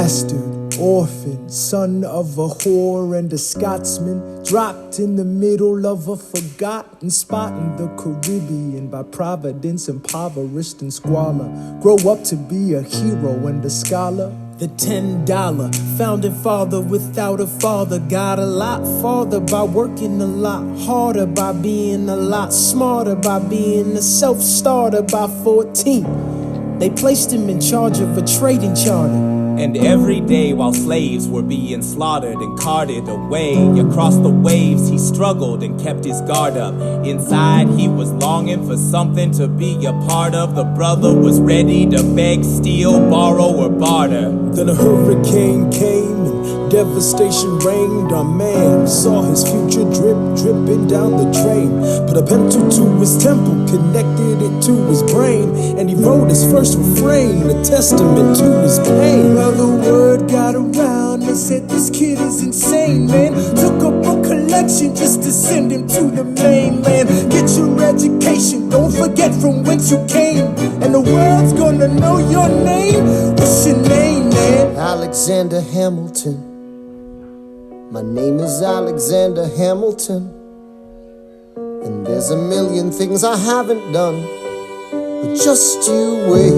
bastard, orphan, son of a whore and a Scotsman, dropped in the middle of a forgotten spot in the Caribbean, by providence impoverished in squalor, grow up to be a hero and a scholar. The $10 founding father without a father got a lot farther by working a lot harder, by being a lot smarter, by being a self-starter. By 14, they placed him in charge of a trading charter. And every day while slaves were being slaughtered and carted away across the waves, he struggled and kept his guard up. Inside he was longing for something to be a part of. The brother was ready to beg, steal, borrow, or barter. Then a hurricane came and devastation reigned. Our man saw his future dripping down the drain. Put a pencil to his temple, connected it to his brain, and he wrote his first refrain, a testament to his pain. Well, the word got around, they said this kid is insane, man. Took a book collection just to send him to the mainland. Get your education, don't forget from whence you came, and the world's gonna know your name. What's your name, man? Alexander Hamilton. My name is Alexander Hamilton, and there's a million things I haven't done, but just you wait,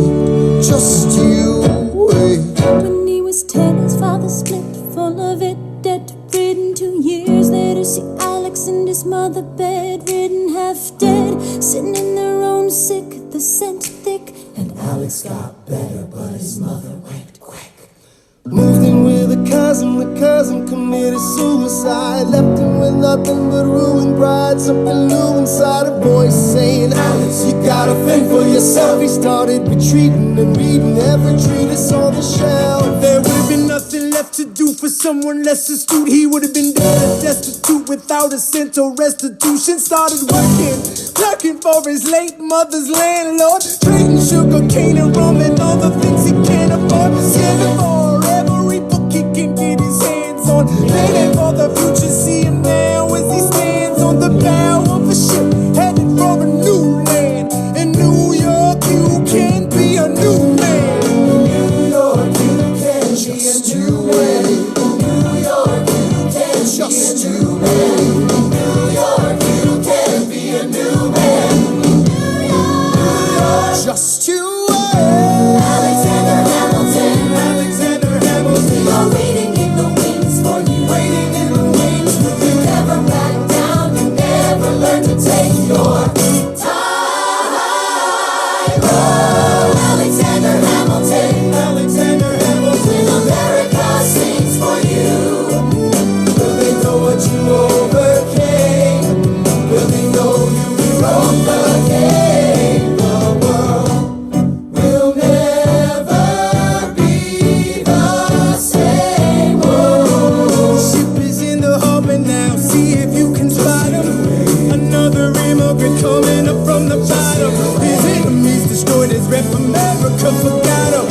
just you wait. When he was 10, his father split, full of it, debt-ridden. 2 years later, see Alex and his mother bedridden, half dead, sitting in their own sick, the scent thick. And Alex got better, but his mother went quick. Moved in with a cousin, the cousin committed suicide. Left him with nothing but ruined pride. Something new inside, a voice saying, Alex, you gotta fend for yourself. He started retreating and reading every treatise on the shelf. There would have been nothing left to do for someone less astute. He would have been dead, destitute, without a cent or restitution. Started working, clerking for his late mother's landlord, trading sugar cane and rum and all the things he can't afford. Scamming for every book he can get his hands on. Planning for the future, see him now as he stands on the bow of a ship, headed for a new land. In New York, you can be a new man. New York, you can be a new man. New York, you can just be a new man. New York, you can be a new man. New York, just you wait. Alexander Hamilton, Alexander Hamilton, you're waiting in the wings for you. waiting in the wings for You you. never back down, you never learn to take your time. Oh, Alexander Hamilton, Alexander Hamilton, America sings for you. will they know what you overcame? Will they know you rewrote the game? The world will never be the same. The ship is in the harbor now, see if you can spot him. Another immigrant coming up from the bottom. His enemies destroyed his rep, America forgot him.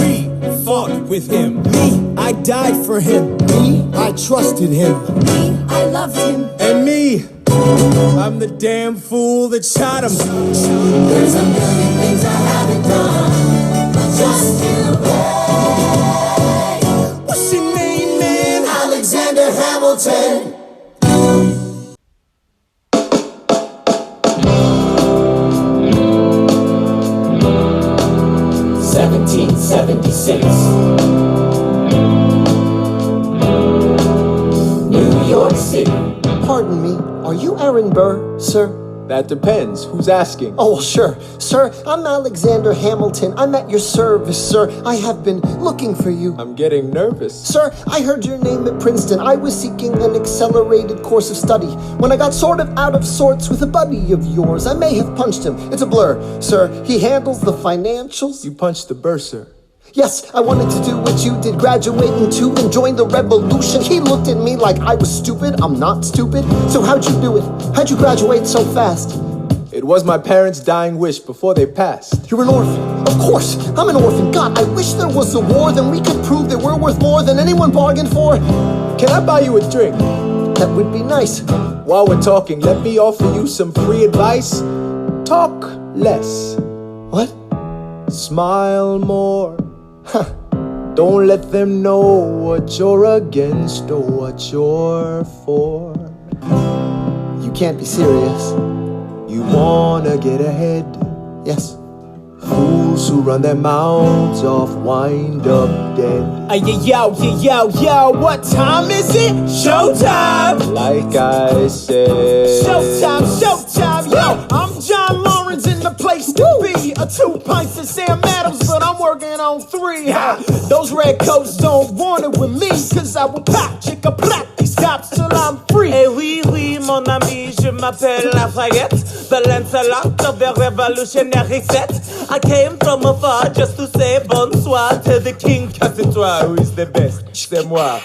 We fought with him, me, I died for him. Me, I trusted him. Me, I loved him. And me, I'm the damn fool that shot him. There's a million things I haven't done, but just you wait. What's your name, man? Alexander Hamilton. 1776. New York City. Pardon me, are you Aaron Burr, sir? That depends. Who's asking? Oh, well, sure. Sir, I'm Alexander Hamilton. I'm at your service, sir. I have been looking for you. I'm getting nervous. Sir, I heard your name at Princeton. I was seeking an accelerated course of study. When I got sort of out of sorts with a buddy of yours, I may have punched him. It's a blur. Sir, he handles the financials. You punched the bursar. Yes, I wanted to do what you did, graduate into and join the revolution. He looked at me like I was stupid. I'm not stupid. So how'd you do it? How'd you graduate so fast? It was my parents' dying wish before they passed. You're an orphan. Of course, I'm an orphan. God, I wish there was a war, then we could prove that we're worth more than anyone bargained for. Can I buy you a drink? That would be nice. While we're talking, let me offer you some free advice. Talk less. What? Smile more. Don't let them know what you're against or what you're for. You can't be serious. You wanna get ahead. Yes. Fools who run their mouths off wind up dead. Yo, what time is it? Showtime! Like I said. Showtime, yo! I'm John Lawrence in the place to be. 2 pints of Sam Adams, but I'm working on 3. Those red coats don't want it with me, cause I will pop, chicka plop these cops till I'm free. Eh oui, mon ami, je m'appelle Lafayette, the Lancelot of the revolutionary set. I came from afar just to say bonsoir to the king, cause it's who is the best, c'est moi.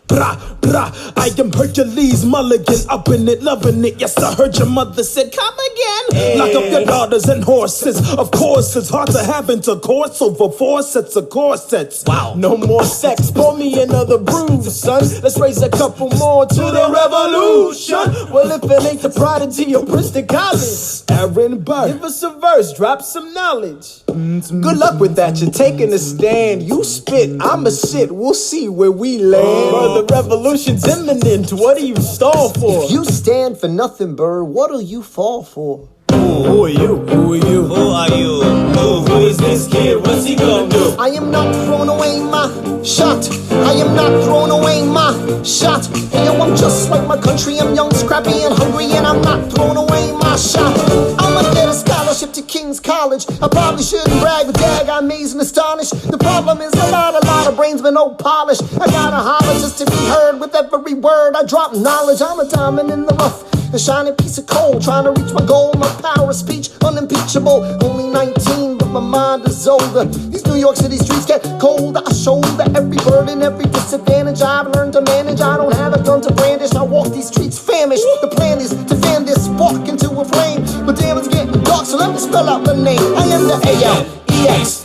Brah, brah, I am Hercules Mulligan, up in it, loving it. Yes, I heard your mother said, come again. Lock up your daughters and horses. Of course, it's hard to have intercourse over 4 sets of corsets. Wow. No more sex, pour me another brew, son. Let's raise a couple more to the revolution. Well, if it ain't the prodigy of Princeton College, Aaron Burr, give us a verse, drop some knowledge. Good luck with that, you're taking a stand. You spit, I'ma sit, we'll see where we land. The revolution's imminent, what do you stall for? You stand for nothing, Bird. What'll you fall for? Who are you? Who are you? Who is this kid? What's he gonna do? I am not throwing away my shot. I am not throwing away my shot. Hey, yo, I'm just like my country. I'm young, scrappy, and hungry, and I'm not throwing away my shot. I'ma get a scholarship to King's College. I probably shouldn't brag, but dag, I'm amazed and astonished. The problem is a lot of brains, but no polish. I gotta holler just to be heard with every word. I drop knowledge. I'm a diamond in the rough, a shining piece of coal, trying to reach my goal. My power of speech, unimpeachable. Only 19, but my mind is older. These New York City streets get colder. I shoulder every burden, every disadvantage I've learned to manage. I don't have a gun to brandish. I walk these streets famished. The plan is to fan this spark into a flame. But damn, it's getting dark, so let me spell out the name. I am the A-L-E-X-A-N-D-E-R.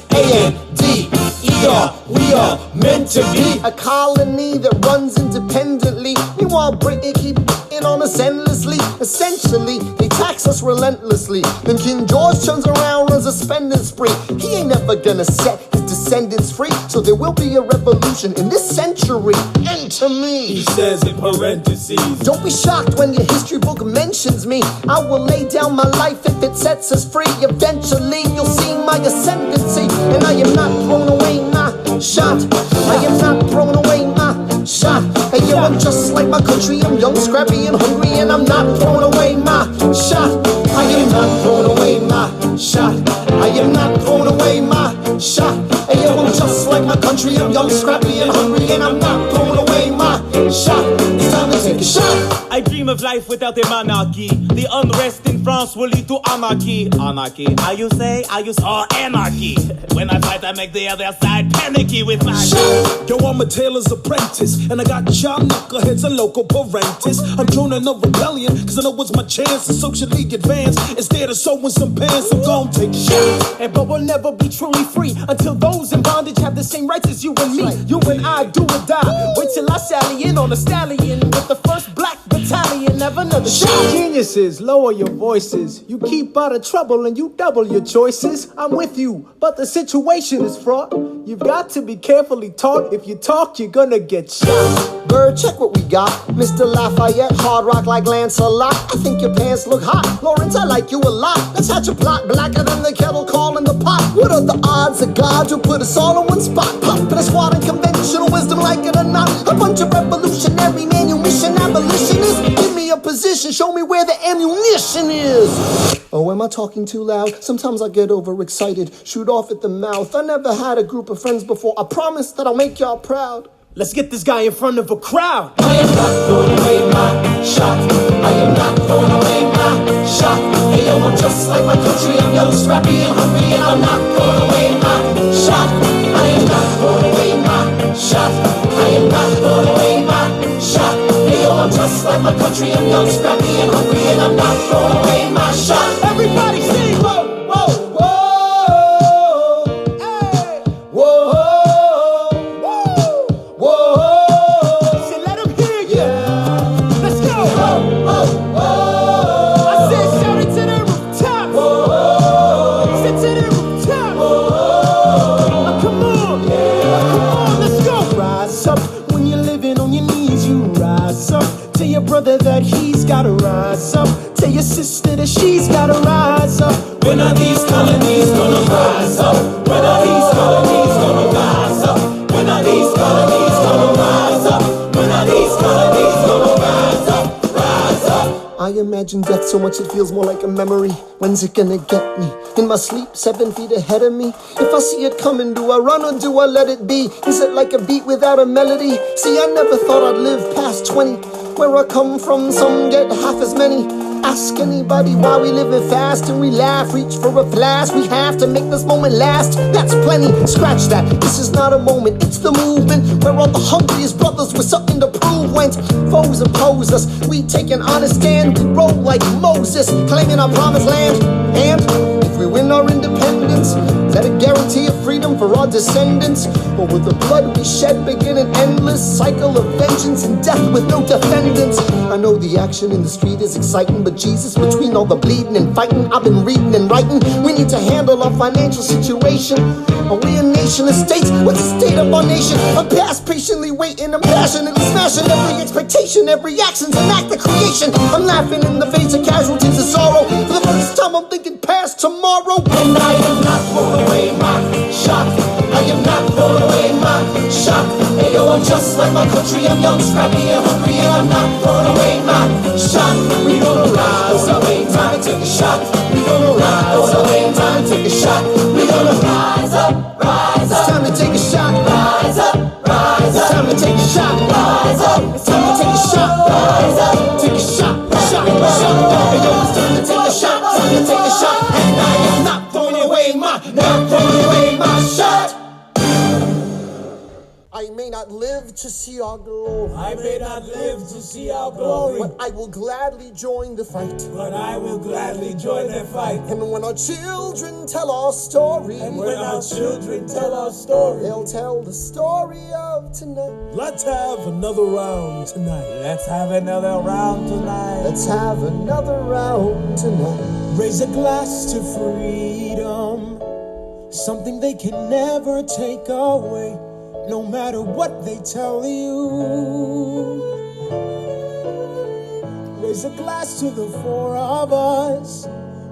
We are meant to be a colony that runs independently. Meanwhile, Britain keep on us endlessly. Essentially, they tax us relentlessly. Then King George turns around, runs a spending spree. He ain't never gonna set his descendants free. So there will be a revolution in this century. Enter me. He says in parentheses. Don't be shocked when your history book mentions me. I will lay down my life if it sets us free. Eventually, you'll see my ascendancy. And I am not throwing away my shot. I am not throwing away my shot. Hey, yo, I'm just like my country. I'm young, scrappy, and hungry, and I'm not throwing away my shot. I am not throwing away my shot. I am not throwing away my shot. Hey, yo, I'm just like my country. I'm young, scrappy, and hungry, and I'm not throwing away my shot. It's time to take a shot. I dream of life without a monarchy. The unrest in France will lead to anarchy. Anarchy, I use anarchy. When I fight, I make the other side panicky with my shot. yo, I'm a tailor's apprentice, and I got y'all knuckleheads and local parentis. I'm joining a rebellion, cause I know it's my chance to socially advance. Instead of sewing some pants, I'm gon' take a shot. But we'll never be truly free until those in bondage have the same rights as you and me. You and I do or die. Wait till I sally in on a stallion with the first black battalion. Have another shot. Geniuses, lower your voices. You keep out of trouble and you double your choices. I'm with you, but the situation is fraught. You've got to be carefully taught. If you talk, you're gonna get shot. Bird, check what we got. Mr. Lafayette, hard rock like Lancelot. I think your pants look hot. Lawrence, I like you a lot. Let's hatch a plot blacker than the kettle calling the pot. What are the odds of God will put us all in one spot? Pumping a squad in conventional wisdom, like it or not. A bunch of revolutionary manumission abolitionists. Give me a position, show me where the ammunition is. Oh, am I talking too loud? Sometimes I get overexcited, shoot off at the mouth. I never had a group of friends before. I promise that I'll make y'all proud. Let's get this guy in front of a crowd. I am not throwing away my shot. I am not throwing away my shot. Hey, yo, I'm just like my country. I'm young, scrappy, and hungry, and I'm not throwing away my shot. I am not throwing away my shot. I am not throwing away my shot. Hey, yo, I'm just like my country. I'm young, scrappy, and hungry, and I'm not throwing away my shot. Everybody sing, whoa, whoa, whoa. Hey, Whoa, say, let him hear you. Let's go. whoa. I said, shout it to the rooftop. Sit to the rooftop. Come on, come on, brother that he's gotta rise up. Tell your sister that she's gotta rise up. When are these colonies gonna rise up? When are these colonies gonna rise up? When are these colonies gonna rise up? When are these colonies gonna rise up? Rise up. I imagine death so much it feels more like a memory. When's it gonna get me? In my sleep, 7 feet ahead of me. If I see it coming, do I run or do I let it be? Is it like a beat without a melody? See, I never thought I'd live past 20. Where I come from, some get half as many. Ask anybody why we living fast and we laugh, reach for a flash. We have to make this moment last. That's plenty. Scratch that. This is not a moment. It's the movement where all the hungriest brothers with something to prove. When foes oppose us, we take an honest stand. We roll like Moses, claiming our promised land. And if we win our independence, is that a guarantee of freedom for our descendants? Or will the blood we shed begin an endless cycle of vengeance and death with no defendants? I know the action in the street is exciting, but Jesus, between all the bleeding and fighting, I've been reading and writing. We need to handle our financial situation. Are we a nation of states? What's the state of our nation? I'm past patiently waiting, I'm passionately smashing every expectation, every action's an act of creation. I'm laughing in the face of casualties and sorrow. For the first time I'm thinking past tomorrow. And I am not throwing away my shot. I am not throwing away my shot. Hey yo, I'm just like my country. I'm young, scrappy, and hungry, and I'm not throwing away my shot. We gonna rise up, time to take a shot. We gonna rise up, time to take a shot. We gonna rise up, rise up. It's time to take a shot. Rise up, rise It's up. time to take a shot. Rise up, It's time to take a shot. rise up. Take a shot, shot, shot. Hey yo, it's time to take a shot. Time to take a shot. And I am not throwing away my shot. I may not live to see our glory, I may not live to see our glory, but I will gladly join the fight. but I will gladly join the fight. And when our children tell our story, And when our children tell our story, they'll tell the story of tonight. Let's have another round tonight. let's have another round tonight. Let's have another round tonight. Raise a glass to freedom, something they can never take away, no matter what they tell you. Raise a glass to the four of us.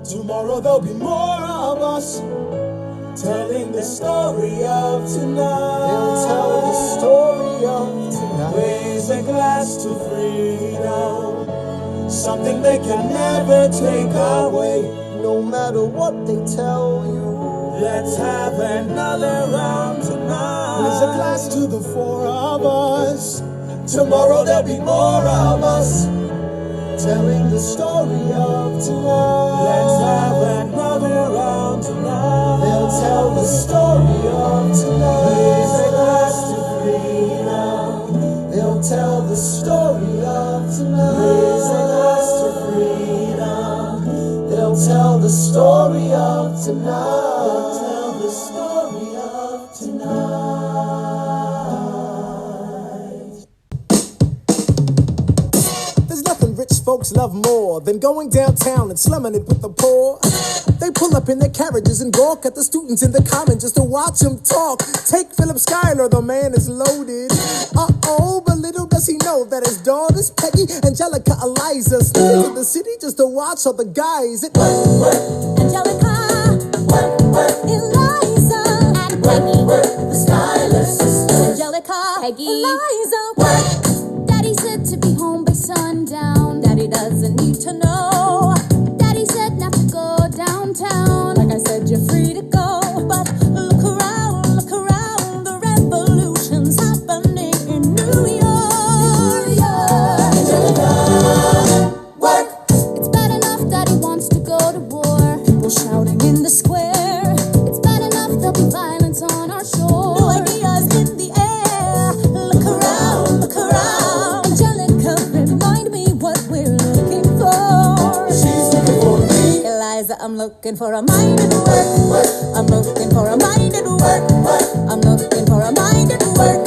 Tomorrow there'll be more of us, telling the story of tonight. They'll tell the story of tonight. Raise a glass to freedom, something they can never take away. No matter what they tell you. Let's have another round tonight. Raise a glass to the four of us. Tomorrow there'll be more of us, telling the story of tonight. Let's have another round tonight. They'll tell the story of tonight. Raise a glass to freedom. They'll tell the story of tonight. Raise a glass to freedom. They'll tell the story of tonight. Tell the story of tonight. There's nothing rich folks love more than going downtown and slumming it with the poor. They pull up in their carriages and gawk at the students in the common just to watch them talk. Take Philip Schuyler, the man is loaded. Uh-oh, but little does he know that his daughters, Peggy, Angelica, Eliza, sneak into the city just to watch all the guys at work. Angelica, Eliza, and Peggy, the Schuyler sisters. Angelica, Peggy, Eliza, work. Daddy said to be home by sundown. Daddy doesn't need to know. Daddy said not to go downtown. Like I said, you're free to go. But look around, the revolution's happening in New York. Angelica, work. It's bad enough Daddy wants to go to war. People shouting in the square. It's bad enough there'll be violence on our shore. New ideas in the air. Look around, Angelica, remind me what we're looking for. She's looking for me. Eliza, I'm looking for a mind at work. I'm looking for a mind at work. I'm looking for a mind at work.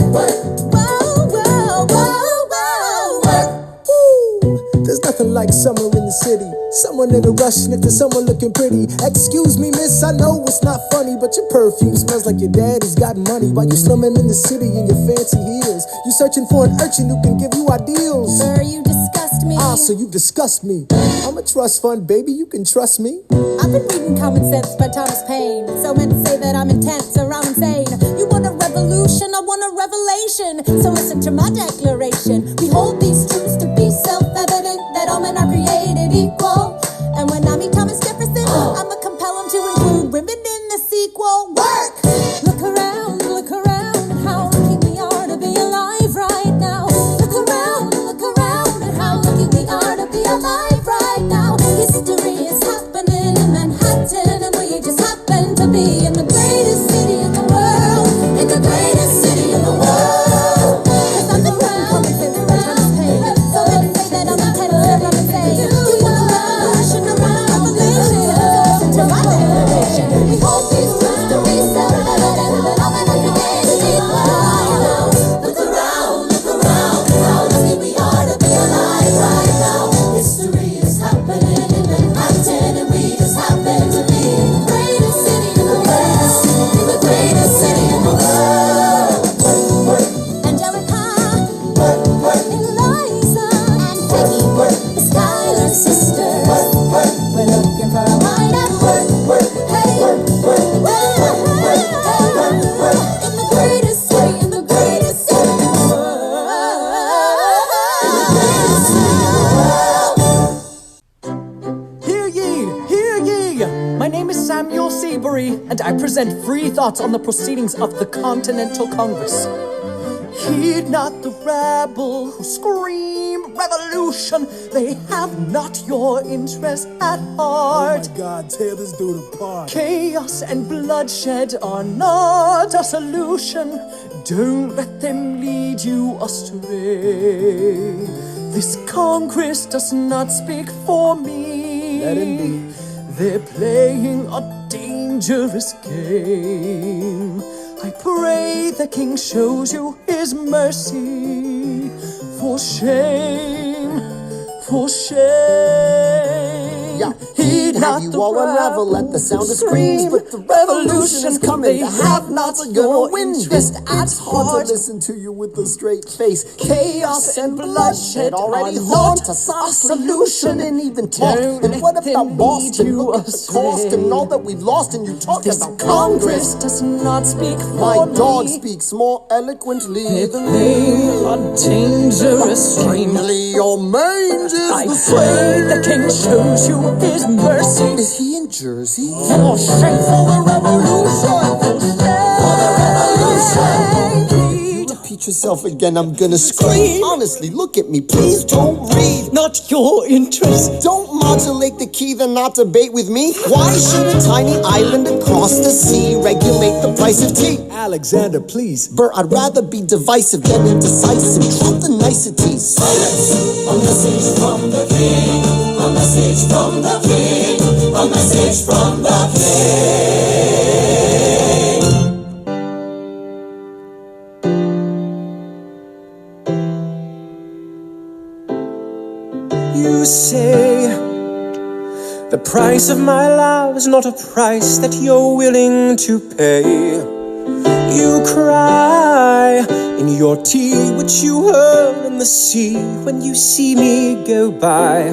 Whoa, whoa, whoa, whoa, work. Woo! There's nothing like summer in the city. Someone in a rush next to someone looking pretty. Excuse me, miss, I know it's not funny, but your perfume smells like your daddy's got money. While you slumming in the city in your fancy heels, you searching for an urchin who can give you ideals. Sir, you disgust me. Ah, so you disgust me. I'm a trust fund, baby, you can trust me. I've been reading Common Sense by Thomas Paine. So men say that I'm intense or I'm insane. You want a revolution, I want a revelation. So listen to my declaration. We hold these truths to be self-evident, that all men are created equal. And when I meet Thomas Jefferson, I'ma compel him to include women in the sequel. Work! Look around, how lucky we are to be alive right now. Look around, and how lucky we are to be alive right now. History is happening in Manhattan, and we just happen to be in the greatest city in the world. In the greatest city in the world. 'Cause I'm the crown, Thomas Paine. So let's say that I'm intense and I'm insane. You want a revolution, I want a revelation. Listen to my declaration. We hold these truths to be self-evident, that all men are created equal. Look around, how lucky we are to be alive right now. History is happening in Manhattan, and we just happen to be in the greatest city in the world. In the greatest city in the world. Angelica, Eliza, and Peggy, the Schuyler sisters. We're looking for a mind at work. Hey, in the greatest city, in the greatest city in the world. In the greatest city in the world. Hear ye! Hear ye! My name is Samuel Seabury, and I present free thoughts on the proceedings of the Continental Congress. Heed not the rabble who scream revolution. They have not your interest at heart. Oh my God, tear this dude apart. Chaos and bloodshed are not a solution. Don't let them lead you astray. This Congress does not speak for me. Let him be. They're playing a dangerous game. I pray the King shows you his mercy. For shame, for shame. Yeah. Heed Have not you the all unravel at the sound of screams, but the revolution is coming. They The have not have-nots are gonna your win interest this. at It's hard heart. to listen to you with a straight face. Chaos and bloodshed already haunt a solution and even talk. Don't And what let them about Boston? lead you Look at the cost astray. and all that we've lost, and you talk This about Congress does not speak for My me. dog speaks more eloquently They than play a dangerous game. Strangely, your mange is I the pray same. the King shows you his mercy. Is he in Jersey? For shame, for the revolution. For the revolution. Repeat yourself again, I'm gonna scream. Honestly, look at me, please don't read. Not your interest. Don't modulate the key, then not debate with me. Why should a tiny island across the sea regulate the price of tea? Alexander, please. Bert, I'd rather be divisive than indecisive. Drop the niceties. A message from the king, a message from the king, a message from the king. You say the price of my love is not a price that you're willing to pay. You cry in your tea, which you hurl in the sea when you see me go by.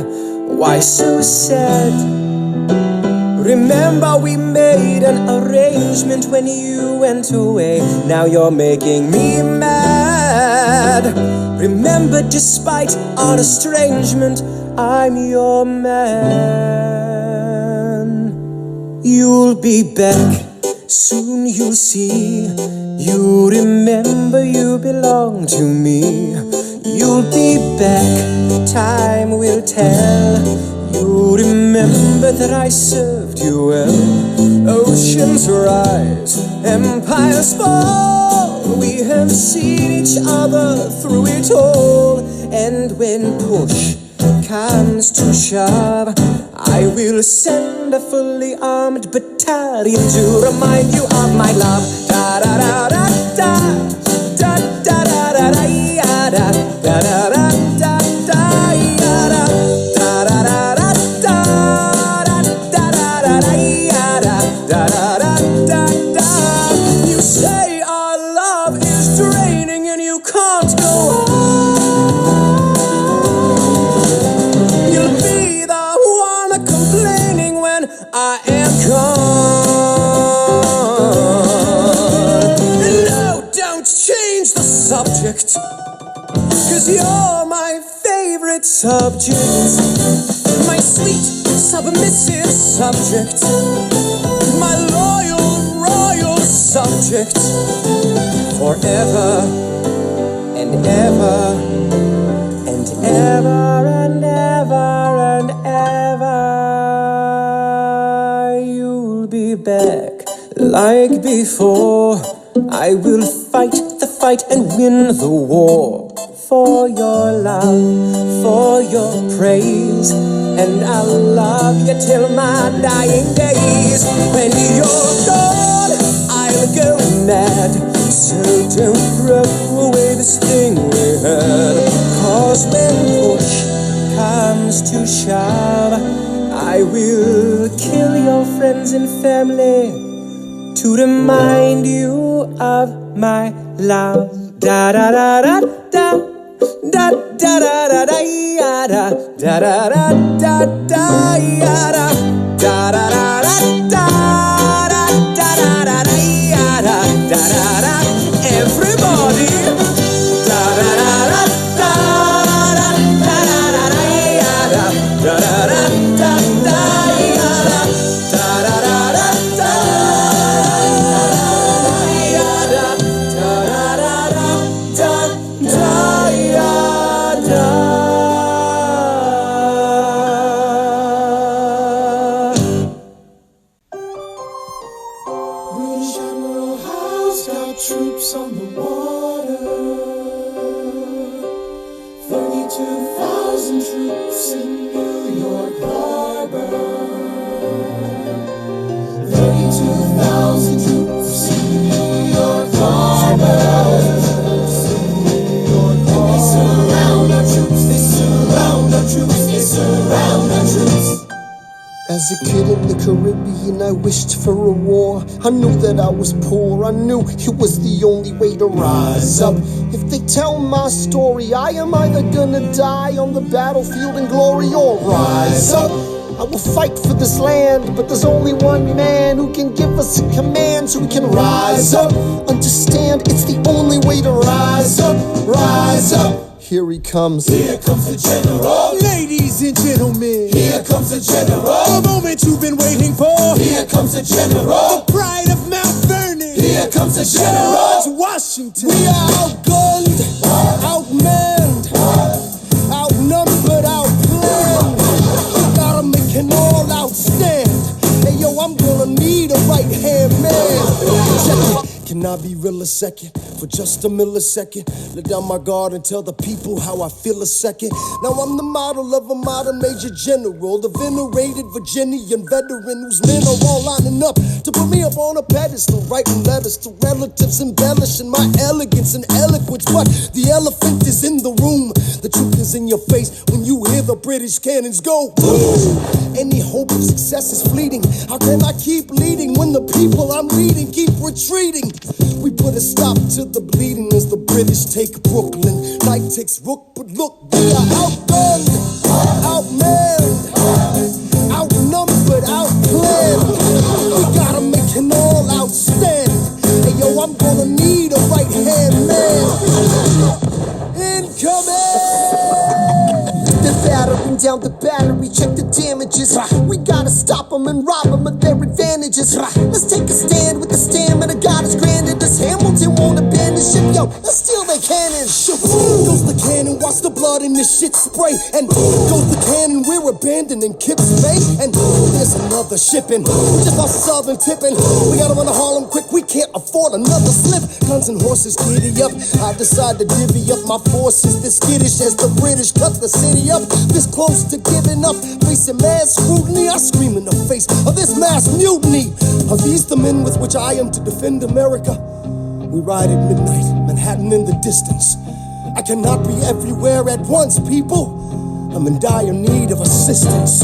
Why so sad? Remember we made an arrangement when you went away. Now you're making me mad. Remember, despite our estrangement, I'm your man. You'll be back, soon you'll see. You remember you belong to me. You'll be back, time will tell. You remember that I served you well. Oceans rise, empires fall. We have seen each other through it all. And when push comes to shove, I will send a fully armed battalion to remind you of my love. Da da da da da da da da da da da da da da da da You say our love is draining and you can't go on. 'cause you're my favorite subject, my sweet submissive subject, my loyal royal subject, forever and ever and ever and ever and ever. You'll be back like before. I will fight the fight and win the war for your love, for your praise, and I'll love you till my dying days. When you're gone, I'll go mad, so don't throw away this thing we had. 'Cause when push comes to shove, I will kill your friends and family to remind you of my love. Da da da da da da da da da da da da da da da da da da da da. Everybody. Da da da da da da da da da da da da. Troops on the water, 32,000 troops in New York Harbor, 32,000 troops in New York Harbor, and they surround our troops, they surround our troops, they surround our troops. As a kid in the Caribbean, I wished for a war. I knew that I was poor, I knew it was the only way to rise up. If they tell my story, I am either gonna die on the battlefield in glory or rise up. I will fight for this land, but there's only one man who can give us a command so we can rise up. Understand, it's the only way to rise up, rise up. Here he comes. Here comes the general. Ladies and gentlemen, Here comes the general. the moment you've been waiting for. Here comes the general. The pride of Mount Vernon. Here comes the general. George Washington. We are outgunned, outmanned, outnumbered, outplanned. We gotta make an all-out stand. Hey yo, I'm gonna need a right-hand man. Check it. Can I be real a second? For just a millisecond, let down my guard and tell the people how I feel a second. Now I'm the model of a modern major general, the venerated Virginian veteran whose men are all lining up to put me up on a pedestal, writing letters to relatives, embellishing my elegance and eloquence. But the elephant is in the room, the truth is in your face when you hear the British cannons go boom. Any hope of success is fleeting. How can I keep leading when the people I'm leading keep retreating? We put a stop to the bleeding as the British take Brooklyn. Night takes Rook, but look, we are outgunned, outmanned, outnumbered, outplanned. We gotta make an all-out stand. Hey yo, I'm gonna need a right-hand man. Incoming! They're battering down the battery, check the damages. We gotta stop them and rob them of their advantages. Let's take a stand with the stamina God has granted us. Hamilton won't abandon ship, yo, let's steal their cannon. Goes the cannon, watch the blood in this shit spray. And goes the cannon, we're abandoning Kips Bay. And there's another shipping, just off Southern tipping. We gotta run to Harlem quick, we can't afford another slip. Guns and horses giddy up, I decide to divvy up my forces. This skittish as the British cut the city up. This close to giving up, facing mass scrutiny. I scream in the face of this mass mutiny. Are these the men with which I am to defend America? We ride at midnight, Manhattan in the distance. I cannot be everywhere at once, people. I'm in dire need of assistance.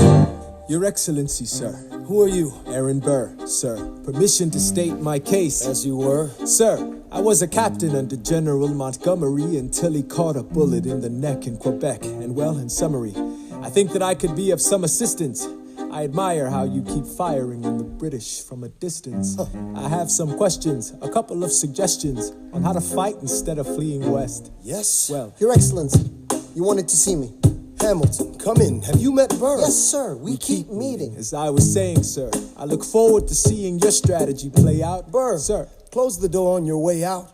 Your Excellency, sir. Who are you? Aaron Burr, sir. Permission to state my case. As you were. Sir, I was a captain under General Montgomery until he caught a bullet in the neck in Quebec. And well, in summary, I think that I could be of some assistance. I admire how you keep firing on the British from a distance. I have some questions, a couple of suggestions on how to fight instead of fleeing west. Yes, Well, Your Excellency, you wanted to see me. Hamilton, come in. Have you met Burr? Yes, sir. We keep meeting. as I was saying, sir, I look forward to seeing your strategy play out. Burr, Sir, close the door on your way out.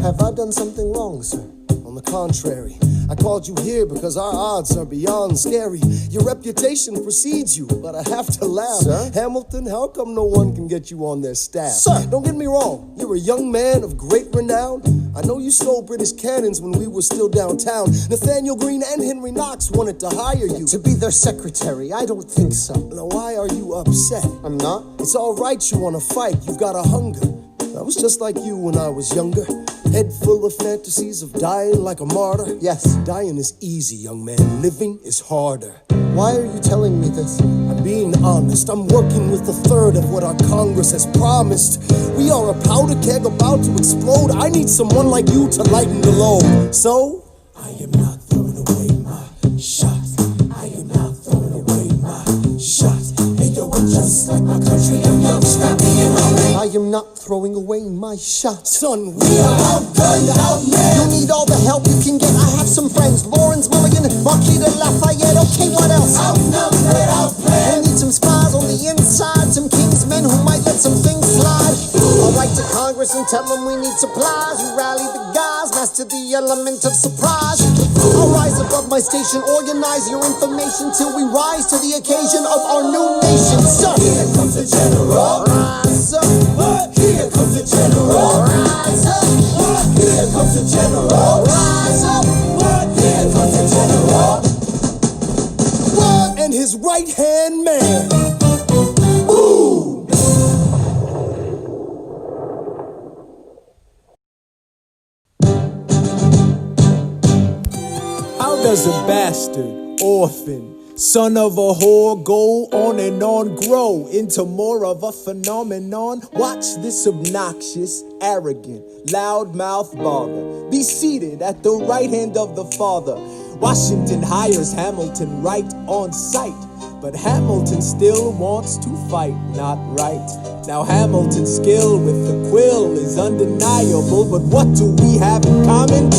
Have I done something wrong, sir? On the contrary, I called you here because our odds are beyond scary. Your reputation precedes you, but I have to laugh. Sir? Hamilton, how come no one can get you on their staff? Sir! Don't get me wrong, you're a young man of great renown. I know you stole British cannons when we were still downtown. Nathaniel Greene and Henry Knox wanted to hire you. To be their secretary? I don't think so. Now why are you upset? I'm not. It's all right you want to fight, you've got a hunger. I was just like you when I was younger. Head full of fantasies of dying like a martyr. Yes. Dying is easy, young man. Living is harder. Why are you telling me this? I'm being honest. I'm working with a third of what our Congress has promised. We are a powder keg about to explode. I need someone like you to lighten the load. So, I am not throwing away my shot. I am not throwing away my shot. Hey, yo, I'm just like my country. I'm young, scrappy, and hungry. I am not throwing away my shot. Son, we are outgunned, outmanned. You need all the help you can get. I have some friends. Lawrence Mulligan, Marquis de Lafayette. Okay, what else? Outnumbered, outplanned. I need some spies on the inside. Some king's men who might let some things slide. I'll write to Congress and tell them we need supplies. You rally the guys, master the element of surprise. I'll rise above my station, organize your information till we rise to the occasion of our new nation. So, Here comes the general. rise up. Here comes the general. Rise up. Here comes the general. Rise up. Here comes the general. And his right-hand man. Ooh. how does a bastard, orphan, son of a whore go on and on, grow into more of a phenomenon? Watch this obnoxious, arrogant, loudmouth bother be seated at the right hand of the Father. Washington hires Hamilton right on sight, but Hamilton still wants to fight, not right. Now Hamilton's skill with the quill is undeniable, but what do we have in common?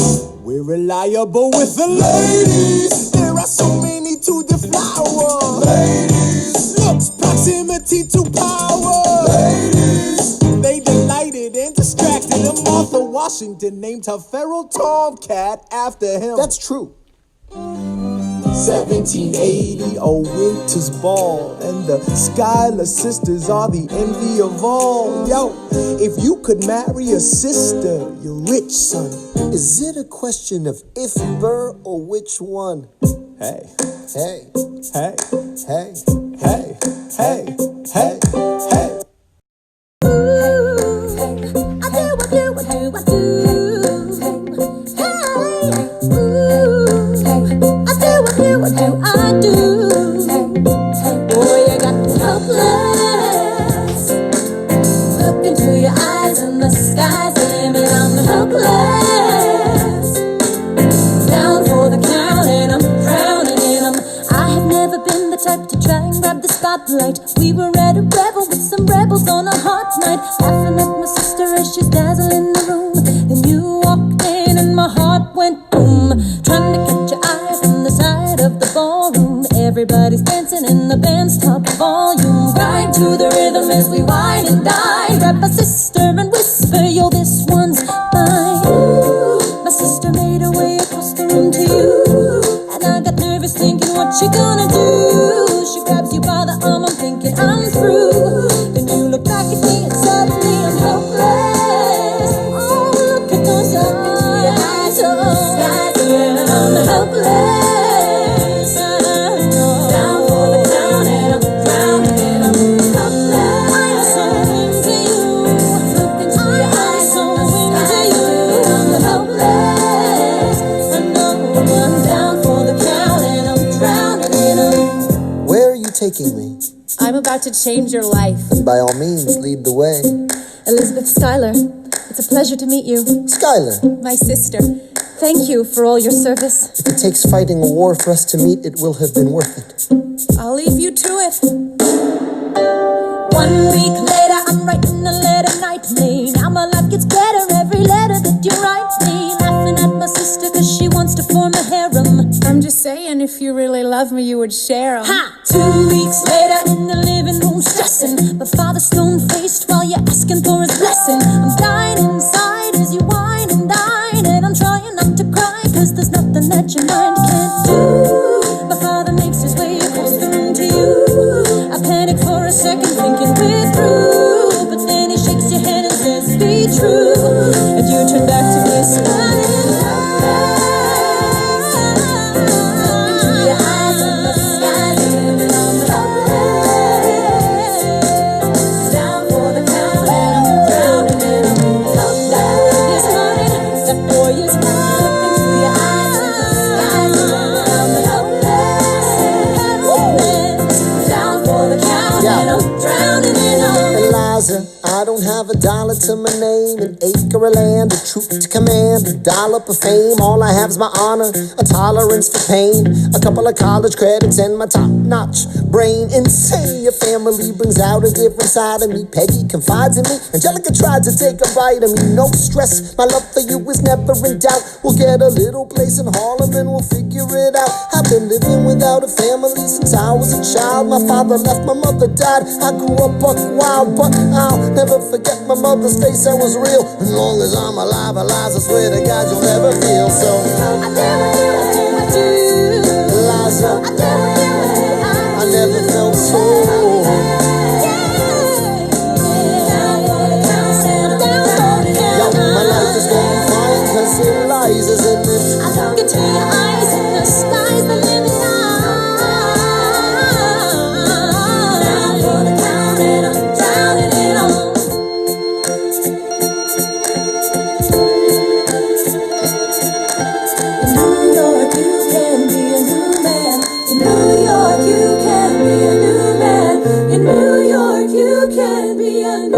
We're reliable with the ladies. There are so many to deflower. Ladies. Looks, proximity to power. Ladies. They delighted and distracted, and Martha Washington named her feral tomcat after him. That's true. 1780, a winter's ball, and the Schuyler sisters are the envy of all. Yo, if you could marry a sister, you're rich, son. Is it a question of if Burr or which one? Hey, Hey, hey, hey. hey, hey, hey, hey. What do I do? Boy, you got me helpless. Look into your eyes and the sky's the limit. I'm helpless. Down for the count and I'm drowning in them. I have never been the type to try and grab the spotlight. We were at a revel with some rebels on a hot night, laughing at my sister as she's dazzling the room. Then you walked in and my heart went boom, trying to catch your eye from the side of the ballroom. Everybody's dancing in the band's top volume. Grind to the rhythm as we wine and dine. Grab my sister and whisper, yo, this one's mine. Ooh, my sister made her way across the room to you, and I got nervous thinking, what you gonna do? She grabs you by the arm, I'm thinking I'm through. Then you look back at me and suddenly I'm helpless. Oh, look at those eyes, oh, I'm helpless. Down for the count and I'm drowning and I'm helpless. I'm so into you. Look into your eyes, so into you. I'm helpless. I know I'm down for the count and I'm drowning and I'm. Where are you taking me? I'm about to change your life. By all means, lead the way. Elizabeth Schuyler, it's a pleasure to meet you. Schuyler. My sister. Thank you for all your service. If it takes fighting a war for us to meet, it will have been worth it. I'll leave you to it. 1 week later, I'm writing a letter nightly. Now my life gets better every letter that you write me. Laughing at my sister cause she wants to form a harem. I'm just saying, if you really love me, you would share 'em. Ha! 2 weeks later, in the living room stressing. My father stone-faced while you're asking for his blessing. I'm dying inside as you whine and dine. And I'm trying not to cry cause there's nothing that your mind can't do. My father makes his way across the room to you. I panic for a second thinking we're through. But then he shakes your hand and says, be true. And you turn back to me smiling. Your eyes in the skies and on the place. Down for the count and I'm drowning in a countdown. You're smiling, that boy is smiling. Your eyes in the skies and on the place. Down for the count and I'm drowning in a Eliza, I don't have a dollar to my name, an acre of land, a troop to command, a dollop of fame. All I have is my honor, a tolerance for pain, a couple of college credits and my top-notch brain. Insane, your family brings out a different side of me. Peggy confides in me, Angelica tried to take a bite of me. No stress, my love for you is never in doubt. We'll get a little place in Harlem and we'll figure it out. I've been living without a family since I was a child. My father left, my mother died. I grew up buck wild, but I'll never forget my mother's face, that was real. As long as I'm alive, Eliza, I swear to God you'll never feel so. I do. Eliza, I never felt so. Yo, my life is going fine cause Eliza's in it. I look into your eyes and the sky's the limit now. Down for the count and I'm drowning in all. In New York you can be a new man. In New York you can be a new man. In New York you can be a new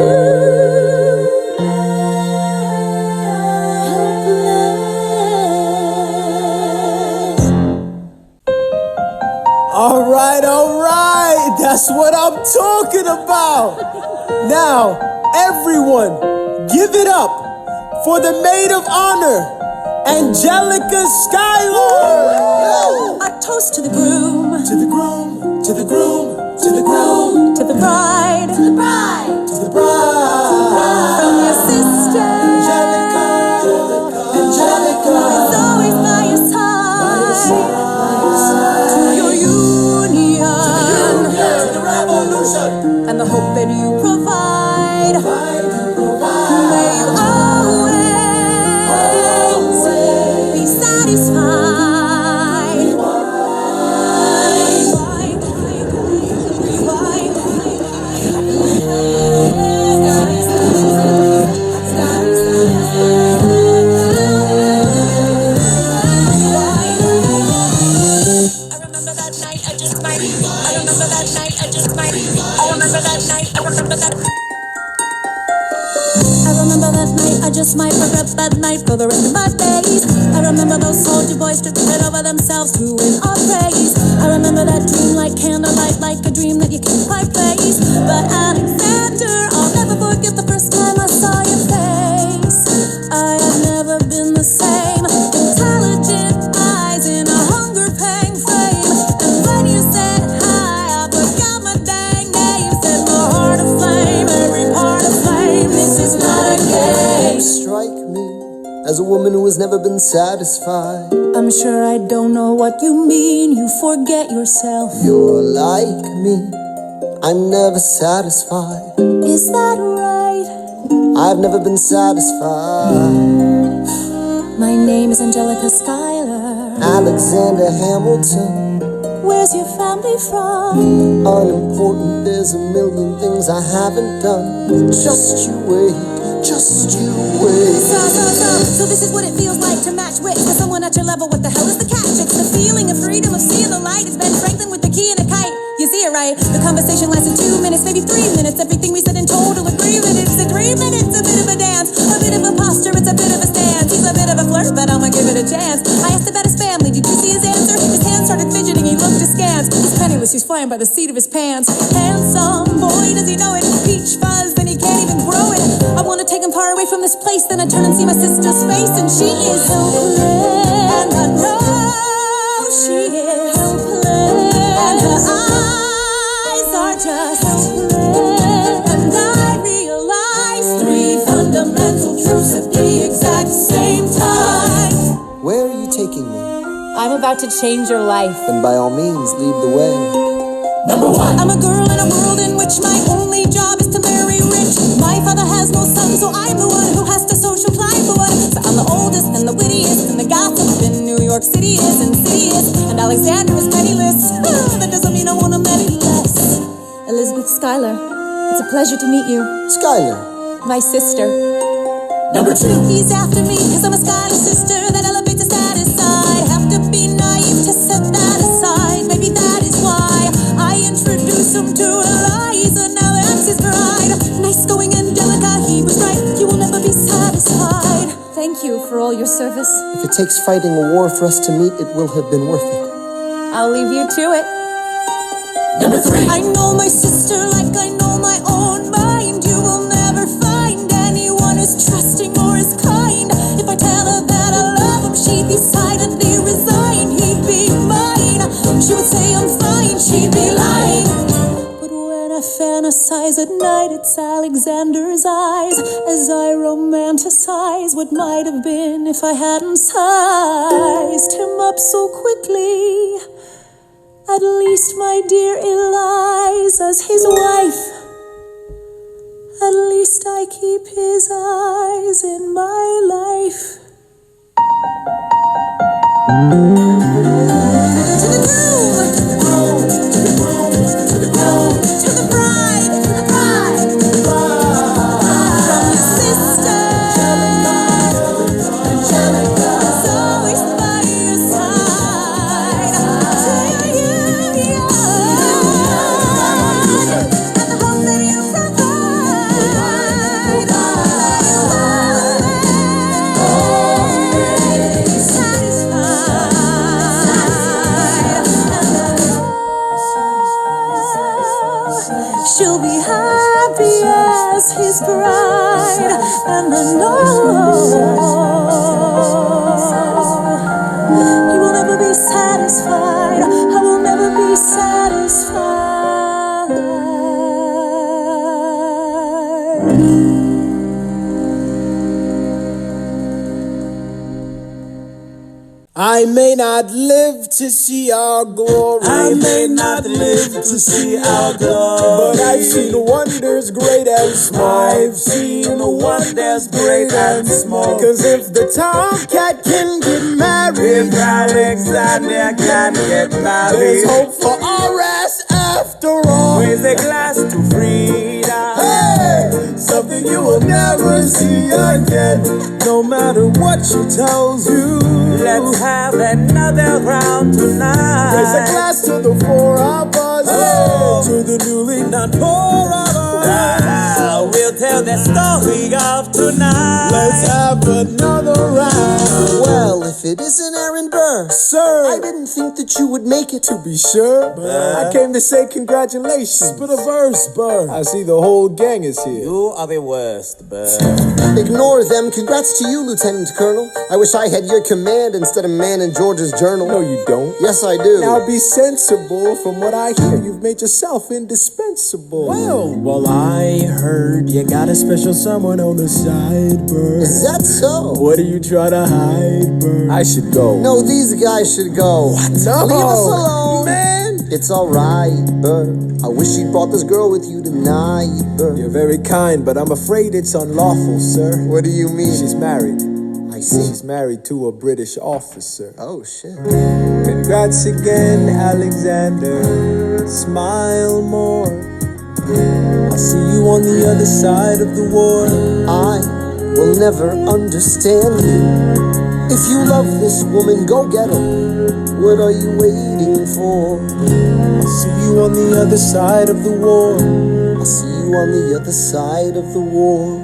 All right, that's what I'm talking about. Now, everyone, give it up for the maid of honor, Angelica Schuyler. A toast to the groom, To the groom, to the groom, to the groom, to the bride, to the bride, to the bride. from your sister, Angelica, is always by your side, to your union, to the revolution. and the hope that you provide. May you always be satisfied. I just might regret that night for the rest of my days. I remember those soldier boys tripping over themselves to win our praise. I remember that dream like candlelight, like a dream that you can't quite place. But Alexander, I'll never forget the first time I saw your face. I have never been the same. Intelligent eyes in a hunger pang frame. And when you said hi, I forgot my dang name. Set my heart aflame, every part aflame. This is not a game. Strike me as a woman who has never been satisfied. I'm sure I don't know what you mean. You forget yourself. You're like me, I'm never satisfied. Is that right? I've never been satisfied. My name is Angelica Schuyler. Alexander Hamilton, Where's your family from? unimportant, there's a million things I haven't done. Just you wait, just you wait. So this is what it feels like to match wits with someone at your level. What the hell is the catch? It's the feeling of freedom, of seeing the light. It's Ben Franklin with the key and a kite. You see it right? The conversation lasted 2 minutes, maybe 3 minutes. Everything we said in total agreement. It's agreement, it's a bit of a dance, a bit of a posture, it's a bit of a stance. He's a bit of a flirt, but I'ma give it a chance. I asked about his family, did you see his answer? His hands started fidgeting, he looked askance. He's penniless, he's flying by the seat of his pants. Handsome boy, does he know it? Peach fuzz, then he can't even grow it. I wanna take him far away from this place, then I turn and see my sister's face, and she is helpless. And I know she is helpless. And her eyes are just helpless. And I realize 3 fundamental truths at the exact same time. Where are you taking me? I'm about to change your life. Then by all means, lead the way. Number 1. I'm a girl in a world in which my only job is to marry rich. My father has no son, so I'm the one who has to social climb for one. So I'm the oldest and the wittiest, and the gossip in New York City is insidious. And Alexander is penniless. That doesn't mean I want him any less. Elizabeth Schuyler, it's a pleasure to meet you. Schuyler. My sister. Number 2. He's after me, cause I'm a Schuyler sister. That elevates his status side. Have to be naive to set that aside. Maybe that is why I introduced him to Eliza. Now that's his bride. Nice going, Angelica, he was right. You will never be satisfied. Thank you for all your service. If it takes fighting a war for us to meet, it will have been worth it. I'll leave you to it. Number 3. I know my sister like I know my own mind. You will never find anyone as trusting or as kind. If I tell her that I love him, she'd be silently resigned. He'd be mine. She would say I'm fine, she'd be lying. But when I fantasize at night, it's Alexander's eyes as I romanticize what might have been if I hadn't sized him up so quickly. At least, my dear Eliza's his wife. At least I keep his eyes in my life. To the groom, to the groom, to the groom, to the groom, to the bride, to the bride, to the bride. From your sister, Angelica, is always by your side. To you, and the hope that you she'll be happy as his bride, and I know he will never be satisfied. I will never be satisfied. I may not live to see our glory. I may not live to see our glory, but I've seen wonders great and small. I've seen wonders great and small. Cause if the tomcat can get married, If Alexander can get married, there's hope for RS after all. raise a glass to freedom. Hey, something you will never see again, no matter what she tells you. Let's have another round tonight. Raise a glass to the 4 of us, hey, to the newly not poor of us. We'll tell the story of tonight. Let's have another round. Well, if it isn't Aaron Burr, Sir, I didn't think that you would make it. to be sure, I came to say congratulations. Spit a verse, Burr. I see the whole gang is here. You are the worst, but Ignore them. Congrats to you, Lieutenant Colonel. I wish I had your command instead of man in George's journal. No, you don't. Yes, I do. Now be sensible. From what I hear, you've made yourself indispensable. Well, I heard you got a special someone on the side, Burr. Is that so? What do you try to hide, Burr? I should go. No, these guys should go. What? No. Leave us alone. Man. It's alright, Burr. I wish you'd brought this girl with you tonight, Burr. You're very kind, but I'm afraid it's unlawful, sir. What do you mean? She's married. I see. She's married to a British officer. Oh, shit. Congrats again, Alexander. Smile more. I'll see you on the other side of the war. I will never understand you. If you love this woman, go get her. What are you waiting for? I'll see you on the other side of the war. I'll see you on the other side of the war.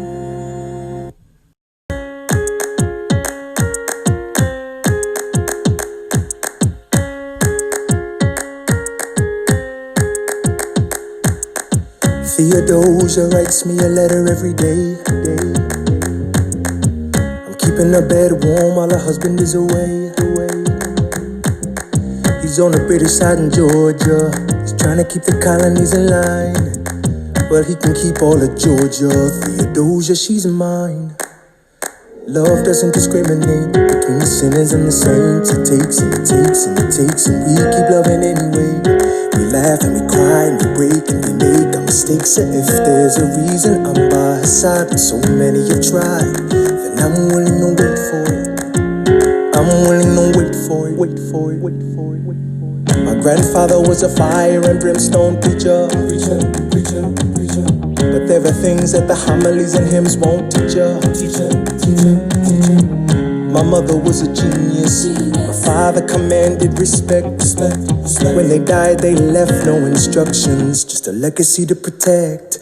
Theodosia writes me a letter every day. I'm keeping her bed warm while her husband is away. He's on the British side in Georgia. He's trying to keep the colonies in line. Well, he can keep all of Georgia. Theodosia, she's mine. Love doesn't discriminate between the sinners and the saints. It takes and it takes and it takes, and we keep loving anyway. We laugh and we cry and we break and we make our mistakes. And if there's a reason I'm by her side, and so many have tried, then I'm willing to wait for it. I'm willing to wait for it, wait for it, wait for it, wait for it. My grandfather was a fire and brimstone preacher. But there are things that the homilies and hymns won't teach ya. My mother was a genius. My father commanded respect. When they died, they left no instructions, just a legacy to protect.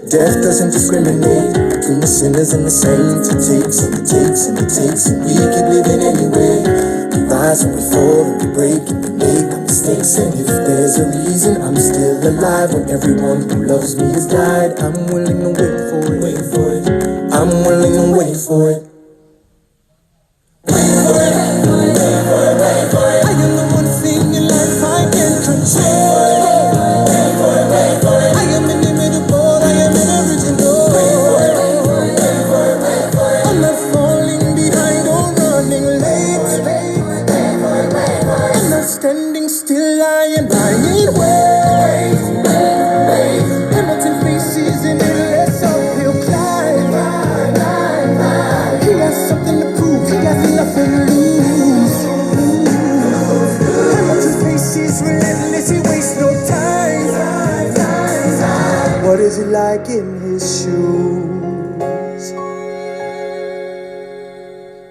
Death doesn't discriminate between the sinners and the saints. It takes and it takes and it takes, and we keep living anyway. We rise and we fall and we break and we make our mistakes. And if there's a reason I'm still alive when everyone who loves me has died, I'm willing to wait for it. Wait for it. I'm willing to wait for it. Wait for it. Wait for it. Wait for it. I am the one thing in life I can control. Wait for it. Wait for it. I am inimitable. I am original. Wait for it. Wait for it. Wait for it. Wait for it. I'm not falling behind or running late. I'm not standing still, I am buying ways. Hamilton faces an endless uphill climb. He has something to prove, he has nothing to lose. Hamilton faces relentless, he wastes no time. What is it like in his shoes?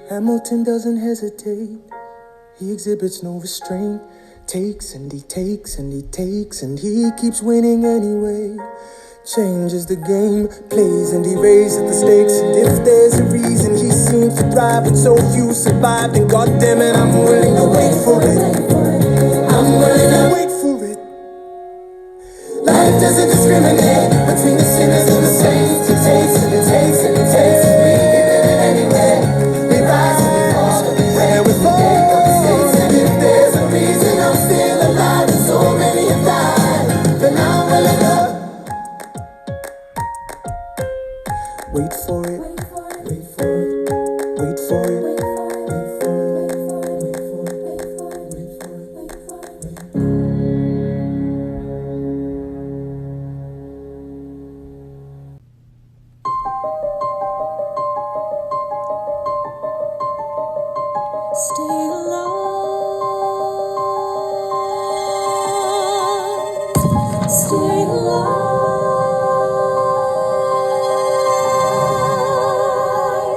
Hamilton doesn't hesitate. He exhibits no restraint, takes and he takes and he takes, and he keeps winning anyway. Changes the game, plays and he raises the stakes. And if there's a reason he seems to thrive and so few survive, then goddammit, I'm willing to wait for it. I'm willing to wait for it. Life doesn't discriminate between the sinners and the saints. It takes and it takes and it takes, and we keep living anyway. We rise and we fall and we pray and we make our mistakes. And if there's a reason I'm still alive and so many have died, then I'm willing to wait for it, wait for it, wait for it, wait for it, wait for it, wait for it, wait for it. Stay alive, stay alive.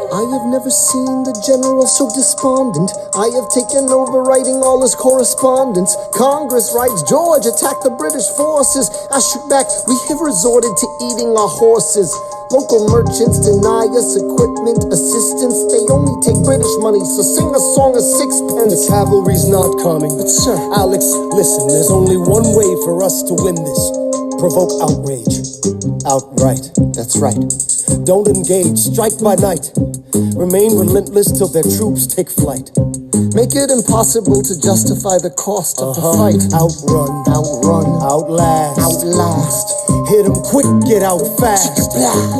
I have never seen the general so despondent. I have taken over writing all his correspondence. Congress writes, George attacked the British forces. I shoot back, we have resorted to eating our horses. Local merchants deny us equipment, assistance. They only take British money, so sing a song of sixpence. The cavalry's not coming. But sir, Alex, listen, there's only one way for us to win this. Provoke outrage. Outright, that's right. Don't engage, strike by night. Remain relentless till their troops take flight. Make it impossible to justify the cost of the fight. Outrun, outlast. Hit 'em quick, get out fast.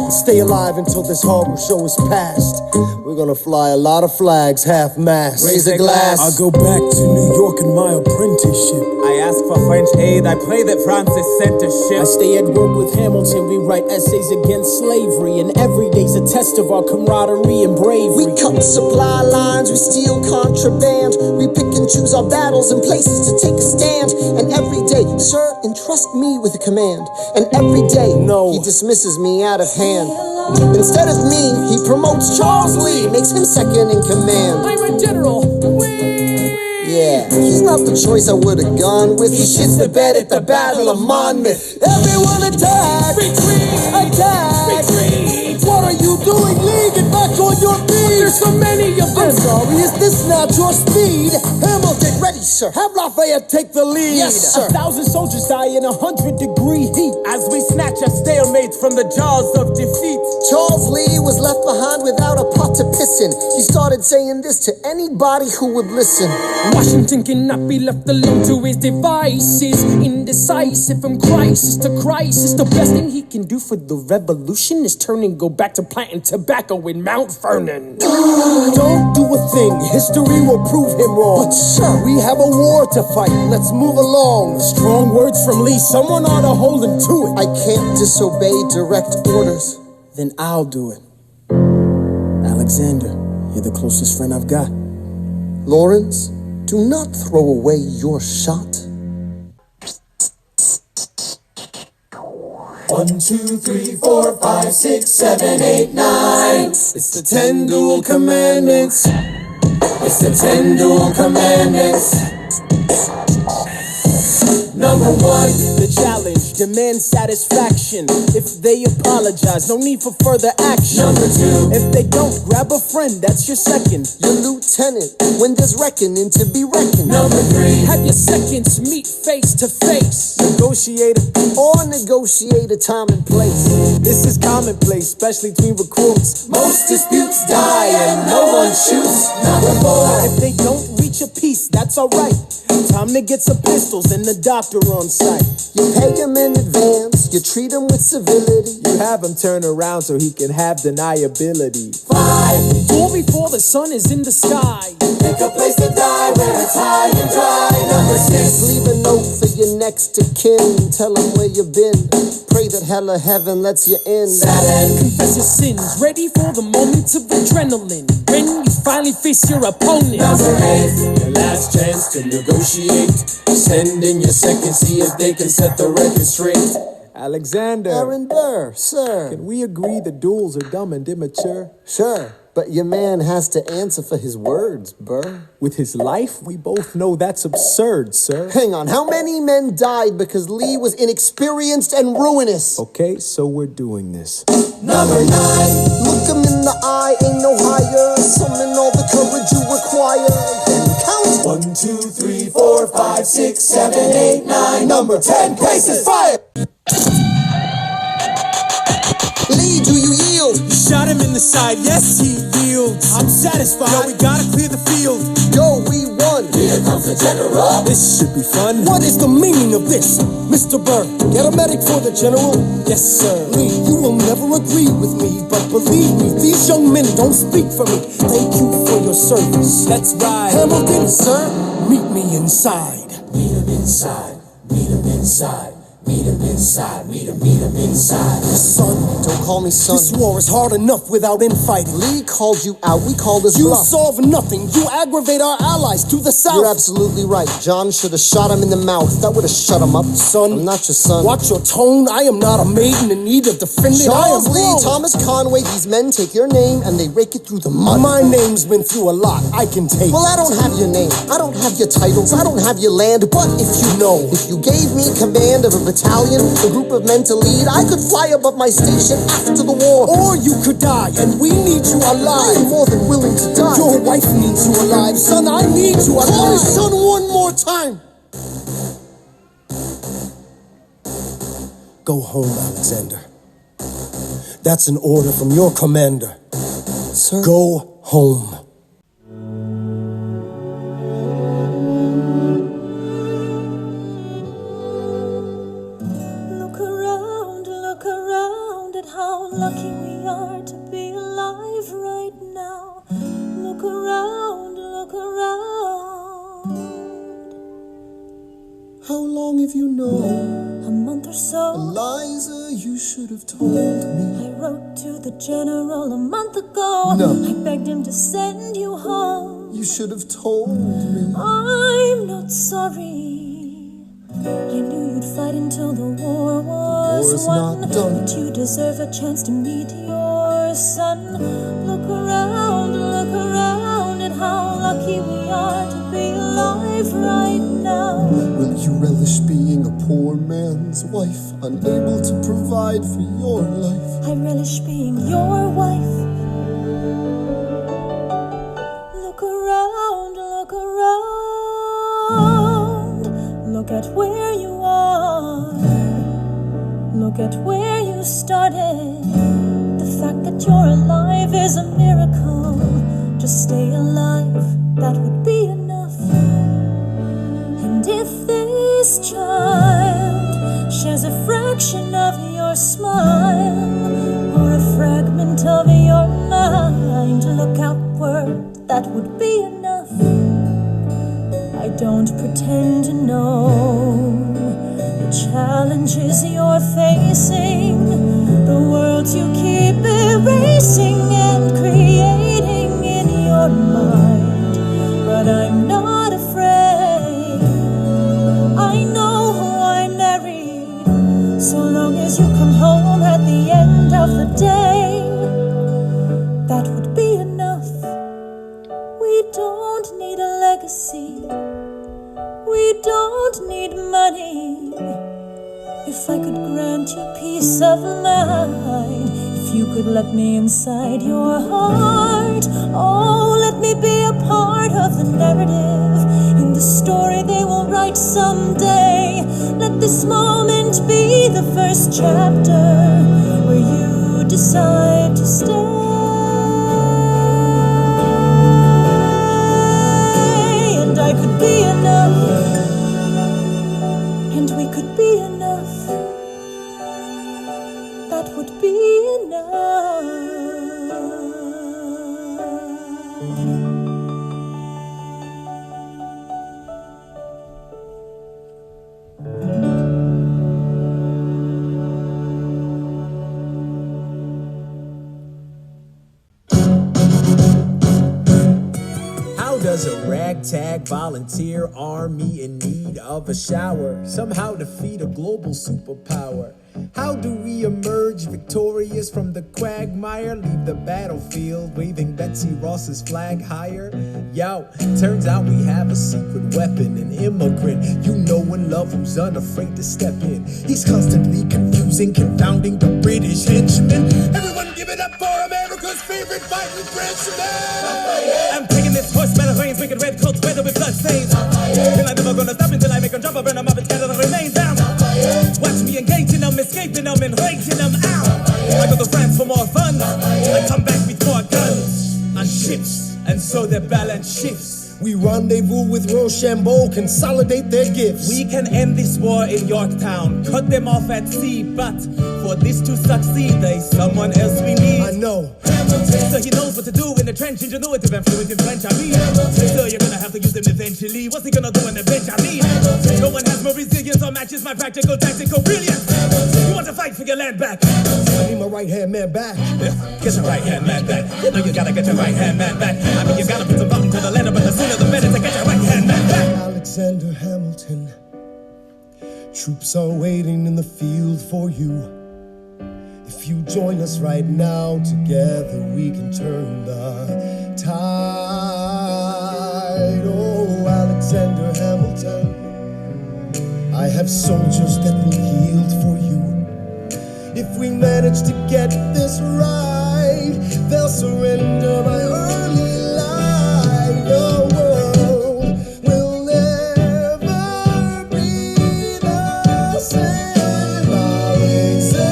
Stay alive until this horrible show is past. We're gonna fly a lot of flags, half-mast. Raise a glass. I go back to New York in my apprenticeship. I ask for French aid, I pray that Francis sent a ship. I stay at work with Hamilton, we write essays against slavery, and every day's a test of our camaraderie and bravery. We cut supply lines, we steal contraband. We pick and choose our battles and places to take a stand. And every day, sir, entrust me with a command. And every day, No. he dismisses me out of hand. Instead of me, he promotes Charles Lee, makes him second in command. I'm a general. Yeah, he's not the choice I would've gone with. He shits the bed at the Battle of Monmouth. Everyone attack! Retreat! Attack! Retreat! What are you doing, Lee? Get back on your feet! There's so many of them. I'm sorry, is this not your speed? Hamilton, ready, sir. Have Lafayette take the lead. Yes, sir. 1,000 soldiers die in 100-degree heat. as we snatch a stalemate from the jaws of defeat. Charles Lee was left behind without a pot to piss in. He started saying this to anybody who would listen. Washington cannot be left alone to his devices. Indecisive from crisis to crisis. The best thing he can do for the revolution is turn and go back to planting tobacco in Mount Vernon. Don't do a thing, history will prove him wrong. But sir, we have a war to fight, let's move along. Strong words from Lee, someone ought to hold him to it. I can't disobey direct orders. Then I'll do it. Alexander, you're the closest friend I've got. Lawrence, do not throw away your shot. 1, 2, 3, 4, 5, 6, 7, 8, 9. It's the 10 dual commandments. It's the 10 dual commandments. Number 1, the challenge, demand satisfaction. If they apologize, no need for further action. Number 2, if they don't, grab a friend, that's your second. Your lieutenant, when there's reckoning to be reckoned. Number 3, have your seconds meet face to face. Negotiate or negotiate a time and place. This is commonplace, especially between recruits. Most disputes die and no one shoots. Number 4, if they don't reach a peace, that's alright. Time to get some pistols and the doctor on site. You pay him in advance, you treat him with civility. You have him turn around so he can have deniability. 5, duel before the sun is in the sky. Pick a place to die where it's high and dry. Number 6, leave a note for your next of kin. Tell him where you've been. Pray that hell or heaven lets you in. 7, confess your sins. Ready for the moment of adrenaline. When you finally face your opponent. Number 8, your last chance to negotiate. Send in your second, see if they can set the record straight. Alexander. Aaron Burr, sir. Can we agree the duels are dumb and immature? Sure, but your man has to answer for his words, Burr. With his life, we both know that's absurd, sir. Hang on, how many men died because Lee was inexperienced and ruinous? Okay, so we're doing this. Number 9, look him in the eye, ain't no higher. Summon all the courage you require. Then count. 1, 2, 3, 4, 5, 6, 7, 8, 9. Number 10, places fire. Lee, do you yield? You shot him in the side, yes he yields. I'm satisfied. Yo, we gotta clear the field. Yo, we won. Here comes the general. This should be fun. What is the meaning of this? Mr. Burr, get a medic for the general. Yes, sir. Lee, you will never agree with me, but believe me, these young men don't speak for me. Thank you for your service. Let's ride. Hamilton, sir, meet me inside. Meet him inside. Meet him inside. Meet him inside, meet him inside. Son, don't call me son. This war is hard enough without infighting. Lee called you out, we called his You bluff. solve nothing, you aggravate our allies to the south. You're absolutely right. John should have shot him in the mouth. That would have shut him up. Son, I'm not your son. Watch your tone, I am not a maiden in need of defending. Charles I am Lee, wrong. Thomas Conway, these men take your name and they rake it through the mud. My name's been through a lot, I can take. Well, I don't have your name, I don't have your titles, I don't have your land, but if you know, if you gave me command of a battalion, a group of men to lead, I could fly above my station after the war. Or you could die, and we need you I alive. am more than willing to die. Your wife needs you alive, son, I need you alive. Call me son one more time. Go home, Alexander. That's an order from your commander. Sir? Go home. Look around at how lucky we are to be alive right now. Look around, look around. How long have you known? A month or so. Eliza, you should have told me. I wrote to the general a month ago. No. I begged him to send you home. You should have told me. I'm not sorry. I knew you'd fight until the war was War's won. not done. But you deserve a chance to meet your son. Look around at how lucky we are to be alive right now. Will you relish being a poor man's wife, unable to provide for your life? I relish being your wife. Look around, look around. Look at where you are. look at where you started. The fact that you're alive is a miracle. Just stay alive, that would be enough. And if this child shares a fraction of your smile, or a fragment of your mind, look outward, that would be enough. I don't pretend to know the challenges you're facing, the worlds you keep erasing and creating in your mind. But I'm not afraid, I know who I married, so long as you come home at the end of the day, that would be enough. We don't need a legacy, we don't need money. If I could grant you peace of mind, if you could let me inside your heart, oh, let me be a part of the narrative, in the story they will write someday. Let this moment be the first chapter where you decide to stay. And I could be enough, and we could be enough. That would be enough. How does a ragtag volunteer army in need of a shower somehow defeat a global superpower? How do we emerge victorious from the quagmire? Leave the battlefield waving Betsy Ross's flag higher? Yo, turns out we have a secret weapon, an immigrant you know and love who's unafraid to step in. He's constantly confusing, confounding the British henchmen. Everyone give it up for America's favorite fighting Frenchman! I'm taking this horse by the reins, wicked red coats weather with blood stains. Till I'm never gonna stop until I make them drop, I burn them up and scatter the remains down. Watch me engaging them, escaping them, and raking them out. I go to France for more fun, I come back with more guns and ships, and so their balance shifts. We rendezvous with Rochambeau, consolidate their gifts. We can end this war in Yorktown, cut them off at sea, but for this to succeed, there's someone else we need. I know. So he knows what to do in the trench, ingenuitive and fluent in French, I mean. So you're gonna have to use him eventually. What's he gonna do on the bench, I mean? No one has more resilience or matches my practical tactical brilliance. You want to fight for your land back? I need my right-hand man back. Yeah, get your right-hand man back. You know you gotta get your right-hand man back. I mean, you gotta put some button to the letter, but the sooner the better to get your right-hand man back. Alexander Hamilton, troops are waiting in the field for you. If you join us right now, together we can turn the tide. Oh, Alexander Hamilton, I have soldiers that will yield for you. If we manage to get this right, they'll surrender my early life. The world will never be the same. Alexander.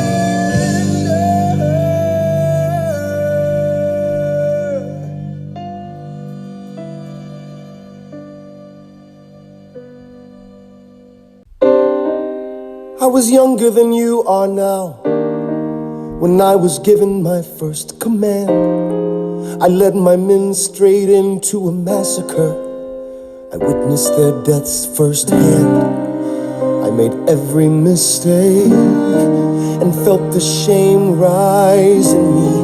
I was younger than you are now when I was given my first command. I led my men straight into a massacre. I witnessed their deaths firsthand. I made every mistake and felt the shame rise in me.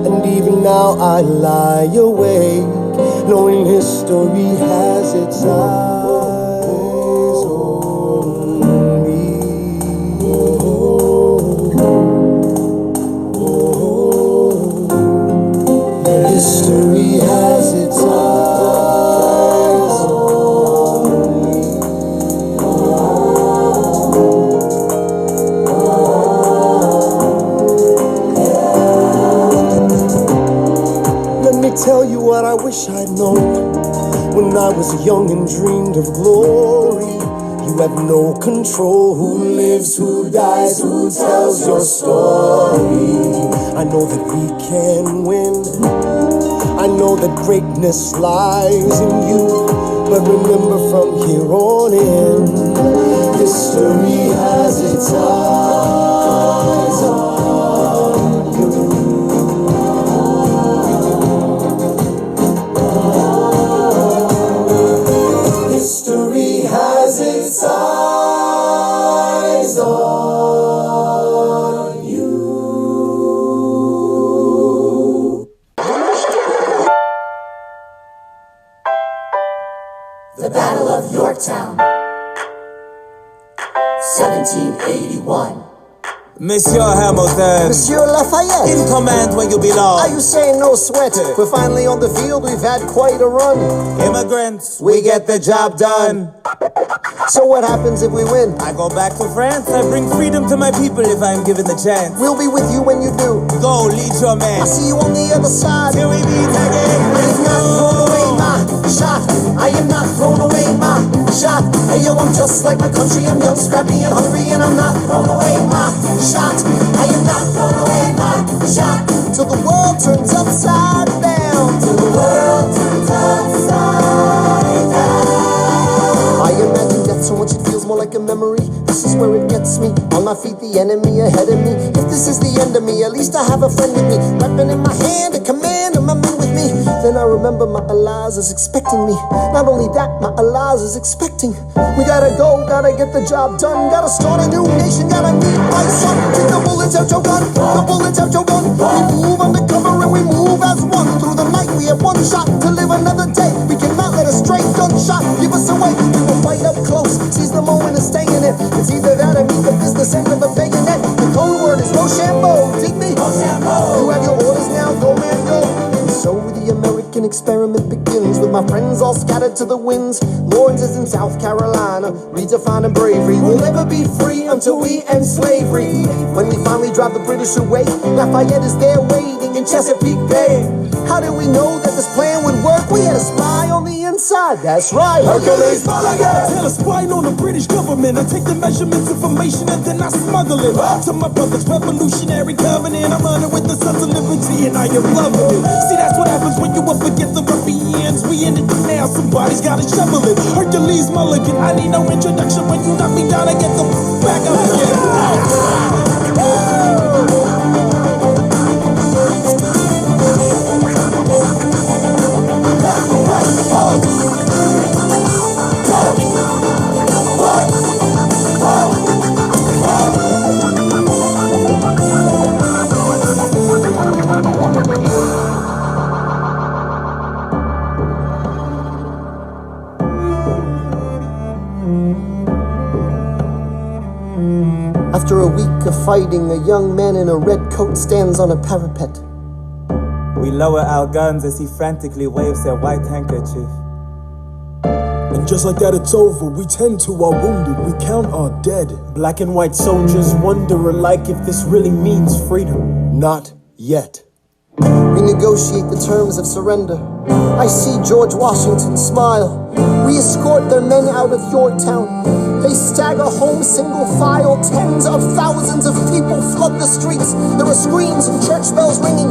And even now I lie awake, knowing history has its eyes on me. History has its eyes on me. Let me tell you what I wish I'd known when I was young and dreamed of glory. You have no control. Who lives, who dies, who tells your story? I know that we can win. I know that greatness lies in you. But remember, from here on in, history has its eyes on you. History has its eyes on you. The Battle of Yorktown, 1781. Monsieur Hamilton, Monsieur Lafayette, in command when you belong. are you saying no sweat? We're finally on the field, we've had quite a run. Immigrants, we get the job done. So what happens if we win? I go back to France, I bring freedom to my people if I'm given the chance. We'll be with you when you do. Go, lead your man. I'll see you on the other side. Till we meet again. I am not thrown away my shot. I am not thrown away my shot. Hey yo, I'm just like my country. I'm young, scrappy, and hungry, and I'm not thrown away my shot. I am not thrown away my shot. Till the world turns upside down. Till the world turns upside down. I imagine death so much it feels more like a memory. This is where it gets me. On my feet, the enemy ahead of me. If this is the end of me, at least I have a friend with me. Weapon in my hand, a command of my men with me. Then I remember my Elias is expecting me. Not only that, my Elias is expecting. We gotta go, gotta get the job done. Gotta start a new nation, gotta meet my son. Take the bullets out your gun, the bullets out your gun. We move undercover and we move as one. Through the night we have one shot to live another day. We cannot let a stray gunshot give us away. We will fight up close, seize the moment and stay in it. It's either that or meet the business end of a bayonet. The code word is Rochambeau, dig me? You have your orders now, go man, go. And so the American experiment begins, with my friends all scattered to the winds. Lawrence is in South Carolina, redefining bravery. We'll never be free until we end slavery. When we finally drive the British away, Lafayette is there waiting in Chesapeake Bay. How did we know that this plan would work? We had a spy on the inside, that's right. Hercules Mulligan! Tell a spy on the British government. I take the measurements, information, and then I smuggle it to my brother's revolutionary covenant. I'm running with the Sons of Liberty, and I am loving it. See, that's what happens when you up against the ruffians. We in it now, somebody's gotta shovel it. Hercules Mulligan, I need no introduction. When you knock me down, I get the back up again. After a week of fighting, a young man in a red coat stands on a parapet. We lower our guns as he frantically waves their white handkerchief. And just like that, it's over. We tend to our wounded, we count our dead. Black and white soldiers wonder alike if this really means freedom. Not yet. We negotiate the terms of surrender. I see George Washington smile. We escort their men out of Yorktown. They stagger home single file. Tens of thousands of people flood the streets. There are screams and church bells ringing.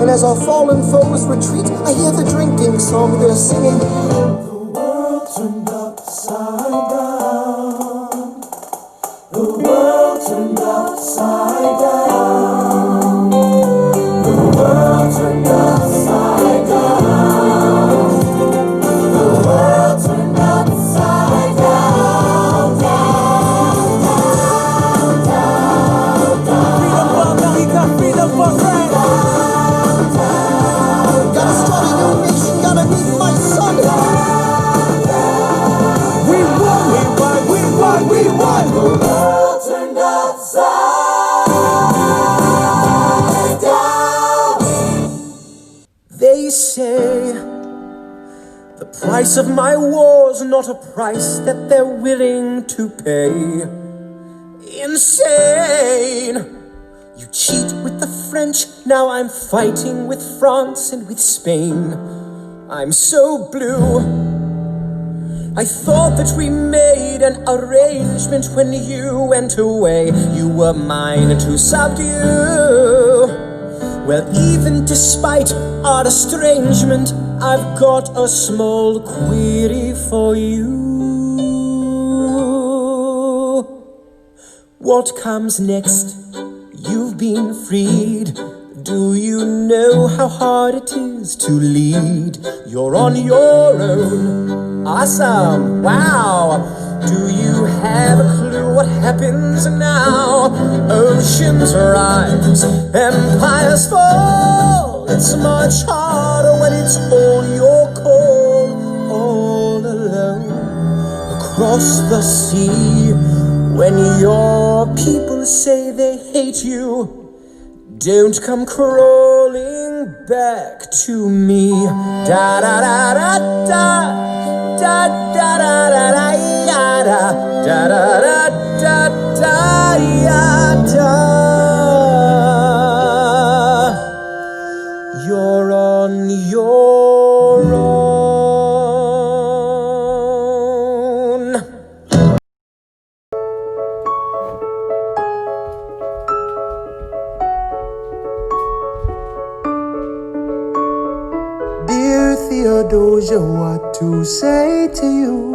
And as our fallen foes retreat, I hear the drinking song they're singing. The world turned upside down. The world turned upside down. The world turned upside down. The world turned upside down, down, down, down, down. Freedom for America, freedom for France. Down, down, gotta start a new nation, gotta meet my son. We won, we won, we won, we won. The world turned upside down. They say the price of my war's not a price that they're willing to pay. Insane! You cheat with the French, now I'm fighting with France and with Spain. I'm so blue. I thought that we made an arrangement when you went away. You were mine to subdue. Well, even despite our estrangement, I've got a small query for you. What comes next? You've been freed. Do you know how hard it is to lead? You're on your own. Awesome. Wow. Do you have a clue what happens now? Oceans rise, empires fall. It's much harder when it's all your call. All alone across the sea. When your people say they hate you, don't come crawling back to me. Da da da da da da da da da da da da da da da. You're on your own. Theodosia, what to say to you?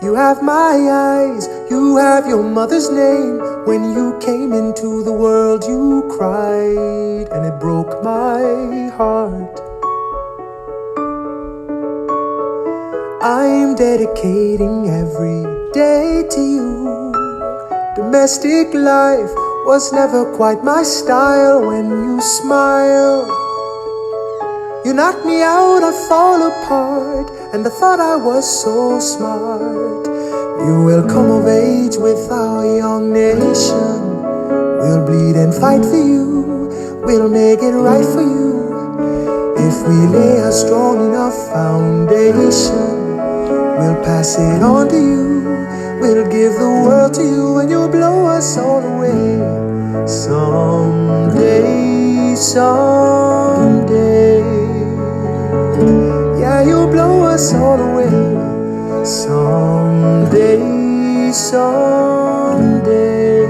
You have my eyes, you have your mother's name. When you came into the world, you cried, and it broke my heart. I'm dedicating every day to you. Domestic life was never quite my style. When you smile, you knock me out, I fall apart, and I thought I was so smart. You will come of age with our young nation. We'll bleed and fight for you. We'll make it right for you. If we lay a strong enough foundation, we'll pass it on to you. We'll give the world to you, and you'll blow us all away. Someday, someday. Yeah, you'll blow us all away. Someday, someday.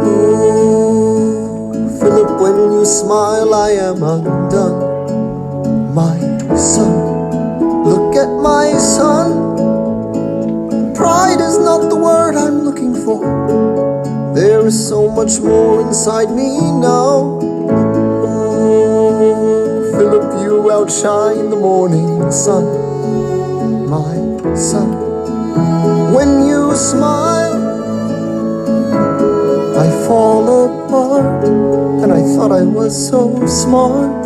Oh, Philip, when you smile, I am undone. My son, look at my son. Pride is not the word I'm looking for. There is so much more inside me now. Philip, you outshine the morning sun, my son. When you smile, I fall apart, and I thought I was so smart.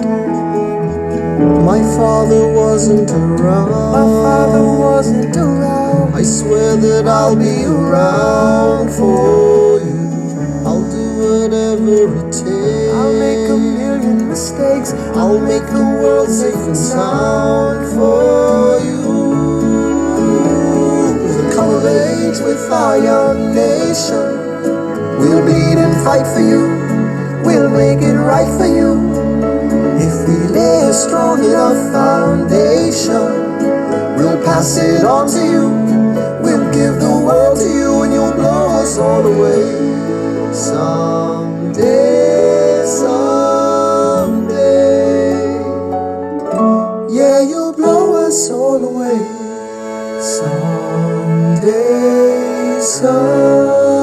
My father wasn't around. My father wasn't around. I swear that I'll be around for you. I'll do whatever it takes. I'll make a million mistakes. I'll make the world safe and sound for you. We'll come of age with our young nation. We'll bleed and fight for you. We'll make it right for you. If we lay a strong enough foundation, we'll pass it on to you. We'll give the world to you, and you'll blow us all away. Someday, someday. Yeah, you'll blow us all away. Someday, someday.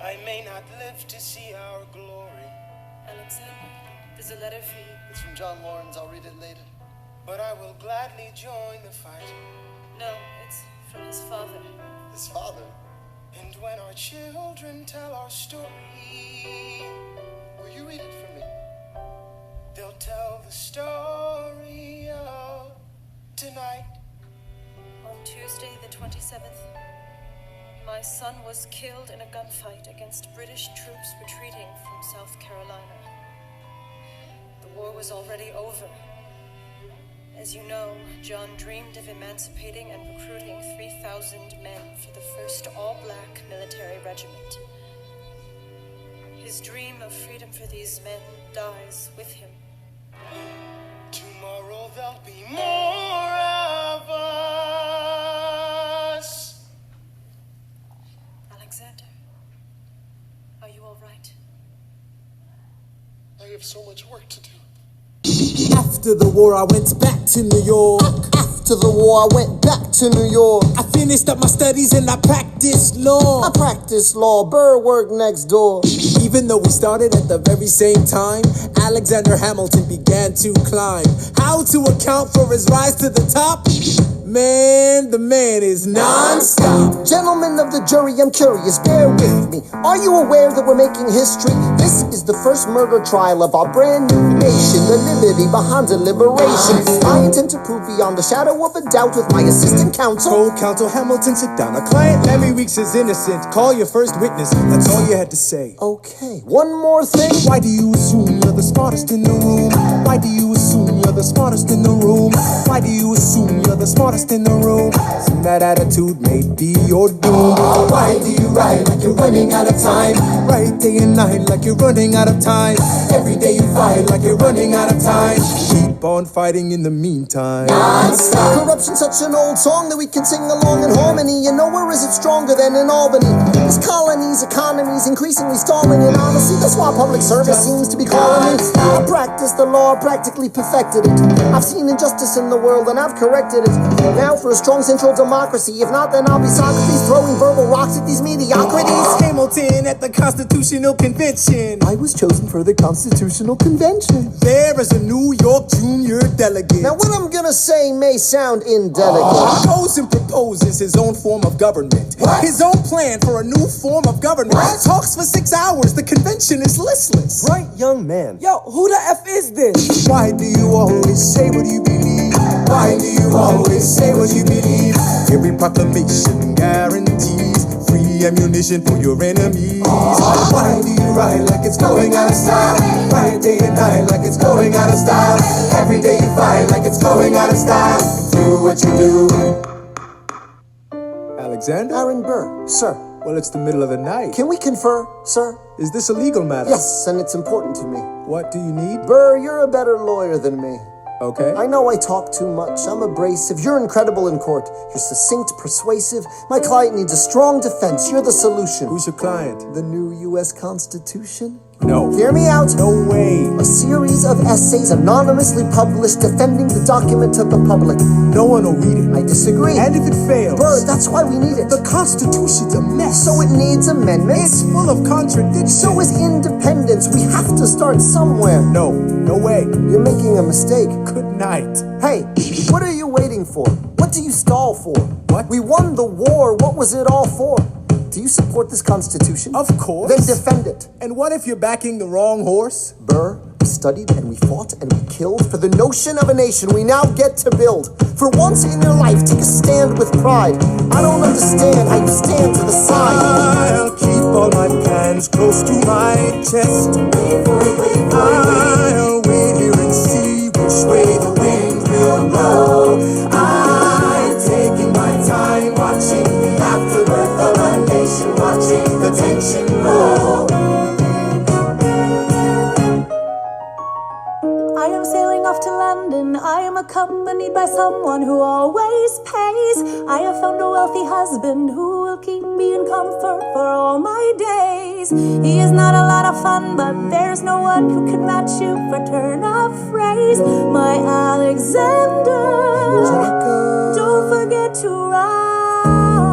I may not live to see our glory. Alexander, there's a letter for you. It's from John Lawrence. I'll read it later. But I will gladly join the fight. No, it's from his father. His father? And when our children tell our story, will you read it for me? They'll tell the story of tonight. On Tuesday, the 27th, my son was killed in a gunfight against British troops retreating from South Carolina. The war was already over, As you know, John dreamed of emancipating and recruiting 3,000 men for the first all-black military regiment. His dream of freedom for these men dies with him. Tomorrow there'll be more of us. Alexander, are you all right? I have so much work to do. After the war, I went back to New York. After the war, I went back to New York. I finished up my studies and I practiced law. I practiced law. Burr worked next door. Even though we started at the very same time, Alexander Hamilton began to climb. How to account for his rise to the top? Man, the man is non-stop. Gentlemen of the jury, I'm curious, bear with me. Are you aware that we're making history? This is the first murder trial of our brand new nation, the liberty behind deliberation. I intend to prove beyond the shadow of a doubt with my assistant counsel. Co-counsel Hamilton, sit down. Our client, Larry Weeks, is innocent. Call your first witness. That's all you had to say. Okay, one more thing. Why do you assume you're the smartest in the room? Why do you assume you're the smartest in the room? Why do you assume you're the smartest in the room? Soon that attitude may be your doom. Why do you write like you're running out of time? Write day and night like you're running out of time. Every day you fight like you're running out of time. Keep on fighting in the meantime. Non-stop. Corruption's such an old song that we can sing along in harmony. You know, where is it stronger than in Albany? This colony's economy's increasingly stalling, and honestly, that's why public service seems to be calling me. I practiced the law, practically perfected it. I've seen injustice in the world and I've corrected it. Now for a strong central democracy. If not, then I'll be Socrates throwing verbal rocks at these mediocrities. Hamilton at the Constitutional Convention. I was chosen for the Constitutional Convention. There is a New York junior delegate. Now what I'm gonna say may sound indelicate. Goes and proposes his own form of government. What? His own plan for a new form of government. What? Talks for 6 hours. The convention is listless. Bright young man. Yo, who the F is this? Why do you always say what you believe? Why do you always say what you believe? Every proclamation guarantees free ammunition for your enemies. Why do you write like it's going out of style? Write day and night like it's going out of style. Every day you fight like it's going out of style. Do what you do. Alexander? Aaron Burr, sir. Well, it's the middle of the night. Can we confer, sir? Is this a legal matter? Yes, and it's important to me. What do you need? Burr, you're a better lawyer than me. Okay. I know I talk too much. I'm abrasive. You're incredible in court. You're succinct, persuasive. My client needs a strong defense. You're the solution. Who's your client? The new U.S. Constitution? No. Hear me out. No way. A series of essays anonymously published defending the document to the public. No one will read it. I disagree. And if it fails? Burr, that's why we need it. The Constitution's a mess. So it needs amendments. It's full of contradictions. So is independence. We have to start somewhere. No way. You're making a mistake. Good night. Hey, what are you waiting for? What do you stall for? What? We won the war. What was it all for? Do you support this Constitution? Of course. Then defend it. And what if you're backing the wrong horse? Burr, we studied and we fought and we killed for the notion of a nation we now get to build. For once in your life, take a stand with pride. I don't understand how you stand to the side. I'll keep all my plans close to my chest. I'll wait here and see which way the wind will blow. I'm taking my time watching the afterbirth of a nation, watching the tension grow. I am sailing off to London. I am accompanied by someone who always pays. I have found a wealthy husband who will keep me in comfort for all my days. He is not a lot of fun, but there's no one who can match you for turn of phrase. My Alexander, don't forget to ride.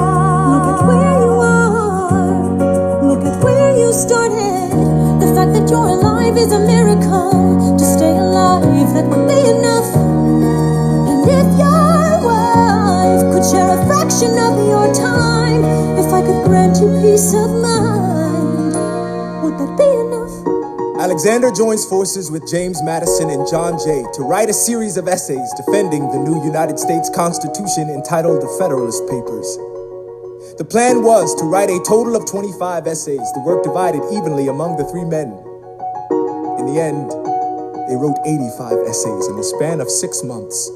Look at where you are. Look at where you started. The fact that you're alive is a miracle. To stay alive, that would be enough. And if your wife could share a fraction of your time, if I could grant you peace of mind, would that be enough? Alexander joins forces with James Madison and John Jay to write a series of essays defending the new United States Constitution entitled The Federalist Papers. The plan was to write a total of 25 essays, the work divided evenly among the three men. In the end, they wrote 85 essays in the span of 6 months.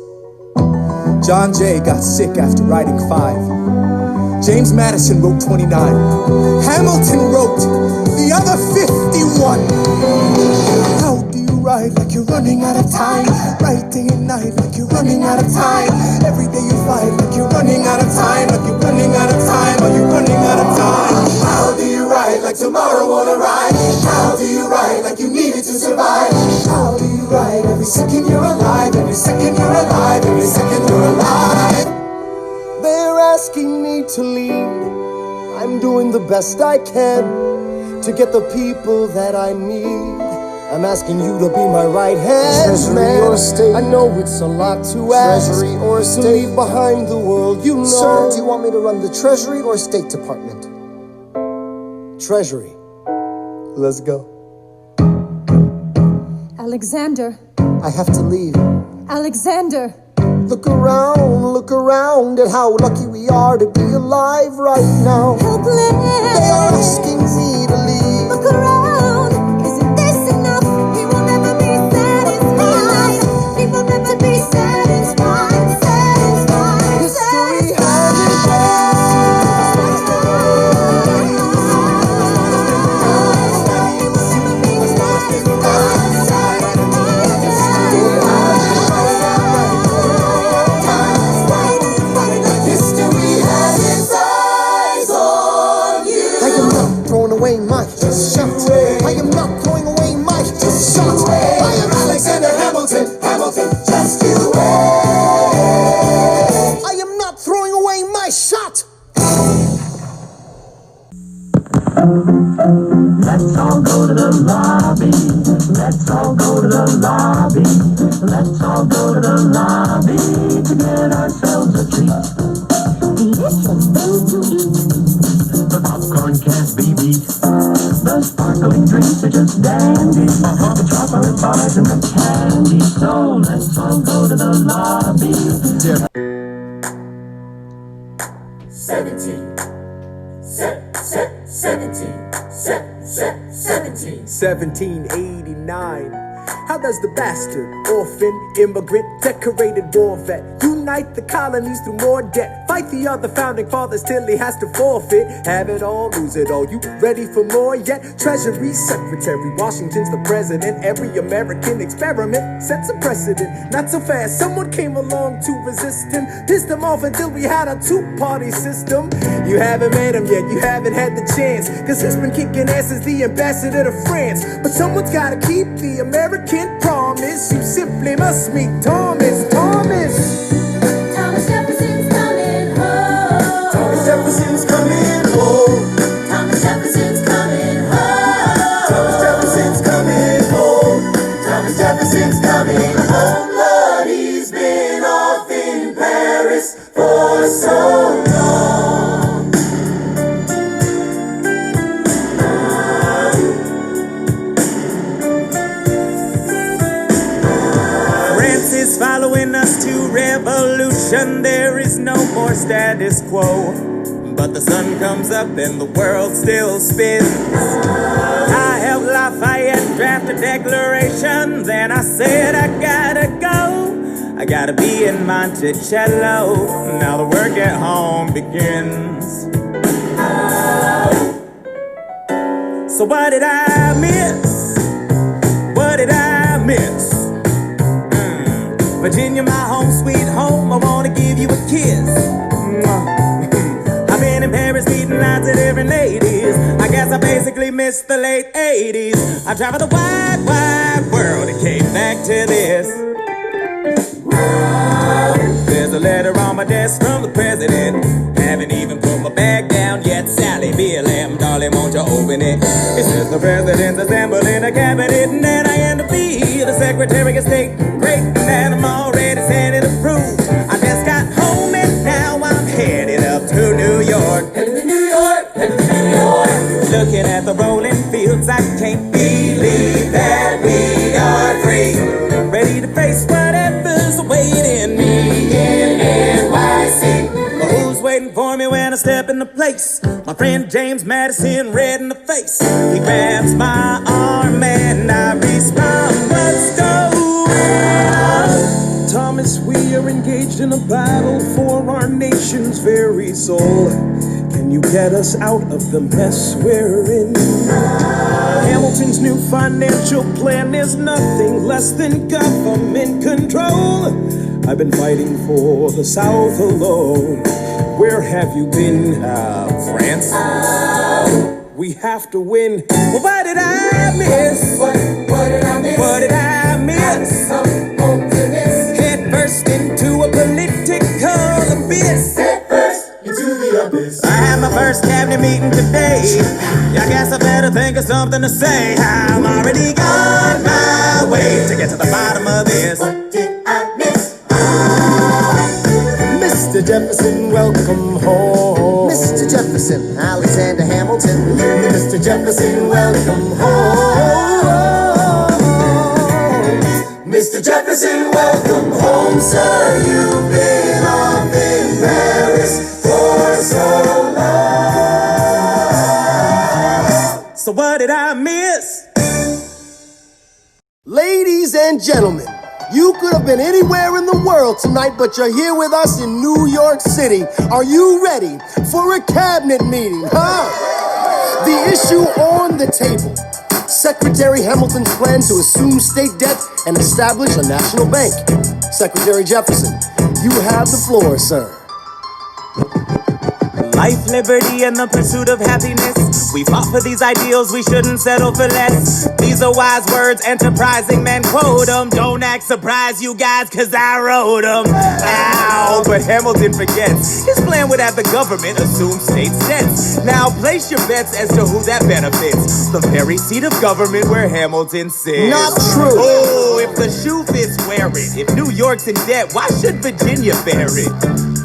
John Jay got sick after writing 5. James Madison wrote 29. Hamilton wrote the other 51. How do you write like you're running out of time? Write day and night like you're running out of time. Every day you fight like you're running out of time. Like you're running out of time. Are you running out of time? How do you write like tomorrow won't arrive? How do you write like you need it to survive? How do you write every second you're alive? Every second you're alive. Every second you're alive. They're asking me to lead. I'm doing the best I can to get the people that I need. I'm asking you to be my right hand, Treasury man. Or state. I know it's a lot to ask. Treasury or state. To leave behind the world, you know. Sir, do you want me to run the Treasury or State Department? Treasury. Let's go. Alexander. I have to leave. Alexander. Look around at how lucky we are to be alive right now. Helpless. They are asking me to leave. Look around. Isn't this enough? He will never be satisfied. He will never be satisfied. Satisfied. History has its Let's all go to the lobby. Let's all go to the lobby. Let's all go to the lobby to get ourselves a treat. Delicious things to eat. The popcorn can't be beat. The sparkling drinks are just dandy. The chocolate bars and the candy. So let's all go to the lobby. 1789. How does the bastard, orphan, immigrant, decorated war vet unite the colonies through more debt? Fight the other founding fathers till he has to forfeit. Have it all, lose it all. You ready for more yet? Treasury Secretary, Washington's the president. Every American experiment sets a precedent. Not so fast, someone came along to resist him. Pissed him off until we had a two-party system. You haven't met him yet, you haven't had the chance, cause he's been kicking ass as the ambassador to France. But someone's gotta keep the American promise. You simply must meet Thomas. Thomas Jefferson's coming home. Thomas Jefferson's coming home. Thomas Jefferson's coming home. Thomas Jefferson's coming home. Thomas Jefferson's coming home. Lord, he's been off in Paris for so long. France is following us to revolution. There is no more status quo. But the sun comes up and the world still spins. I helped Lafayette draft a declaration. Then I said I gotta go. I gotta be in Monticello. Now the work at home begins. So what did I miss? What did I miss? Virginia, my home sweet home, I wanna give you a kiss. I've been in Paris meeting lots of different ladies. I guess I basically missed the late 80s. I traveled the wide, wide world and came back to this. There's a letter on my desk from the president. Haven't even put my bag down yet. Sally BLM, darling, won't you open it? It says the president's assembling a cabinet, and then I end up being the Secretary of State. Great, and I'm already Senate approved. I just got home and now I'm headed up to New York. Headed to New York, headed to New York. Looking at the rolling fields, I can't believe that we are free. Ready to face whatever's awaiting me in NYC. But who's waiting for me when I step into place? My friend James Madison, red in the face. He grabs my arm and I respond, what's going on? Thomas, we are engaged engaged in a battle for our nation's very soul. Can you get us out of the mess we're in? Hamilton's new financial plan is nothing less than government control. I've been fighting for the South alone. Where have you been? France? We have to win. Well, what did I miss? What did I miss? What did I miss? Head first into a political abyss. Head first into the abyss. I had my first cabinet meeting today. I guess I better think of something to say. I'm already on my way to get to the bottom of this. What did I miss? Mr. Jefferson, welcome home. Mr. Jefferson, Alexander Hamilton. Mr. Jefferson, welcome home. Mr. Jefferson, welcome home, sir. You've been off in Paris for so long. So what did I miss? Ladies and gentlemen, you could have been anywhere in the world tonight, but you're here with us in New York City. Are you ready for a cabinet meeting, huh? The issue on the table: Secretary Hamilton's plan to assume state debt and establish a national bank. Secretary Jefferson, you have the floor, sir. Life, liberty, and the pursuit of happiness. We fought for these ideals, we shouldn't settle for less. These are wise words, enterprising men quote them. Don't act surprised, you guys, cause I wrote them. Ow, but Hamilton forgets. His plan would have the government assume state debts. Now place your bets as to who that benefits. The very seat of government where Hamilton sits. Not true. Oh, if the shoe fits, wear it. If New York's in debt, why should Virginia bear it?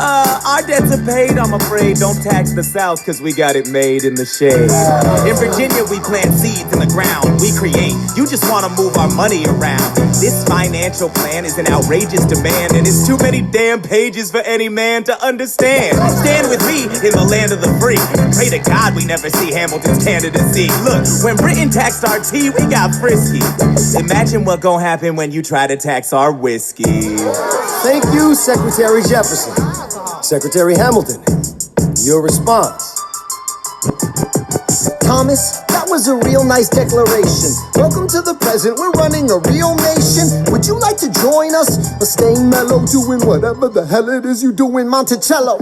Our debts are paid, I'm afraid. Don't tax the South, cause we got it made in the shade. In Virginia, we plant seeds in the ground. We create. You just wanna move our money around. This financial plan is an outrageous demand, and it's too many damn pages for any man to understand. Stand with me in the land of the free. Pray to God we never see Hamilton's candidacy. Look, when Britain taxed our tea, we got frisky. Imagine what gon' happen when you try to tax our whiskey. Thank you, Secretary Jefferson. Secretary Hamilton, your response. Thomas, that was a real nice declaration. Welcome to the present, we're running a real nation. Would you like to join us? Or staying mellow, doing whatever the hell it is you do in Monticello?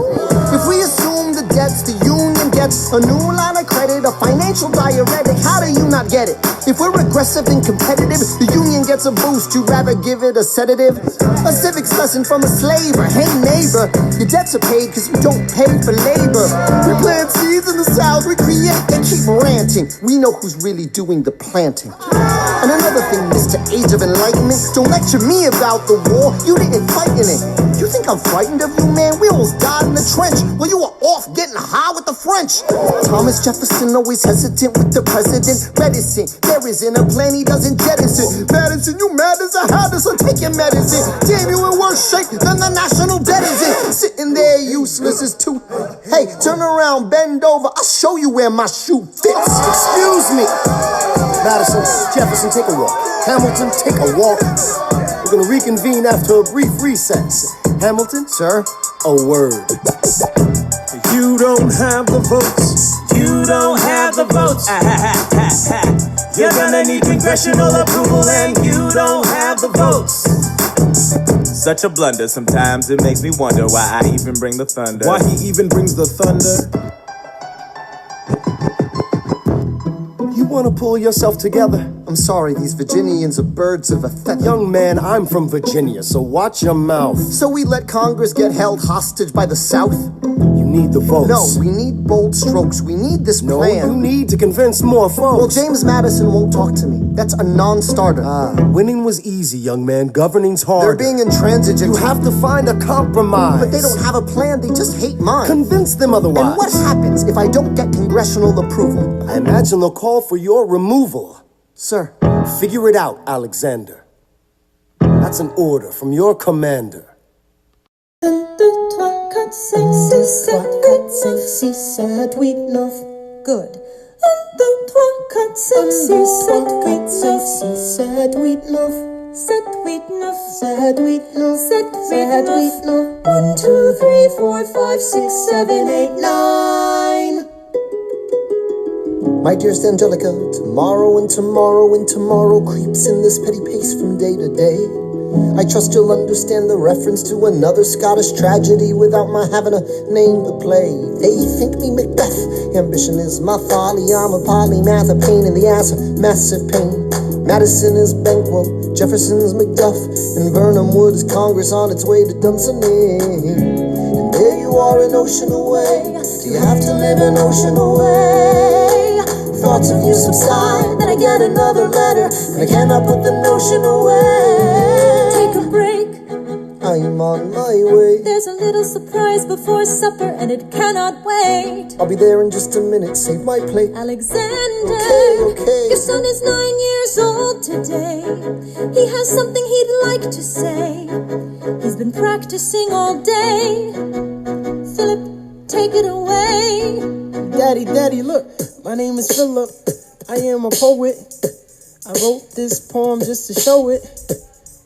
If we assume the debts the union gets, a new line of credit, a financial diuretic, how do you not get it? If we're aggressive and competitive, the union gets a boost, you'd rather give it a sedative? A civics lesson from a slaver. Hey neighbor, your debts are paid cause you don't pay for labor. We plant seeds in the South, we create, they keep ranting. We know who's really doing the planting. And another thing, Mr. Age of Enlightenment, don't lecture me about the war, you didn't fight in it. You think I'm frightened of you, man? We almost died in the trench while you were off getting high with the French. Thomas Jefferson always hesitant with the president, reticent. There isn't a plan he doesn't jettison. Madison, you mad as a habit, so take your medicine. Damn, you in worse shape than the national debt is in. Sitting there useless as two. Hey, turn around, bend over, I'll show you where my shoe fits. Excuse me. Madison, Jefferson, take a walk. Hamilton, take a walk. We're gonna reconvene after a brief recess. Hamilton, sir, a word. You don't have the votes. You don't have the votes. You're gonna need congressional approval, and you don't have the votes. Such a blunder, sometimes it makes me wonder why I even bring the thunder. Why he even brings the thunder? You wanna pull yourself together? I'm sorry, these Virginians are birds of a feather. Young man, I'm from Virginia, so watch your mouth. So we let Congress get held hostage by the South? You need the votes. No, we need bold strokes. We need this plan. No, you need to convince more folks. Well, James Madison won't talk to me. That's a non-starter. Winning was easy, young man. Governing's hard. They're being intransigent. You have to find a compromise. But they don't have a plan. They just hate mine. Convince them otherwise. And what happens if I don't get congressional approval? I imagine they'll call for your removal. Sir, figure it out, Alexander. That's an order from your commander. 1, 2, 3, 4, 5, 6, 7, 8, 6, 7, 8, 9. Good. 1, 2, 3, 4, 5, 6, 7, 8, 6, 7, 8, 9. Sad wheat no. 1, 2, 3, 4, 5, 6, 7, 8, 9. My dearest Angelica, tomorrow and tomorrow and tomorrow creeps in this petty pace from day to day. I trust you'll understand the reference to another Scottish tragedy without my having a name to play. They think me Macbeth, ambition is my folly. I'm a polymath, a pain in the ass, a massive pain. Madison is Banquo, Jefferson's Macduff, and Burnham Wood is Congress on its way to Dunsinane. And there you are, an ocean away. Do you have to live an ocean away? Thoughts of you subside, then I get another letter, and I cannot put the notion away. Take a break. I'm on my way. There's a little surprise before supper, and it cannot wait. I'll be there in just a minute, save my plate. Alexander, okay. Your son is 9 years old today. He has something he'd like to say. He's been practicing all day. Philip, take it away. Daddy, look, my name is Philip. I am a poet. I wrote this poem just to show it.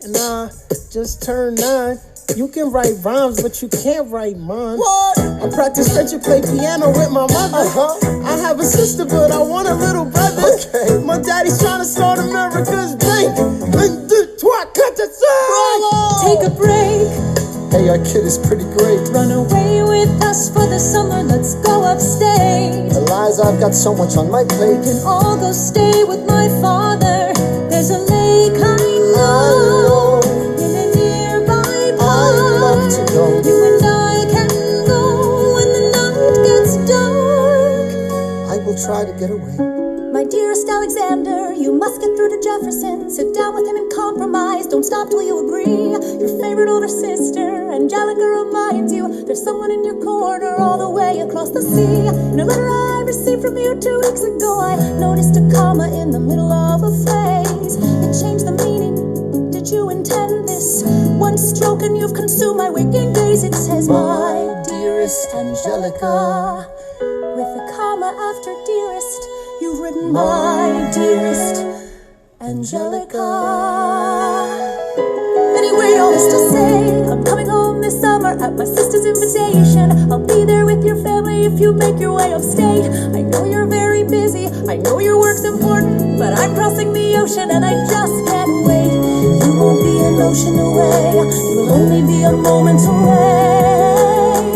And I just turned 9. You can write rhymes, but you can't write mine. What? I practice French and play piano with my mother. I have a sister, but I want a little brother. Okay. My daddy's trying to start America's bank. Take a break. Hey, our kid is pretty great. Run away with us for the summer. Let's go upstate. Eliza, I've got so much on my plate. We can all go stay with my father. There's a lake I know in a nearby park. I'd love to go. You and I can go when the night gets dark. I will try to get away. My dearest Alexander, you must get through to Jefferson. Sit down with him and compromise. Don't stop till you agree. Your favorite older sister, Angelica, reminds you there's someone in your corner all the way across the sea. In a letter I received from you 2 weeks ago, I noticed a comma in the middle of a phrase. It changed the meaning. Did you intend this? One stroke and you've consumed my waking days. It says, my dearest Angelica, with a comma after dearest. You've written my dearest Angelica. Anyway, all this to say, I'm coming home this summer at my sister's invitation. I'll be there with your family if you make your way upstate. I know you're very busy, I know your work's important, but I'm crossing the ocean and I just can't wait. You won't be an ocean away, you'll only be a moment away.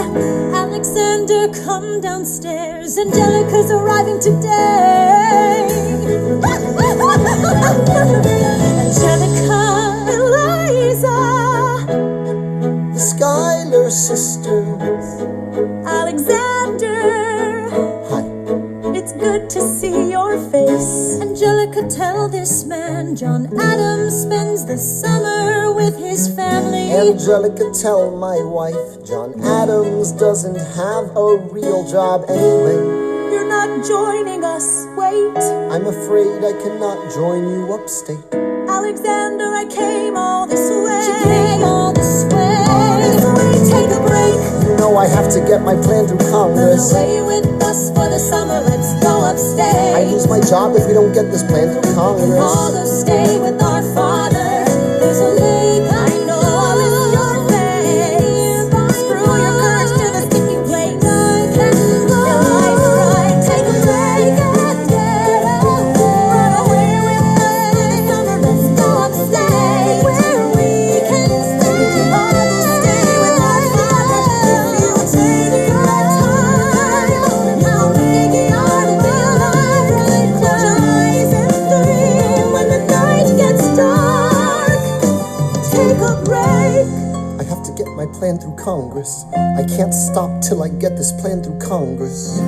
Alexander, come downstairs. Angelica's arriving today. Angelica, Eliza, The Schuyler sisters. Alexander. Hi. It's good to see your face. Angelica, tell this man John Adams spends the summer with his family. Angelica, tell my wife John Adams doesn't have a real job anyway. You're not joining us, wait. I'm afraid I cannot join you upstate. Alexander, I came all this way. She came all this way. All this way, take a break. You know I have to get my plan through Congress. Run away with us for the summer, let's go upstate. I lose my job if we don't get this plan through Congress. All go stay with our father. There's a lake I know. I'll miss your face. Screw your courage to the sticking plate. I can go. Eliza, right, take a break and get away. Run away with us for the summer, let's go upstate. Where we can stay. All go stay with our father. If you take your time, how big you are to be alive right now. Close your eyes and dream when the night gets dark. Take a break. I have to get my plan through Congress. I can't stop till I get this plan through Congress.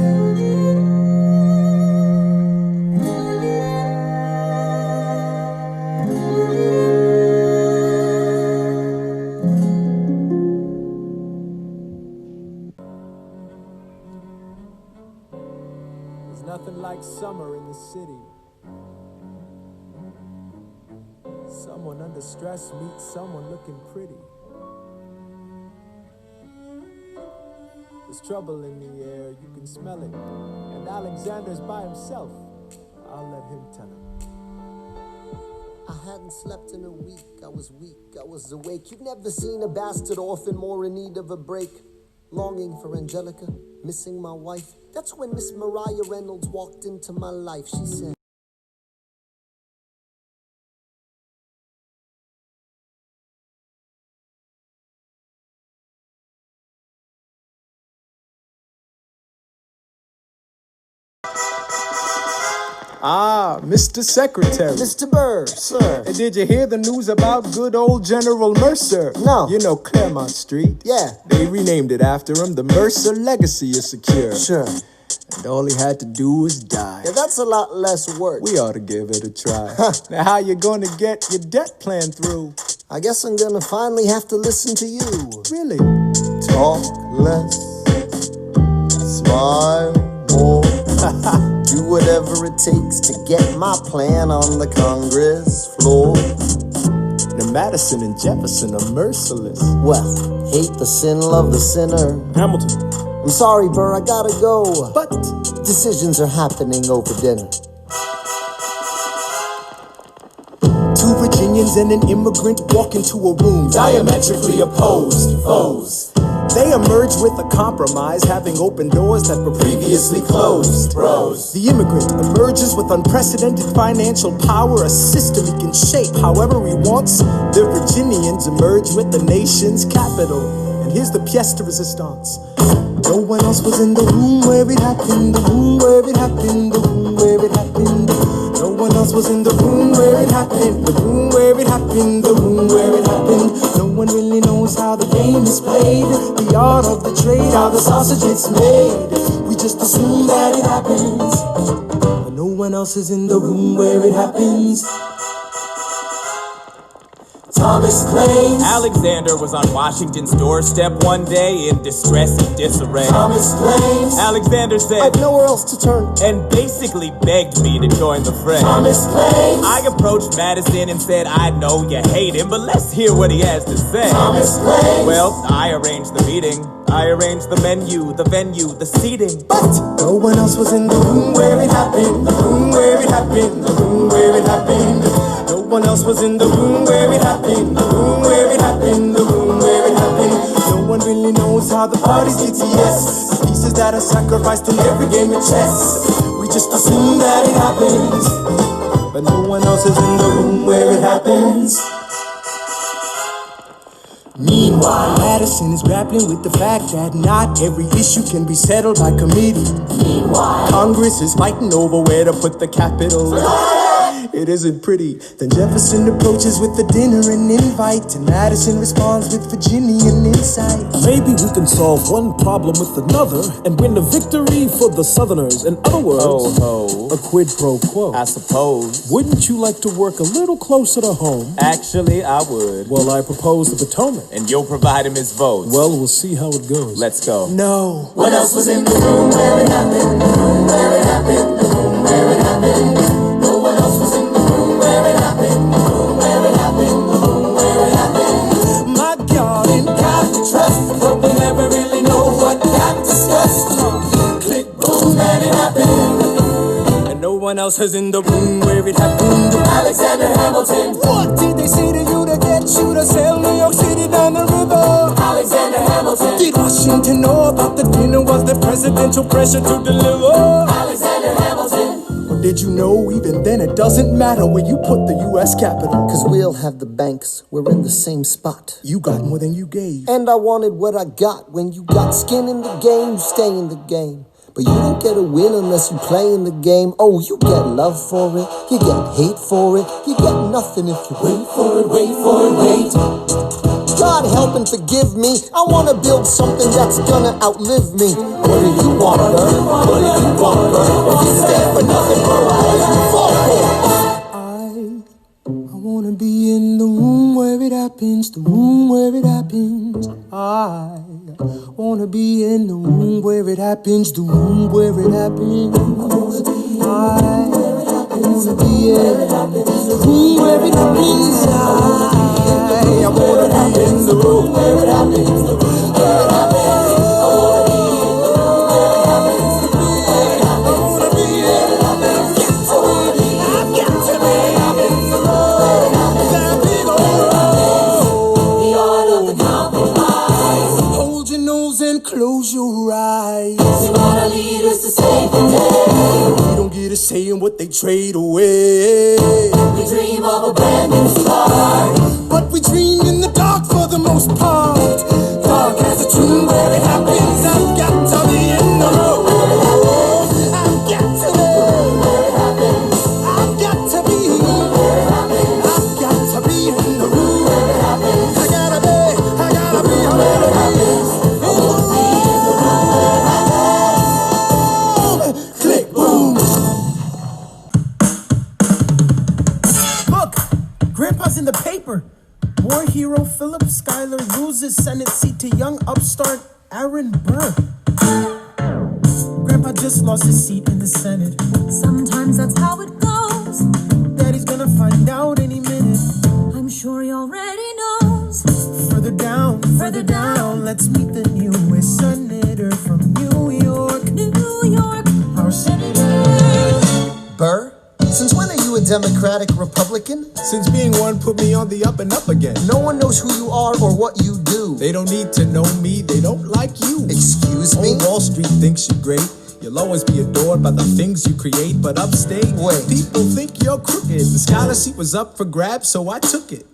There's nothing like summer in the city. Someone under stress meets someone looking pretty. There's trouble in the air, you can smell it. And Alexander's by himself. I'll let him tell it. I hadn't slept in a week, I was weak, I was awake. You've never seen a bastard orphan more in need of a break. Longing for Angelica, missing my wife. That's when Miss Mariah Reynolds walked into my life. She said, Ah, Mr. Secretary. Mr. Burr, sir. And did you hear the news about good old General Mercer? No. You know Claremont Street? Yeah. They renamed it after him. The Mercer legacy is secure. Sure. And all he had to do was die. Yeah, that's a lot less work. We ought to give it a try. Now, how you gonna get your debt plan through? I guess I'm gonna finally have to listen to you. Really? Talk less, smile more. Do whatever it takes to get my plan on the Congress floor. Now Madison and Jefferson are merciless. Well, hate the sin, love the sinner. Hamilton. I'm sorry, Burr, I gotta go. But decisions are happening over dinner. Two Virginians and an immigrant walk into a room Diametrically opposed foes. They emerge with a compromise, having opened doors that were previously closed. Bros. The immigrant emerges with unprecedented financial power, a system he can shape however he wants. The Virginians emerge with the nation's capital. And here's the pièce de résistance. No one else was in the room where it happened, the room where it happened, the room where it happened. No one else was in the room where it happened, the room where it happened, the room where it happened. No one really knows how the game is played, the art of the trade, how the sausage is made. We just assume that it happens, but no one else is in the room where it happens. Thomas claims Alexander was on Washington's doorstep one day in distress and disarray. Thomas claims Alexander said, I've nowhere else to turn, and basically begged me to join the fray. Thomas claims I approached Madison and said, I know you hate him, but let's hear what he has to say. Thomas claims Well, I arranged the meeting. I arranged the menu, the venue, the seating. But no one else was in the room where it happened, the room where it happened, the room where it happened. No one else was in the room where it happened, the room where it happened, the room where it happened. No one really knows how the parties get to yes. The pieces that are sacrificed in every game of chess. We just assume that it happens, but no one else is in the room where it happens. Meanwhile, Madison is grappling with the fact that not every issue can be settled by committee. Meanwhile, Congress is fighting over where to put the capital. It isn't pretty. Then Jefferson approaches with the dinner and invite, and Madison responds with Virginian insight. Maybe we can solve one problem with another and win a victory for the Southerners. In other words, a quid pro quo. I suppose. Wouldn't you like to work a little closer to home? Actually, I would. Well, I propose the Potomac. And you'll provide him his votes. Well, we'll see how it goes. Let's go. No. what else was in the room where it happened? The room where it happened, the room where it happened. No one else was in the room where it happened. The room where it happened, the room where it happened. My God, In God we trust, but we never really know what got discussed. Click, boom, and it happened. and no one else is in the room where it happened. Alexander Hamilton. What did they say to you to get you to sail New York City down the river? Alexander Hamilton. Did Washington know about the dinner? Was there presidential pressure to deliver? Alexander Hamilton. Or did you know even then it doesn't matter where you put the U.S. Capitol? Cause we'll have the banks, we're in the same spot. You got more than you gave. And I wanted what I got. When you got skin in the game, you stay in the game. But you don't get a win unless you play in the game. Oh, you get love for it, you get hate for it, you get nothing if you wait for it, wait for it, wait. God help and forgive me, I wanna build something that's gonna outlive me. What do you want, Bert? What do you want, Bert? If you stand for nothing, Bert, what do you fall for? I wanna be in the room where it happens, the room where it happens. I wanna be in the room where it happens, the room where it happens. I wanna be in the room where it happens. I wanna be in the room where it happens, the room where it happens. I wanna be in the room where it happens, the room where it happens. I wanna be in the room where it happens. I wanna be in the room where it happens, the room where it happens. us to save the day. We don't get a say in what they trade away. We dream of a brand new start, but we dream in the dark for the most part. Dark as a tomb where it happens. I've got to be in the room. I've got to be where it happens. I've got to be where it happens. I've got to be in the room where it happens. I gotta be where it happens. I wanna be in the room where it happens. Click, boom. Look, Grandpa's in the paper. War hero Philip Schuyler loses Senate seat to young upstart Aaron Burr. Grandpa just lost his seat in the Senate. Sometimes that's how it goes. Daddy's gonna find out any minute. I'm sure he already knows. Further down, let's meet the newest senator from New York. New York, our senator. Burr? Since when are you a Democratic Republican? Since being one put me on the up and up again. No one knows who you are or what you do. They don't need to know me, they don't like you. Excuse me? Old Wall Street thinks you're great. You'll always be adored by the things you create, but upstate, people think you're crooked. The scholar seat was up for grabs, so I took it.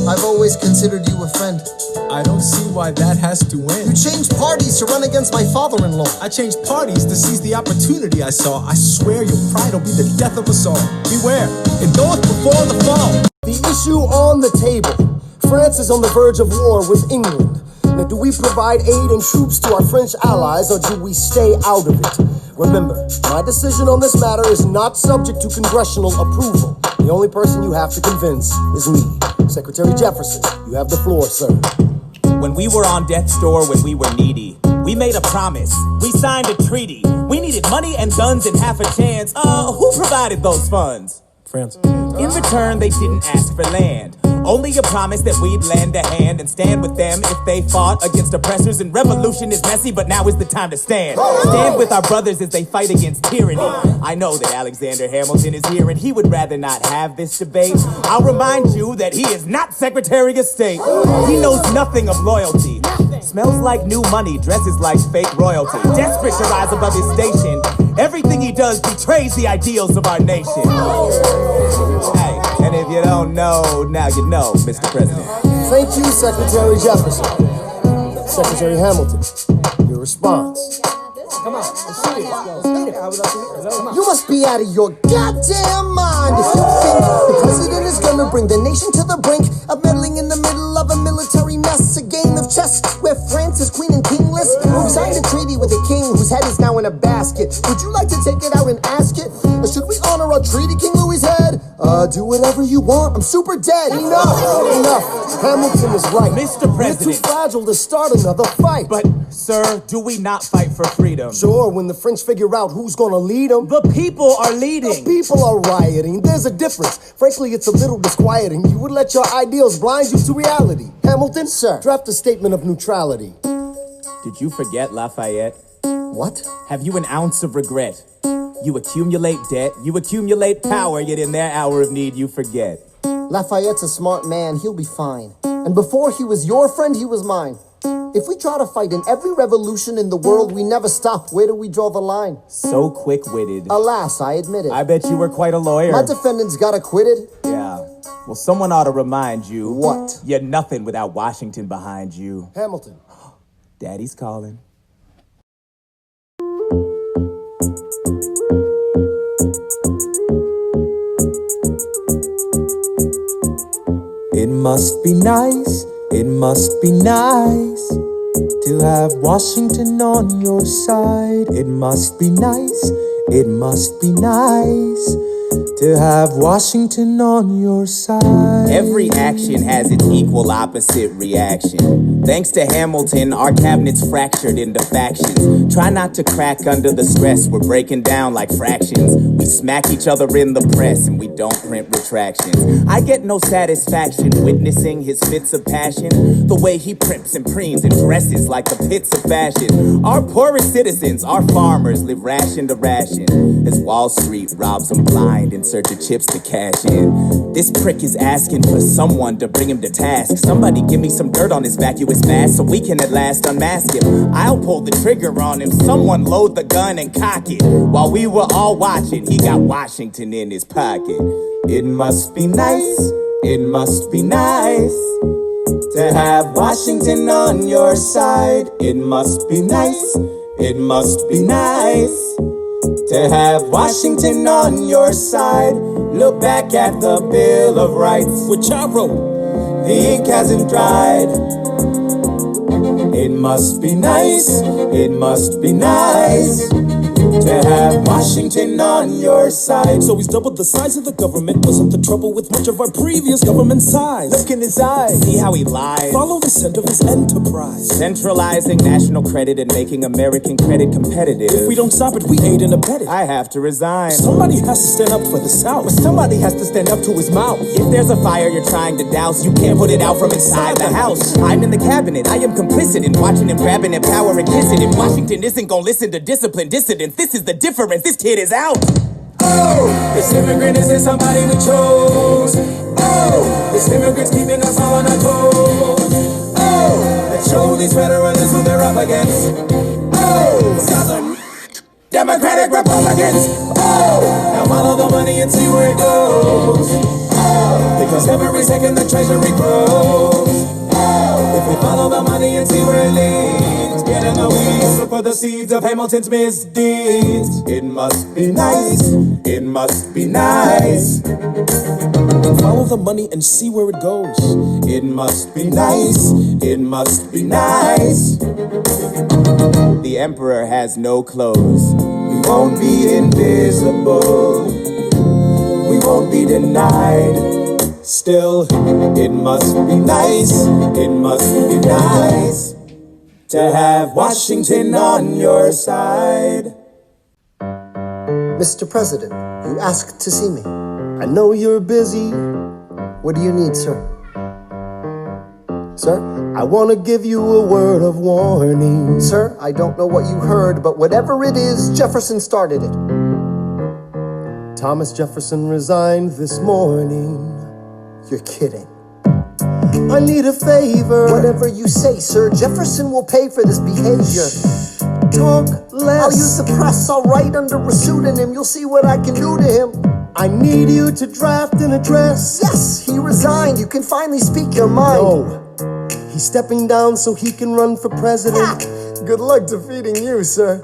I've always considered you a friend. I don't see why that has to end. You changed parties to run against my father-in-law. I changed parties to seize the opportunity I saw. I swear your pride will be the death of us all. Beware, it goeth before the fall. The issue on the table. France is on the verge of war with England. Now, do we provide aid and troops to our French allies, or do we stay out of it? Remember, my decision on this matter is not subject to congressional approval. The only person you have to convince is me. Secretary Jefferson, you have the floor, sir. When we were on death's door, when we were needy, we made a promise. We signed a treaty. We needed money and guns and half a chance. Who provided those funds? France. In return, they didn't ask for land. Only a promise that we'd lend a hand and stand with them if they fought against oppressors. And revolution is messy, but now is the time to stand. Stand with our brothers as they fight against tyranny. I know that Alexander Hamilton is here and he would rather not have this debate. I'll remind you that he is not Secretary of State. He knows nothing of loyalty. Smells like new money, dresses like fake royalty. Desperate to rise above his station. Everything he does betrays the ideals of our nation. Hey, and if you don't know, now you know, Mr. President. Thank you, Secretary Jefferson. Secretary Hamilton, your response. Come on, let's see it. I would like to hear it. You must be out of your goddamn mind if you think the president is gonna bring the nation to the brink of meddling in the middle of a military mess. A game of chess where France is queen and kingless. Who signed a treaty with a king whose head is now in a basket? Would you like to take it out and ask it? Or should we honor our treaty, King Louis's head? Do whatever you want. I'm super dead. Enough. Hamilton is right. Mr. President. We're too fragile to start another fight. But, sir, do we not fight for freedom? Sure, when the French figure out who's gonna lead them. The people are leading. The people are rioting. There's a difference. Frankly, it's a little disquieting. You would let your ideals blind you to reality. Hamilton, sir, draft a statement of neutrality. Did you forget Lafayette? What? Have you an ounce of regret? You accumulate debt, you accumulate power, yet in their hour of need you forget. Lafayette's a smart man, he'll be fine. And before he was your friend, he was mine. If we try to fight in every revolution in the world, we never stop. Where do we draw the line? So quick-witted. Alas, I admit it. I bet you were quite a lawyer. My defendants got acquitted. Yeah. Well, someone ought to remind you. What? You're nothing without Washington behind you. Hamilton. Daddy's calling. It must be nice, it must be nice to have Washington on your side. It must be nice, it must be nice to have Washington on your side. Every action has its equal opposite reaction. Thanks to Hamilton, our cabinet's fractured into factions. Try not to crack under the stress, we're breaking down like fractions. We smack each other in the press and we don't print retractions. I get no satisfaction witnessing his fits of passion. The way he primps and preens and dresses like the pits of fashion. Our poorest citizens, our farmers, live ration to ration as Wall Street robs them blind grind in search of chips to cash in. This prick is asking for someone to bring him to task. Somebody give me some dirt on his vacuous mask so we can at last unmask him. I'll pull the trigger on him. Someone load the gun and cock it. While we were all watching, he got Washington in his pocket. It must be nice, it must be nice to have Washington on your side. It must be nice, it must be nice to have Washington on your side. Look back at the Bill of Rights, which I wrote. The ink hasn't dried. It must be nice, it must be nice to have Washington on your side. So he's doubled the size of the government. Wasn't the trouble with much of our previous government size? Look in his eyes, see how he lies. Follow the scent of his enterprise. Centralizing national credit and making American credit competitive. If we don't stop it, we aid and abet it. I have to resign. Somebody has to stand up for the South. But somebody has to stand up to his mouth. If there's a fire you're trying to douse, you can't put it out from inside the house. I'm in the cabinet, I am complicit in watching him grabbing at power and kissing it. Washington isn't gonna listen to disciplined dissidents. This is the difference, this kid is out. Oh, this immigrant isn't somebody we chose. Oh, this immigrant's keeping us all on our toes. Oh, let's show these federalists who they're up against. Oh, Southern Democratic Republicans. Oh, now follow the money and see where it goes. Oh, because every second the treasury grows. Oh, if we follow the money and see where it leads, get in the weeds, look for the seeds of Hamilton's misdeeds. It must be nice, it must be nice. Follow the money and see where it goes. It must be nice, it must be nice. The emperor has no clothes. We won't be invisible, we won't be denied. Still, it must be nice, it must be nice to have Washington on your side. Mr. President, you asked to see me. I know you're busy. What do you need, sir? Sir, I want to give you a word of warning. Sir, I don't know what you heard, but whatever it is, Jefferson started it. Thomas Jefferson resigned this morning. You're kidding. I need a favor. Whatever you say, sir. Jefferson will pay for this behavior. Talk less. I'll use the press. I'll write under a pseudonym. You'll see what I can do to him. I need you to draft an address. Yes, he resigned. You can finally speak your mind. No, he's stepping down so he can run for president. Good luck defeating you, sir.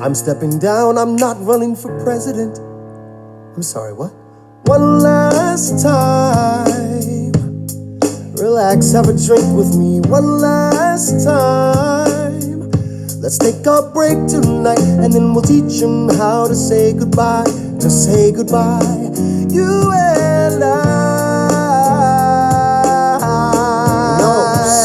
I'm stepping down. I'm not running for president. I'm sorry, what? One last time. Relax, have a drink with me. One last time. Let's take a break tonight, and then we'll teach him how to say goodbye. To say goodbye, you and I. No,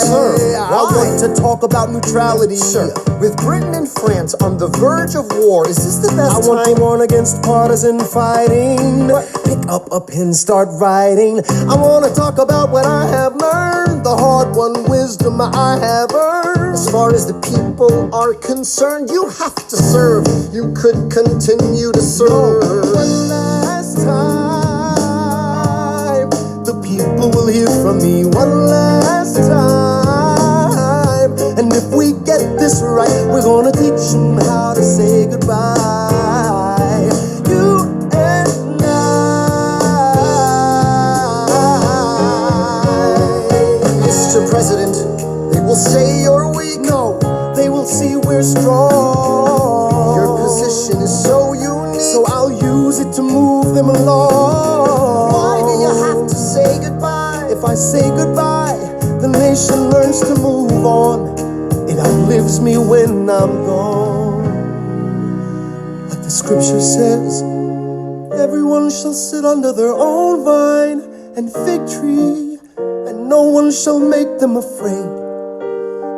sir. I want to talk about neutrality. Sure. With Britain and France on the verge of war, is this the best time? I want to warn against partisan fighting. Pick up a pen, start writing. I want to talk about what I have learned, the hard-won wisdom I have earned. As far as the people are concerned, you have to serve. You could continue to serve. One last time, the people will hear from me. One last time. And if we get this right, we're gonna teach them how to say goodbye. You and I. Mr. President, they will say you're weak. No, they will see we're strong. Your position is so unique, so I'll use it to move them along. Why do you have to say goodbye? If I say goodbye, the nation learns to move on. It outlives me when I'm gone. Like the scripture says, everyone shall sit under their own vine and fig tree, and no one shall make them afraid.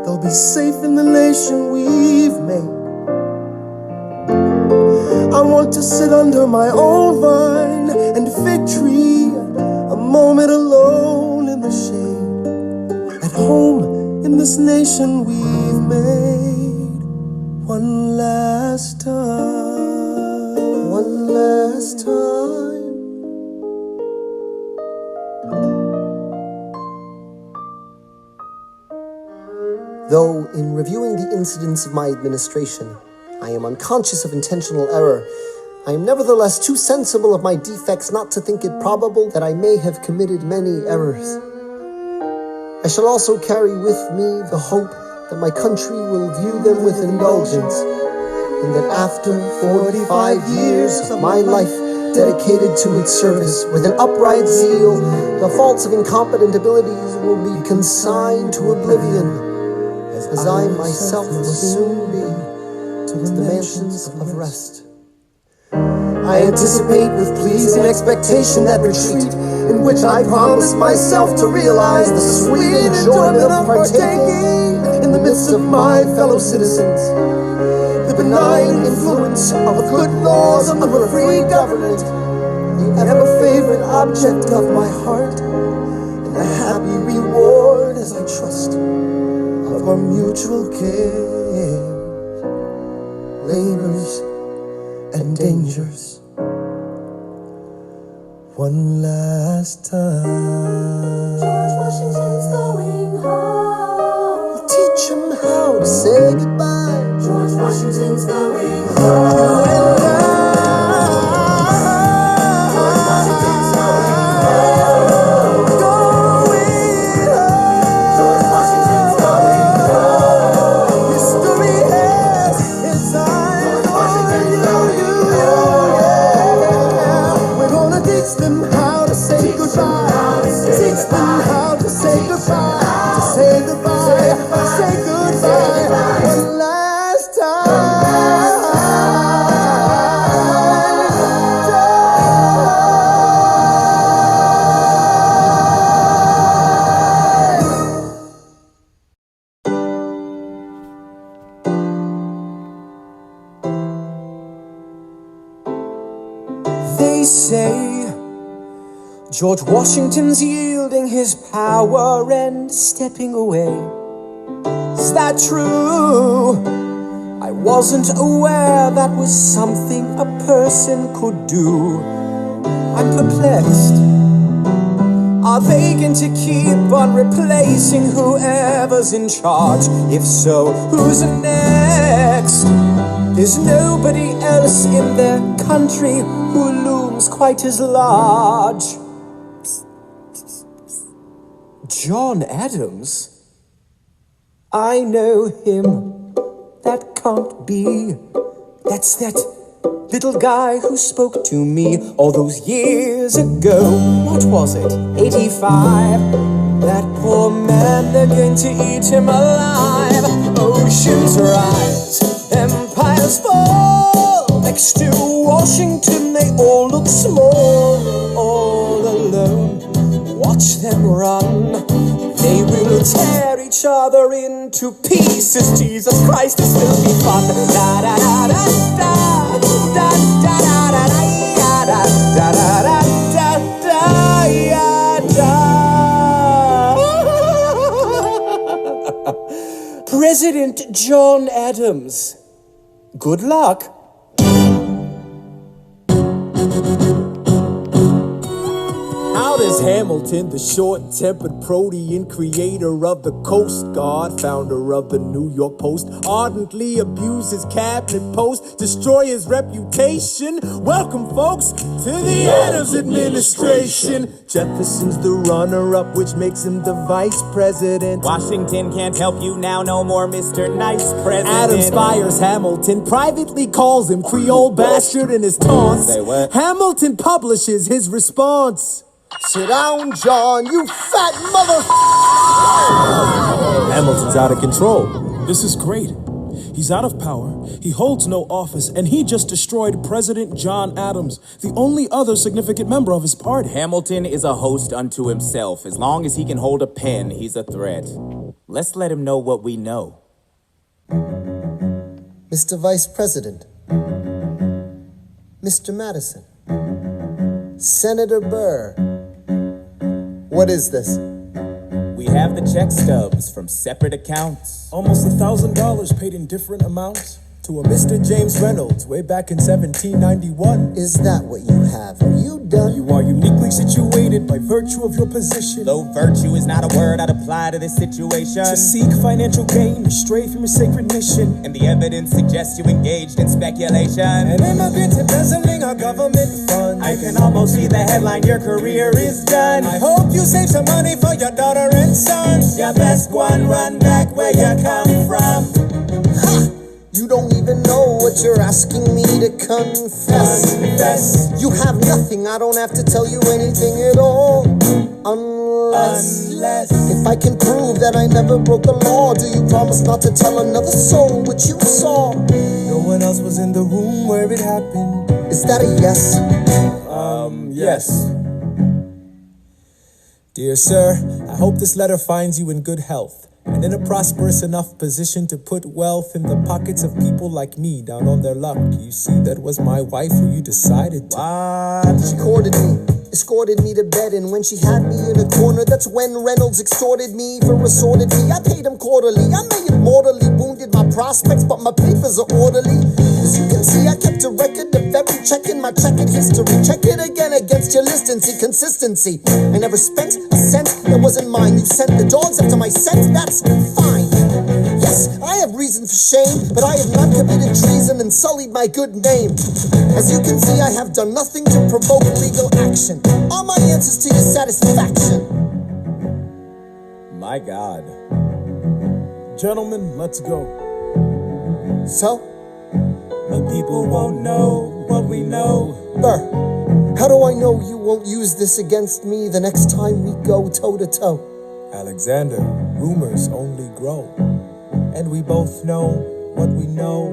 They'll be safe in the nation we've made. I want to sit under my own vine and fig tree, a moment alone in the shade, at home in this nation we've made. One last time, one last time. Though, in reviewing the incidents of my administration, I am unconscious of intentional error, I am nevertheless too sensible of my defects not to think it probable that I may have committed many errors. I shall also carry with me the hope that my country will view them with indulgence, and that after 45 years of my life dedicated to its service with an upright zeal, the faults of incompetent abilities will be consigned to oblivion, as I myself will soon be to the mansions of rest. I anticipate with pleasing expectation that retreat in which I promise myself to realize the sweet enjoyment of partaking in the midst of my fellow citizens, the benign influence of good laws of a free government, the ever-favorite object of my heart, and the happy reward, as I trust, of our mutual cares, labors, and dangers. One last time. George Washington's going home. We'll teach him how to say goodbye. George Washington's going home. They say George Washington's yielding his power and stepping away. Is that true? I wasn't aware that was something a person could do. I'm perplexed. Are they going to keep on replacing whoever's in charge? If so, who's next? There's nobody else in their country who looms quite as large. John Adams? I know him. That can't be. That's that little guy who spoke to me all those years ago. What was it? 85. That poor man, they're going to eat him alive. Oceans rise, empires fall. Next to Washington, they all look small, all alone. Watch them run. They will tear each other into pieces. Jesus Christ, this will be fun. Da da da da da da da da da da da da da da. President John Adams. Good luck. How does Hamilton, the short-tempered protean, creator of the Coast Guard, founder of the New York Post, ardently abuse his cabinet post, destroy his reputation? Welcome, folks, to the Adams administration. Jefferson's the runner-up, which makes him the vice president. Washington can't help you now, no more Mr. Nice President. Adams fires Hamilton, privately calls him Creole bastard in his taunts. Say what? Hamilton publishes his response. Sit down, John, you fat mother... Hamilton's out of control. This is great. He's out of power, he holds no office, and he just destroyed President John Adams, the only other significant member of his party. Hamilton is a host unto himself. As long as he can hold a pen, he's a threat. Let's let him know what we know. Mr. Vice President, Mr. Madison, Senator Burr, what is this? We have the check stubs from separate accounts. Almost $1,000 paid in different amounts. To a Mr. James Reynolds, way back in 1791. Is that what you have? Are you done? You are uniquely situated by virtue of your position. Though virtue is not a word I'd apply to this situation. To seek financial gain, astray from your sacred mission. And the evidence suggests you engaged in speculation. An immigrant embezzling our government funds. I can almost see the headline, your career is done. I hope you save some money for your daughter and sons. Your best one, run back where you come from. Ha! You don't even know what you're asking me to confess. You have nothing, I don't have to tell you anything at all. Unless if I can prove that I never broke the law, do you promise not to tell another soul what you saw? No one else was in the room where it happened. Is that a yes? Yes. Dear sir, I hope this letter finds you in good health and in a prosperous enough position to put wealth in the pockets of people like me down on their luck. You see, that was my wife who you decided to. She courted me, escorted me to bed, and when she had me in a corner, that's when Reynolds extorted me for a sordid fee. I paid him quarterly. I may have mortally wounded my prospects, but my papers are orderly. As you can see, I kept a record of every check in my checkered history. Check it again against your list and see consistency. I never spent a cent that wasn't mine. You sent the dogs after my scent, that's fine. Yes, I have reason for shame, but I have not committed treason and sullied my good name. As you can see, I have done nothing to provoke legal action. Are my answers to your satisfaction? My God. Gentlemen, let's go. So? The people won't know what we know. Burr, how do I know you won't use this against me the next time we go toe-to-toe? Alexander, rumors only grow, and we both know what we know.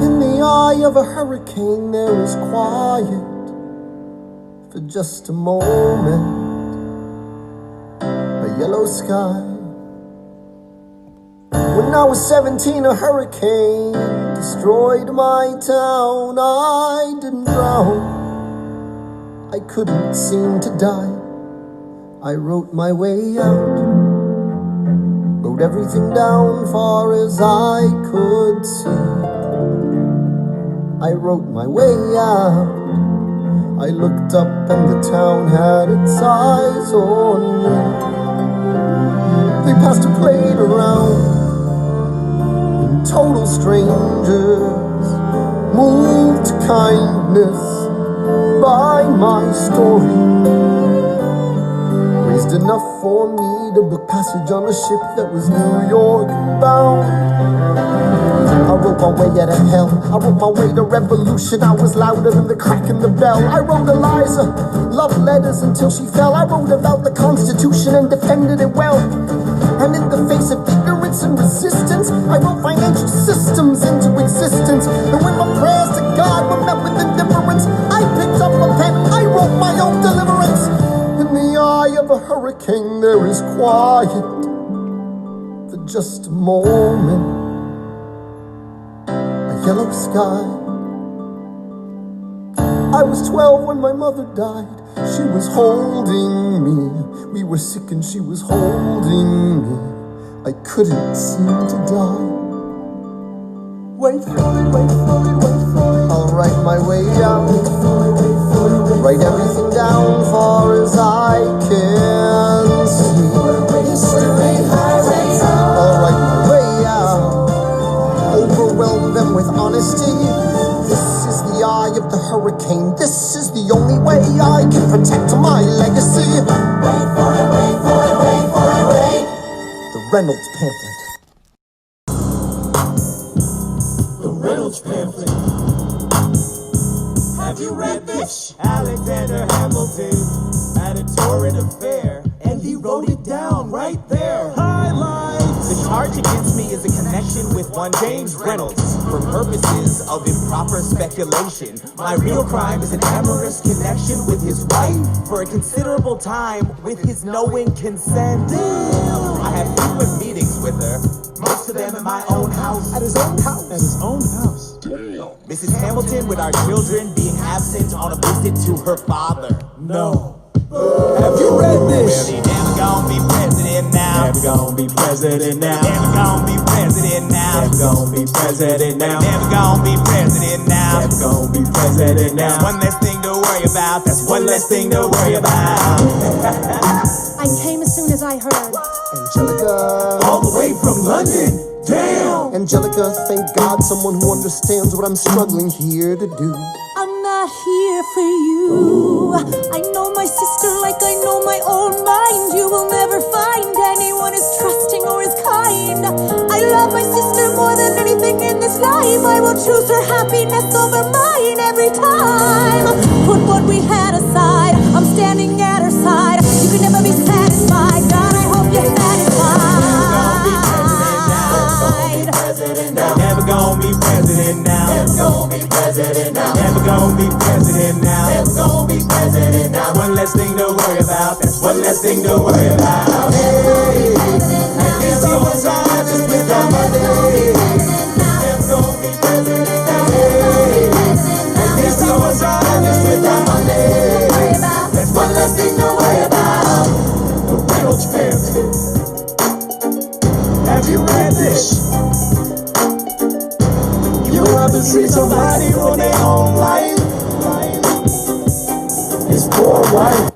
In the eye of a hurricane, there is quiet for just a moment. A yellow sky. When I was 17, a hurricane destroyed my town. I didn't drown, I couldn't seem to die. I wrote my way out, wrote everything down far as I could see. I wrote my way out. I looked up and the town had its eyes on me. They passed a plate around, and total strangers moved to kindness by my story. Raised enough for me to book passage on a ship that was New York bound. I wrote my way out of hell, I wrote my way to revolution. I was louder than the crack in the bell. I wrote Eliza love letters until she fell. I wrote about the Constitution and defended it well. And in the face of ignorance and resistance, I wrote financial systems into existence. And when my prayers to God were met with indifference, I picked up a pen, I wrote my own deliverance. In the eye of a hurricane, there is quiet for just a moment. Yellow sky. I was 12 when my mother died. She was holding me. We were sick and she was holding me. I couldn't seem to die. Wait for it, wait for it, wait for it. I'll write my way out. Write everything down far as I can see. I'll write my way out. Overwhelm them with honesty. This is the eye of the hurricane. This is the only way I can protect my legacy. Wait for it, wait for it, wait for it, wait. The Reynolds pamphlet. The Reynolds pamphlet. Have you read this? Alexander Hamilton at a torrent affair, and he wrote it down right there. Highlights. The charge against me is a connection with one James Reynolds for purposes of improper speculation. My real crime is an amorous connection with his wife for a considerable time with his knowing consent. I have frequent meetings with her. spoke to them in my own house. At his own house? At his own house. Mrs. Hamilton, with our children being absent on a visit to her father. No. Have you read this? Well, he never gonna be president now. Never gonna be president now. Never gonna be president now. Never gonna be president now. Never gonna be president now. Never gonna be president now. That's one less thing to worry about. That's one less thing to worry about. I came as soon as I heard. Angelica. All the way from London. Damn! Angelica, thank God, someone who understands what I'm struggling here to do. I'm not here for you. I know my sister like I know my own mind. You will never find anyone as trusting or as kind. I love my sister more than anything in this life. I will choose her happiness over mine every time. Put what we had aside. I'm standing at her side. You can never be satisfied. God, I hope you're satisfied. Never gonna be president now. Never gonna be president now. Never gonna be president now. Never gonna be president now. One less thing to worry about. That's one less thing to worry about. Hey, I guess he was honest with our money. Never gonna be president now. Hey, I guess he was honest with our money. That's one less thing to worry about. The Reynolds family. Have you read this? You rather see somebody on their own life. His poor wife.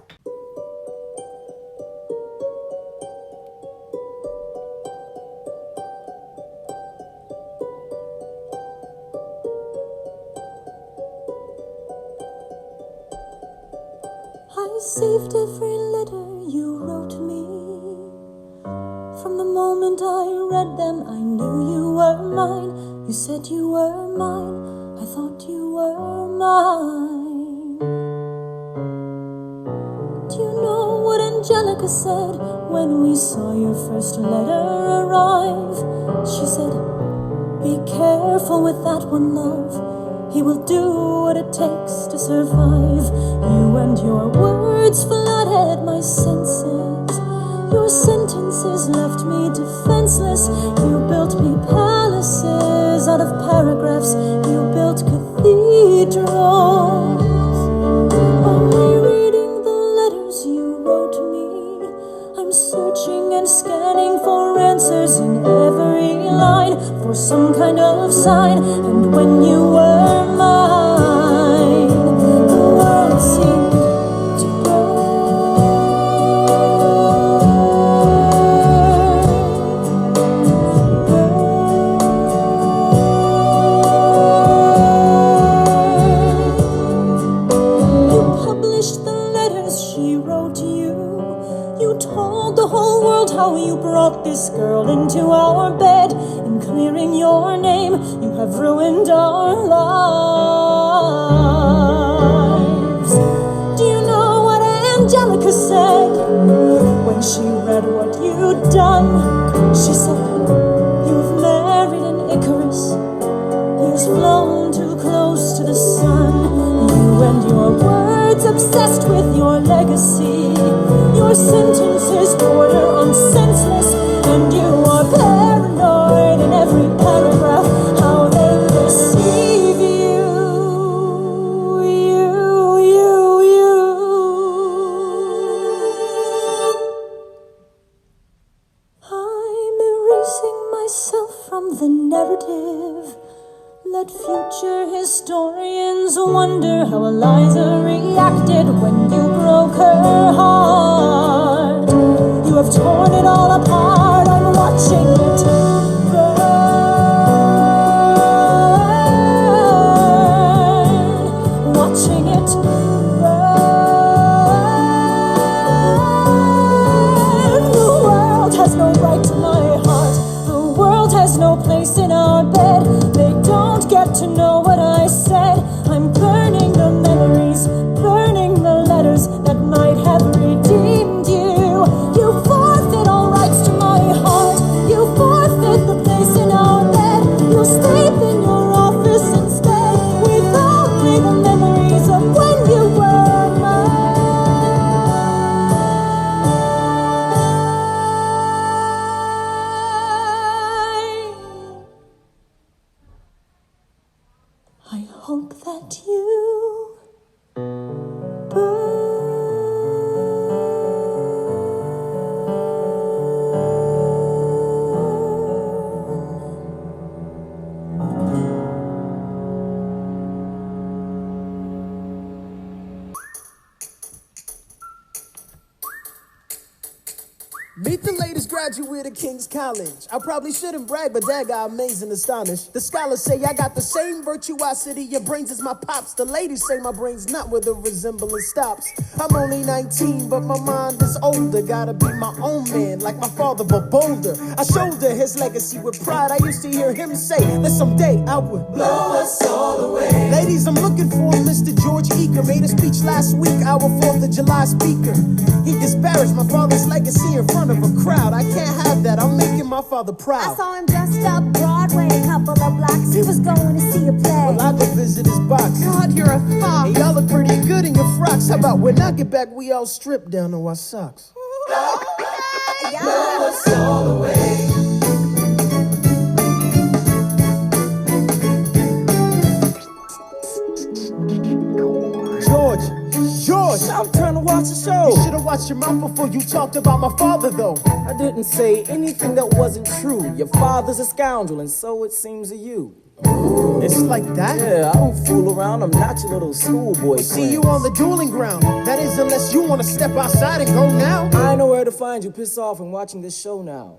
I saved every letter you wrote me. From the moment I read them, I knew you were mine. You said you were mine, I thought you were mine. Do you know what Angelica said when we saw your first letter arrive? She said, be careful with that one, love. He will do what it takes to survive. You and your words flooded my senses. Your sentences left me defenseless. You built me palaces out of paragraphs. You built cathedrals. Only reading the letters you wrote me, I'm searching and scanning for answers in every line, for some kind of sign. And when you were mine, the world seemed to grow. How you brought this girl into our bed. In clearing your name, you have ruined our lives. Do you know what Angelica said when she read what you'd done? She said, you've married an Icarus. He's flown too close to the sun. You and your words obsessed with your legacy. Your sentences border on senseless, and you are paranoid in every paragraph. How they deceive you. I'm erasing myself from the narrative. Let future historians wonder how Eliza reacted when you broke her heart. You have torn it all apart. I'm watching it burn. Watching it burn. The world has no right to my heart. The world has no place in our bed. They don't get to know what I said. I'm burning the memories, burning the letters that might have redeemed you. You forfeit all rights to my heart. You that you burn. Meet the latest graduate of King's College. I probably shouldn't brag, but Dad got amazed and astonished. The scholars say I got the same virtuosity. Your brains is my pops. The ladies say my brain's not where the resemblance stops. I'm only 19, but my mind is older. Gotta be my own man, like my father, but bolder. I shoulder his legacy with pride. I used to hear him say that someday I would blow us all away. Ladies, I'm looking for Mr. George Eaker. Made a speech last week, our 4th of July speaker. He disparaged my father's legacy in front of a crowd. I can't have that. I'm making my father proud. I saw him dressed up Broadway, a couple of blocks. He was going to see a play. Well, I go visit his box. God, you're a fox. Hey, y'all look pretty good in your frocks. How about when I get back, we all strip down to our socks? Blow us all away. George, I'm trying to watch the show. You should have watched your mouth before you talked about my father, though. I didn't say anything that wasn't true. Your father's a scoundrel, and so it seems to you. It's like that? Yeah, I don't fool around. I'm not your little schoolboy. See you on the dueling ground. That is, unless you want to step outside and go now. I know where to find you. Piss off and watching this show now.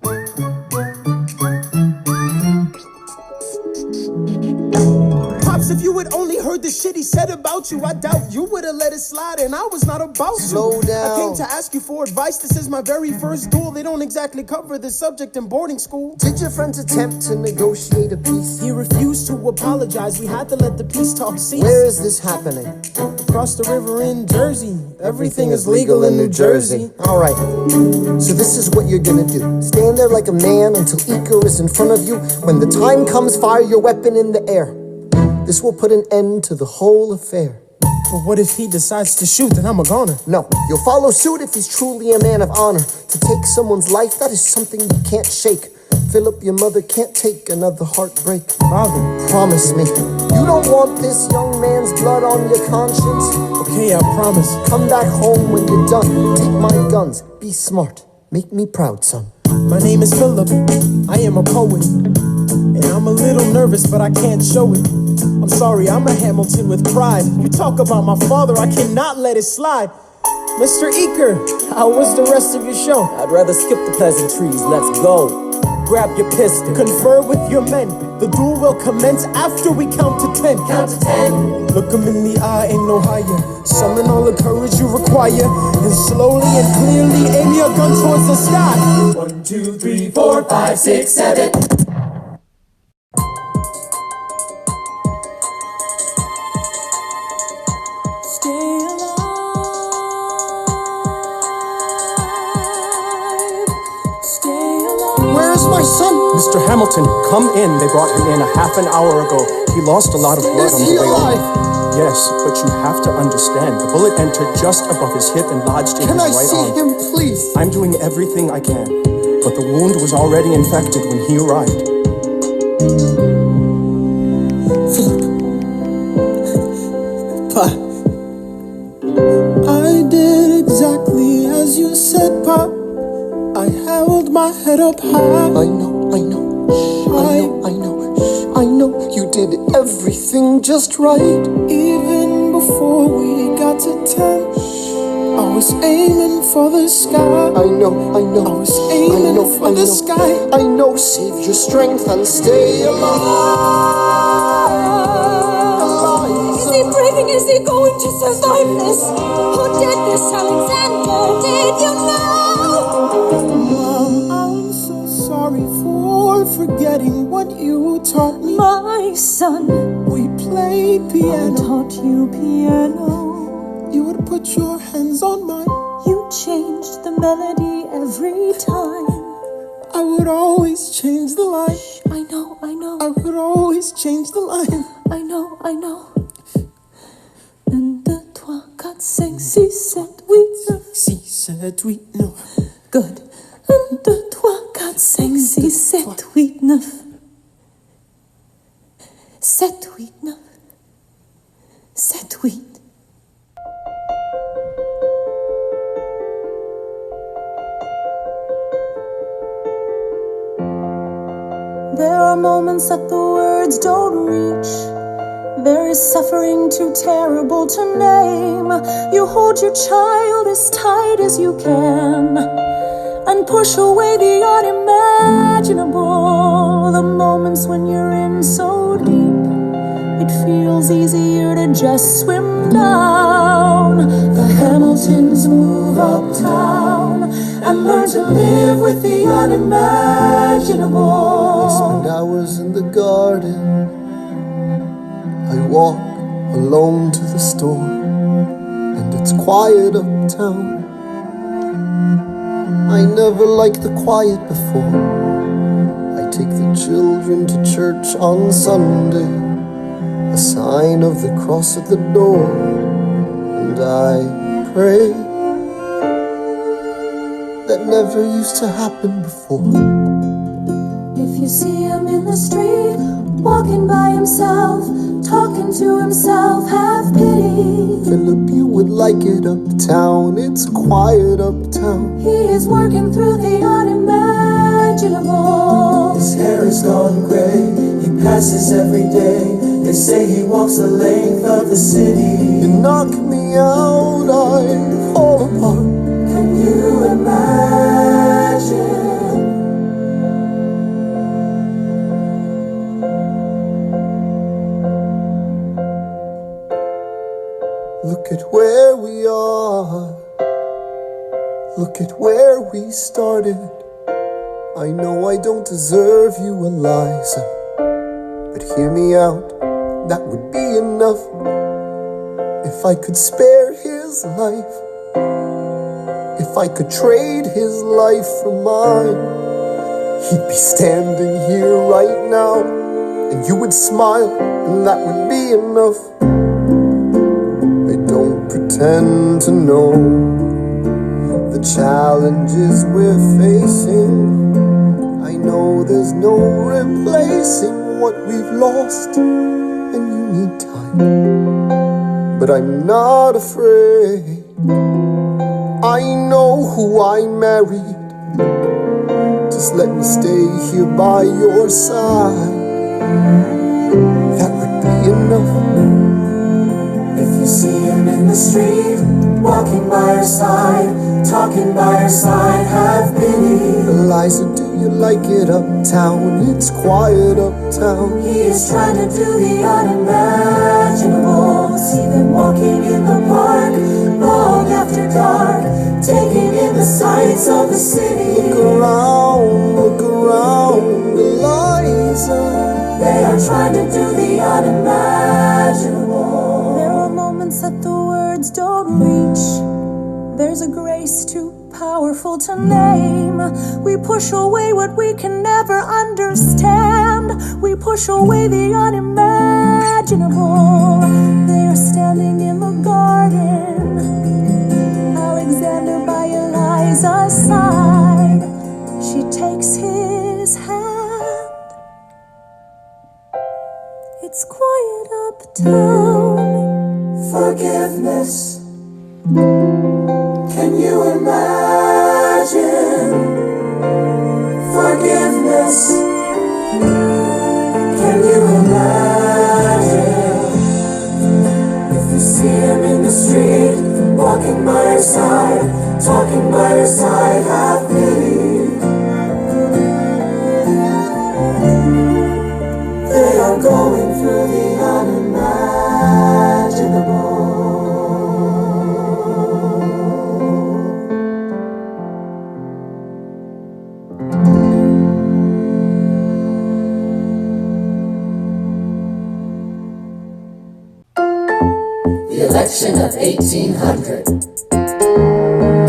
Pops, if you had only heard the shit he said about you, I doubt you would have let it slide, and I was not about to. Slow down. I came to ask you for advice. This is my very first duel. They don't exactly cover this subject in boarding school. Did your friends attempt to negotiate a peace? He refused to apologize. We had to let the peace talk cease. Where is this happening? Across the river in Jersey. Everything is legal in New Jersey. All right, so this is what you're gonna do. Stand there like a man until Iker is in front of you. When the time comes, fire your weapon in the air. This will put an end to the whole affair. But what if he decides to shoot? Then I'm a goner. No, you'll follow suit if he's truly a man of honor. To take someone's life, that is something you can't shake. Philip, your mother can't take another heartbreak. Father, promise me, you don't want this young man's blood on your conscience. Okay, I promise. Come back home when you're done. Take my guns. Be smart. Make me proud, son. My name is Philip. I am a poet. And I'm a little nervous, but I can't show it. I'm sorry, I'm a Hamilton with pride. You talk about my father, I cannot let it slide. Mr. Eaker, how was the rest of your show? I'd rather skip the pleasantries. Let's go. Grab your pistol. Confer with your men. The duel will commence after we count to 10. Count to 10. Look him in the eye, ain't no higher. Summon all the courage you require. And slowly and clearly aim your gun towards the sky. 1, 2, 3, 4, 5, 6, 7. My son! Mr. Hamilton, come in. They brought him in a half an hour ago. He lost a lot of blood on the way alive? Yes, but you have to understand. The bullet entered just above his hip and lodged in his right arm. Can I see him, please? I'm doing everything I can, but the wound was already infected when he arrived. Pop, I did exactly as you said, Pop. I held my head up high. I know. I know you did everything just right. Even before we got to 10, I was aiming for the sky. I know. I was aiming for the sky. I know, save your strength and stay alive. Is he breathing? Is he going to survive this? Who did this, Alexander? Did you know? Mom, I'm so sorry for forgetting what you taught me. My son, we played piano. I taught you piano. You would put your hands on mine. You changed the melody every time. I would always change the line. I know. I would always change the line. I know. 1, 2, 3, 4, 5, 6, 7, 8, 9. 6, 7, 8, 9. Good. 1, 2, 3, 4, 5, 6, 7, 8, 9. 7, 8, 9. sweet. There are moments that the words don't reach. There is suffering too terrible to name. You hold your child as tight as you can and push away the unimaginable. The moments when you're in so deep, it feels easier to just swim down. The Hamiltons move uptown and learn to live with the unimaginable. I spend hours in the garden. I walk alone to the store, and it's quiet uptown. I never liked the quiet before. I take the children to church on Sunday, a sign of the cross at the door, and I pray. That never used to happen before. If you see him in the street, walking by himself, talking to himself, have pity. Philip, you would like it uptown. It's quiet uptown. He is working through the unimaginable. His hair is gone gray. He passes every day. They say he walks the length of the city. You knock me out, I fall apart. Can you imagine? Look at where we are. Look at where we started. I know I don't deserve you, Eliza, but hear me out, that would be enough. If I could spare his life, if I could trade his life for mine, he'd be standing here right now, and you would smile, and that would be enough. I don't pretend to know the challenges we're facing. I know there's no replacing what we've lost, and you need time. But I'm not afraid. I know who I married. Just let me stay here by your side. That would be enough. If you see him in the street, walking by your side, talking by your side, have pity. Eliza, do you like it uptown? It's quiet uptown. He is trying to do the unimaginable. See them walking in the park, long after dark, taking in the sights of the city. Look around, Eliza. They are trying to do the unimaginable. There are moments that the words don't reach. There's a grace too powerful to name. We push away what we can never understand. We push away the unimaginable. They are standing in the garden, Alexander by Eliza's side. She takes his hand. It's quiet uptown. Forgiveness. Can you imagine? Forgiveness. Can you imagine? If you see him in the street, walking by your side, talking by your side, have pity. They are going through the unimaginable. The election of 1800.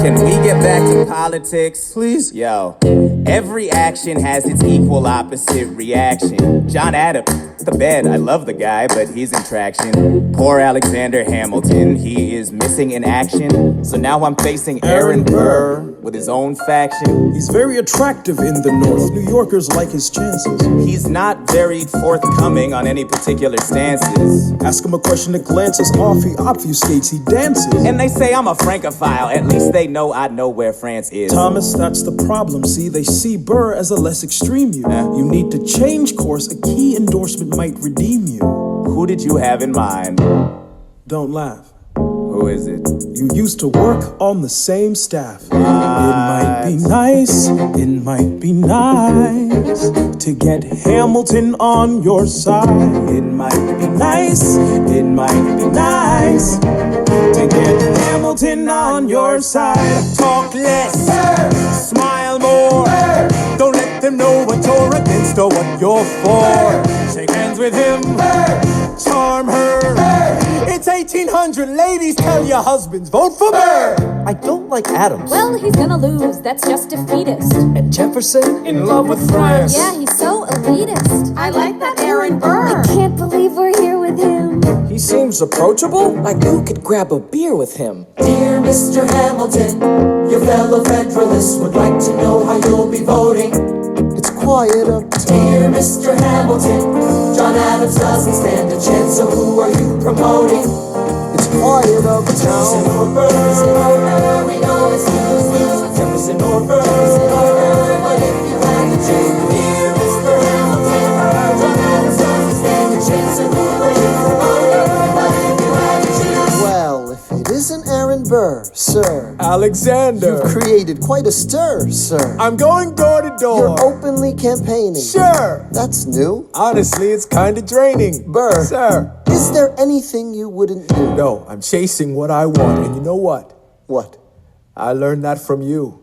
Can we get back to politics? Please. Yo, every action has its equal opposite reaction. John Adams, the bed, I love the guy, but he's in traction. Poor Alexander Hamilton, he is missing in action. So now I'm facing Aaron Burr with his own faction. He's very attractive in the North. New Yorkers like his chances. He's not very forthcoming on any particular stances. Ask him a question that glances off, he obfuscates, he dances. And they say I'm a Francophile, at least they know I know where France is. Thomas, that's the problem, see, they see Burr as a less extreme you. You need to change course, a key endorsement might redeem you. Who did you have in mind? Don't laugh. Who is it? You used to work on the same staff. It might be nice, it might be nice to get Hamilton on your side. It might be nice, it might be nice to get Hamilton on your side. Talk less, smile more. Don't let them know what you're against or what you're for. Shake hands with him, charm her. It's 1800, ladies, tell your husbands, vote for Burr. I don't like Adams. Well, he's gonna lose, that's just defeatist. And Jefferson? In love with France. Yeah, he's so elitist. I like that Aaron Burr. I can't believe we're here with him. He seems approachable, like you could grab a beer with him. Dear Mr. Hamilton, your fellow Federalists would like to know how you'll be voting. It's quiet up. Dear Mr. Hamilton, John Adams doesn't stand a chance, so who are you promoting? It's quiet uptown. Jefferson or Burr, we know it's lose-lose. Jefferson or Burr, but if you had to choose, dear Mr. Hamilton, John Adams doesn't stand a chance, so who are you promoting? But if you had to choose, Well, if it isn't Aaron Burr, sir. Alexander. You've created quite a stir, sir. I'm going door to door. You're openly campaigning. Sure. That's new. Honestly, it's kind of draining. Burr. Sir. Is there anything you wouldn't do? No, I'm chasing what I want. And you know what? What? I learned that from you.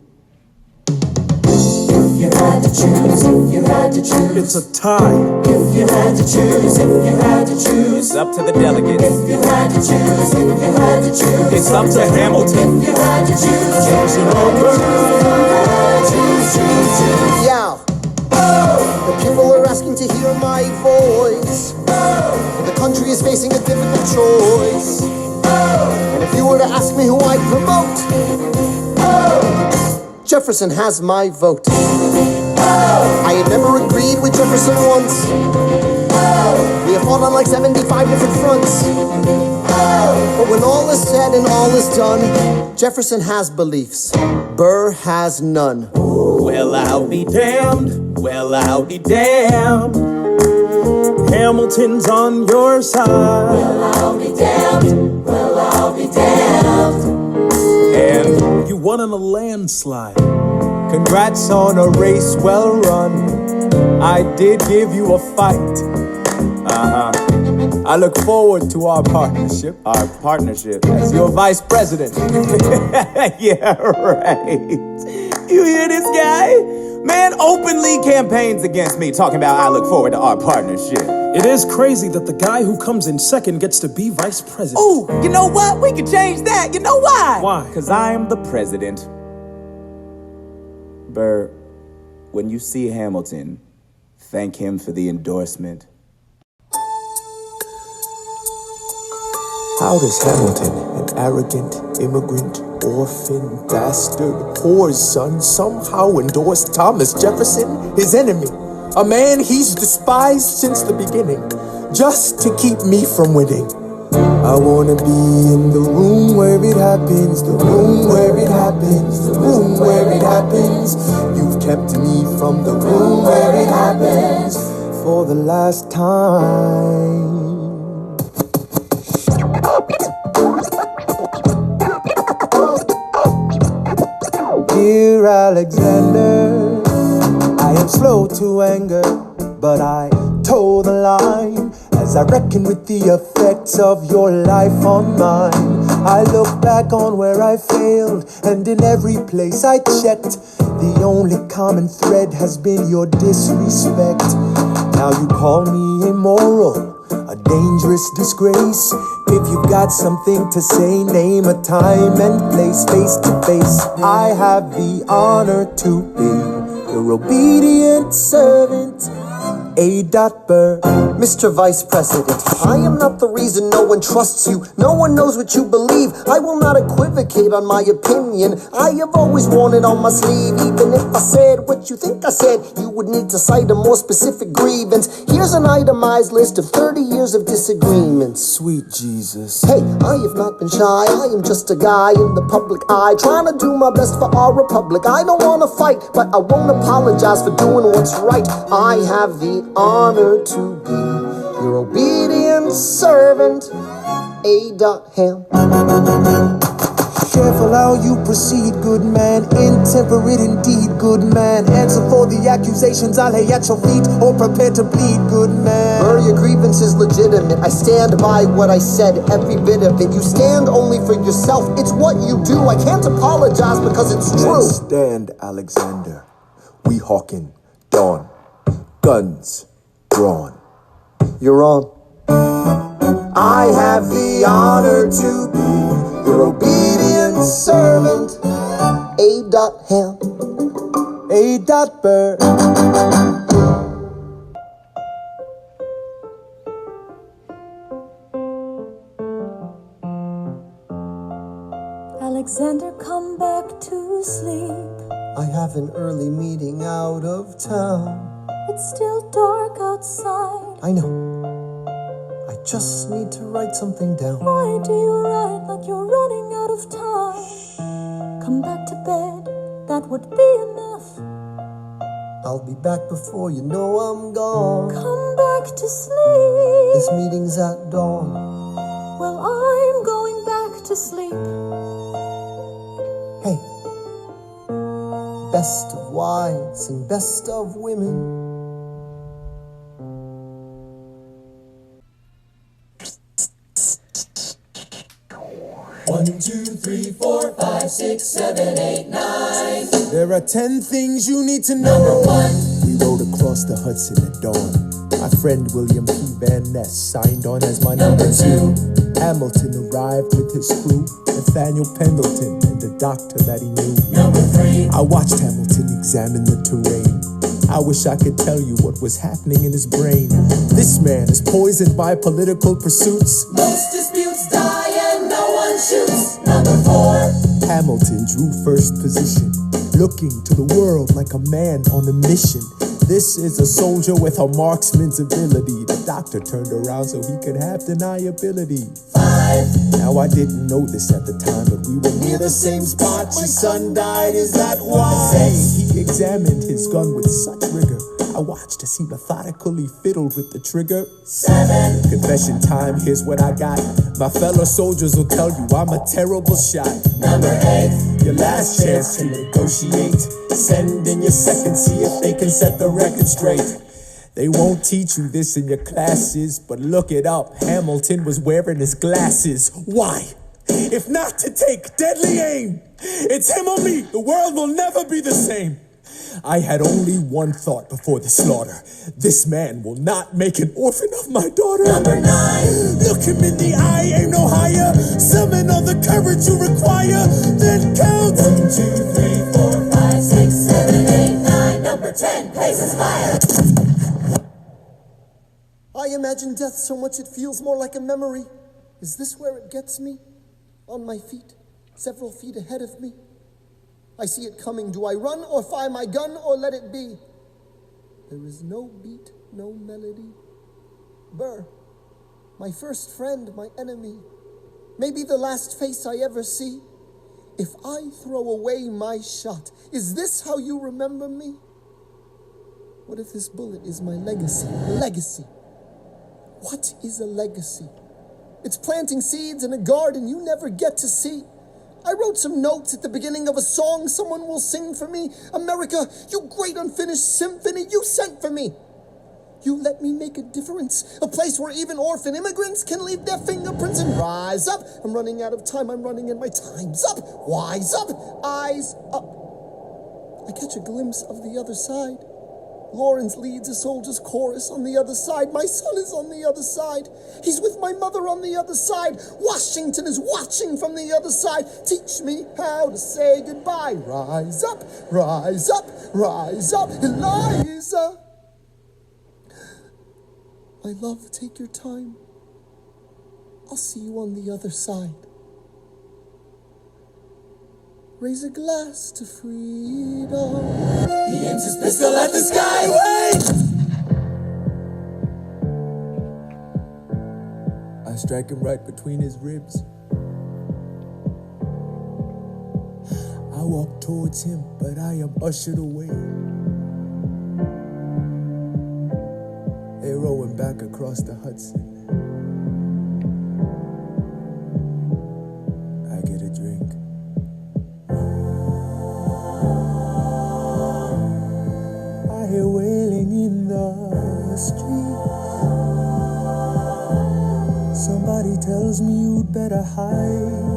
if you had to choose, if you had to choose. It's a tie. If you had to choose, if you had to choose. It's up to the delegates. If you had to choose, if you had to choose. It's up to Hamilton. If you had to choose, Jefferson or Burr. Choose. Yeah. The people are asking to hear my voice. The country is facing a difficult choice. And if you were to ask me who I'd promote, Jefferson has my vote. I had never agreed with Jefferson once. We have fought on like 75 different fronts. But when all is said and all is done, Jefferson has beliefs. Burr has none. Well, I'll be damned. Well, I'll be damned. Hamilton's on your side. Well, I'll be damned. Well, I'll be damned. And you won in a landslide. Congrats on a race well run. I did give you a fight. I look forward to our partnership. Our partnership. As your vice president. Yeah, right. You hear this guy? Man openly campaigns against me, talking about I look forward to our partnership. It is crazy that the guy who comes in second gets to be vice president. Ooh, you know what? We could change that. You know why? Why? Because I'm the president. Burr, when you see Hamilton, thank him for the endorsement. How does Hamilton, an arrogant immigrant, orphan, bastard, poor son, somehow endorse Thomas Jefferson, his enemy, a man he's despised since the beginning, just to keep me from winning? I wanna be in the room where it happens, the room where it happens, the room where it happens. You've kept me from the room where it happens for the last time. Dear Alexander, I am slow to anger, but I toe the line as I reckon with the effects of your life on mine. I look back on where I failed, and in every place I checked, the only common thread has been your disrespect. Now you call me immoral, a dangerous disgrace. If you've got something to say, name a time and place, face to face. I have the honor to be your obedient servant. A. Burr. Mr. Vice President, I am not the reason no one trusts you. No one knows what you believe. I will not equivocate on my opinion. I have always worn it on my sleeve. Even if I said what you think I said, you would need to cite a more specific grievance. Here's an itemized list of 30 years of disagreements. Sweet Jesus. Hey, I have not been shy. I am just a guy in the public eye, trying to do my best for our republic. I don't want to fight, but I won't apologize for doing what's right. I have the honor to be your obedient servant, Abraham. Careful how you proceed, good man. Intemperate indeed, good man. Answer for the accusations I'll lay at your feet, or prepare to bleed, good man. Your grievance is legitimate. I stand by what I said, every bit of it. You stand only for yourself. It's what you do. I can't apologize because it's true. Let's stand, Alexander. We hawking dawn. Guns drawn. You're on. I have the honor to be your obedient servant, Abraham. A. Burr. Alexander, come back to sleep. I have an early meeting out of town. It's still dark outside. I know. I just need to write something down. Why do you write like you're running out of time? Come back to bed, that would be enough. I'll be back before you know I'm gone. Come back to sleep. This meeting's at dawn. Well, I'm going back to sleep. Hey, best of wives and best of women. One, two, three, four, five, 6, 7, 8, 9. There are 10 things you need to know. Number 1. We rode across the Hudson at dawn. My friend William P. Van Ness signed on as my number 2. Hamilton arrived with his crew, Nathaniel Pendleton and the doctor that he knew. Number 3. I watched Hamilton examine the terrain. I wish I could tell you what was happening in his brain. This man is poisoned by political pursuits. Most disputes die and no one shoots. Number 4. Hamilton drew first position, looking to the world like a man on a mission. This is a soldier with a marksman's ability. The doctor turned around so he could have deniability. 5. Now I didn't know this at the time, but we were near the same spot. My son died, is that why? He examined his gun with such rigor. I watched as he methodically fiddled with the trigger. 7. Confession time, here's what I got. My fellow soldiers will tell you I'm a terrible shot. Number 8. Your last chance to negotiate. Send in your second, see if they can set the record straight. They won't teach you this in your classes, but look it up. Hamilton was wearing his glasses. Why? If not to take deadly aim. It's him or me. The world will never be the same. I had only one thought before the slaughter. This man will not make an orphan of my daughter. Number 9. Look him in the eye, aim no higher. Summon all the courage you require. Then count. 1, 2, 3, 4, 5, 6, 7, 8, 9. Number 10. Places fire. I imagine death so much it feels more like a memory. Is this where it gets me? On my feet, several feet ahead of me. I see it coming. Do I run or fire my gun or let it be? There is no beat, no melody. Burr, my first friend, my enemy. Maybe the last face I ever see. If I throw away my shot, is this how you remember me? What if this bullet is my legacy? Legacy. What is a legacy? It's planting seeds in a garden you never get to see. I wrote some notes at the beginning of a song someone will sing for me. America, you great unfinished symphony you sent for me. You let me make a difference, a place where even orphan immigrants can leave their fingerprints and rise up. I'm running out of time, I'm running and my time's up. Wise up, eyes up. I catch a glimpse of the other side. Lawrence leads a soldier's chorus on the other side. My son is on the other side. He's with my mother on the other side. Washington is watching from the other side. Teach me how to say goodbye. Rise up, rise up, rise up, Eliza. My love, take your time. I'll see you on the other side. Raise a glass to freedom. He aims his pistol at the sky. Wait! I strike him right between his ribs. I walk towards him, but I am ushered away. They row him back across the Hudson. I get a drink. I hear wailing in the street. Somebody tells me you'd better hide.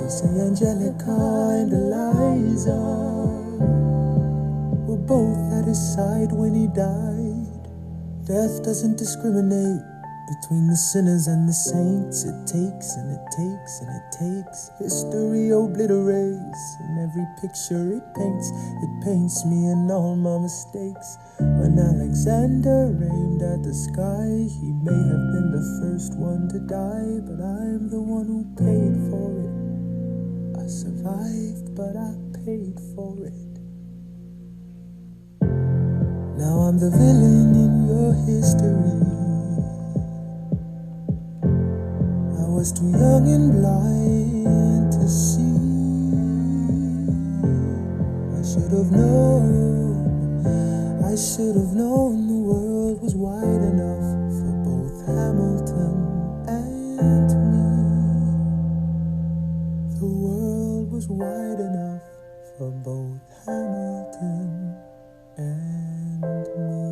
They say Angelica and Eliza were both at his side when he died. Death doesn't discriminate between the sinners and the saints. It takes and it takes and it takes. History obliterates, and every picture it paints me and all my mistakes. When Alexander aimed at the sky, he may have been the first one to die, but I'm the one who paid for it. I survived, but I paid for it. Now I'm the villain in your history. I was too young and blind to see. I should have known the world was wide enough for both Hamilton and me. The world was wide enough for both Hamilton and me.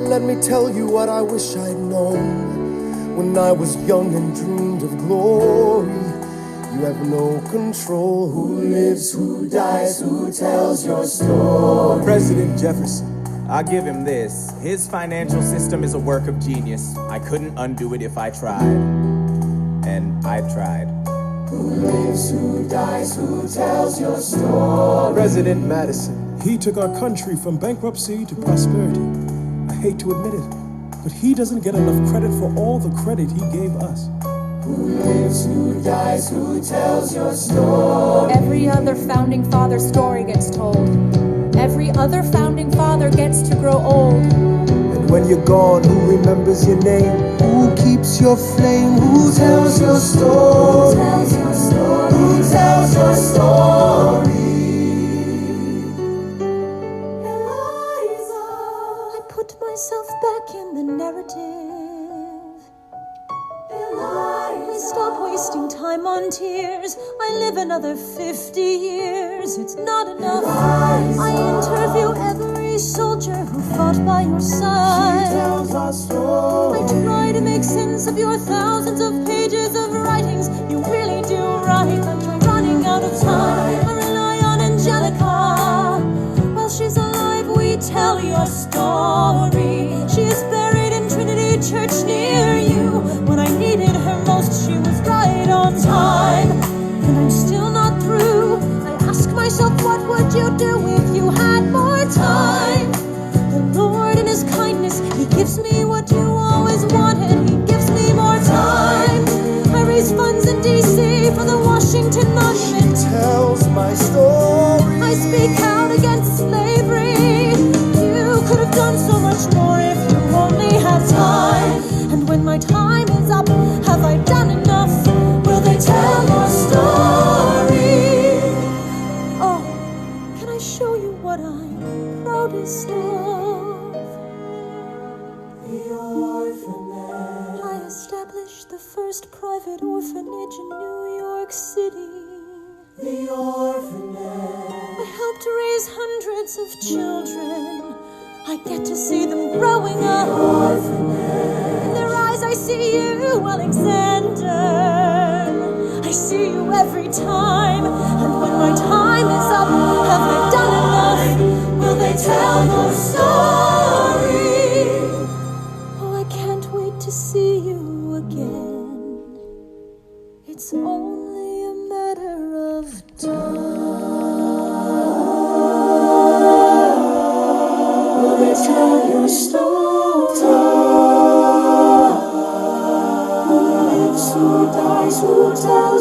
Let me tell you what I wish I'd known when I was young and dreamed of glory. You have no control. Who lives, who dies, who tells your story? President Jefferson, I'll give him this. His financial system is a work of genius. I couldn't undo it if I tried. And I tried. Who lives, who dies, who tells your story? President Madison. He took our country from bankruptcy to prosperity. I hate to admit it, but he doesn't get enough credit for all the credit he gave us. Who lives, who dies, who tells your story? Every other founding father story gets told. Every other founding father gets to grow old. And when you're gone, who remembers your name? Who keeps your flame? Who tells your story? Who tells your story? Who tells your story? I put myself back in the narrative. I stop wasting time on tears. I live another 50 years. It's not enough. I interview every soldier who fought by your side. She tells our story. I try to make sense of your thousands of pages of writings. You really do write, but you're running out of time. I rely on Angelica. While she's alive, we tell your story. She is buried in Trinity Church near you. When I needed her most, she was right on time. And I'm still not through. I ask myself, what would you do if you had more time? The Lord in His kindness, He gives me what you always wanted. He gives me more time. I raise funds in D.C. for the Washington Monument. She tells my story. I speak out against slavery. You could have done so much more if you only had time. And when my time is up, have I done enough? Will they tell your story? Oh, can I show you what I'm proudest of? The orphanage. I established the first private orphanage in New York City. The orphanage. I helped raise hundreds of children. I get to see them growing up. In their eyes I see you, Alexander. I see you every time. And when my time is up, have I done enough? Will they tell your story? Oh, I can't wait to see you again. It's only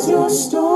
your story.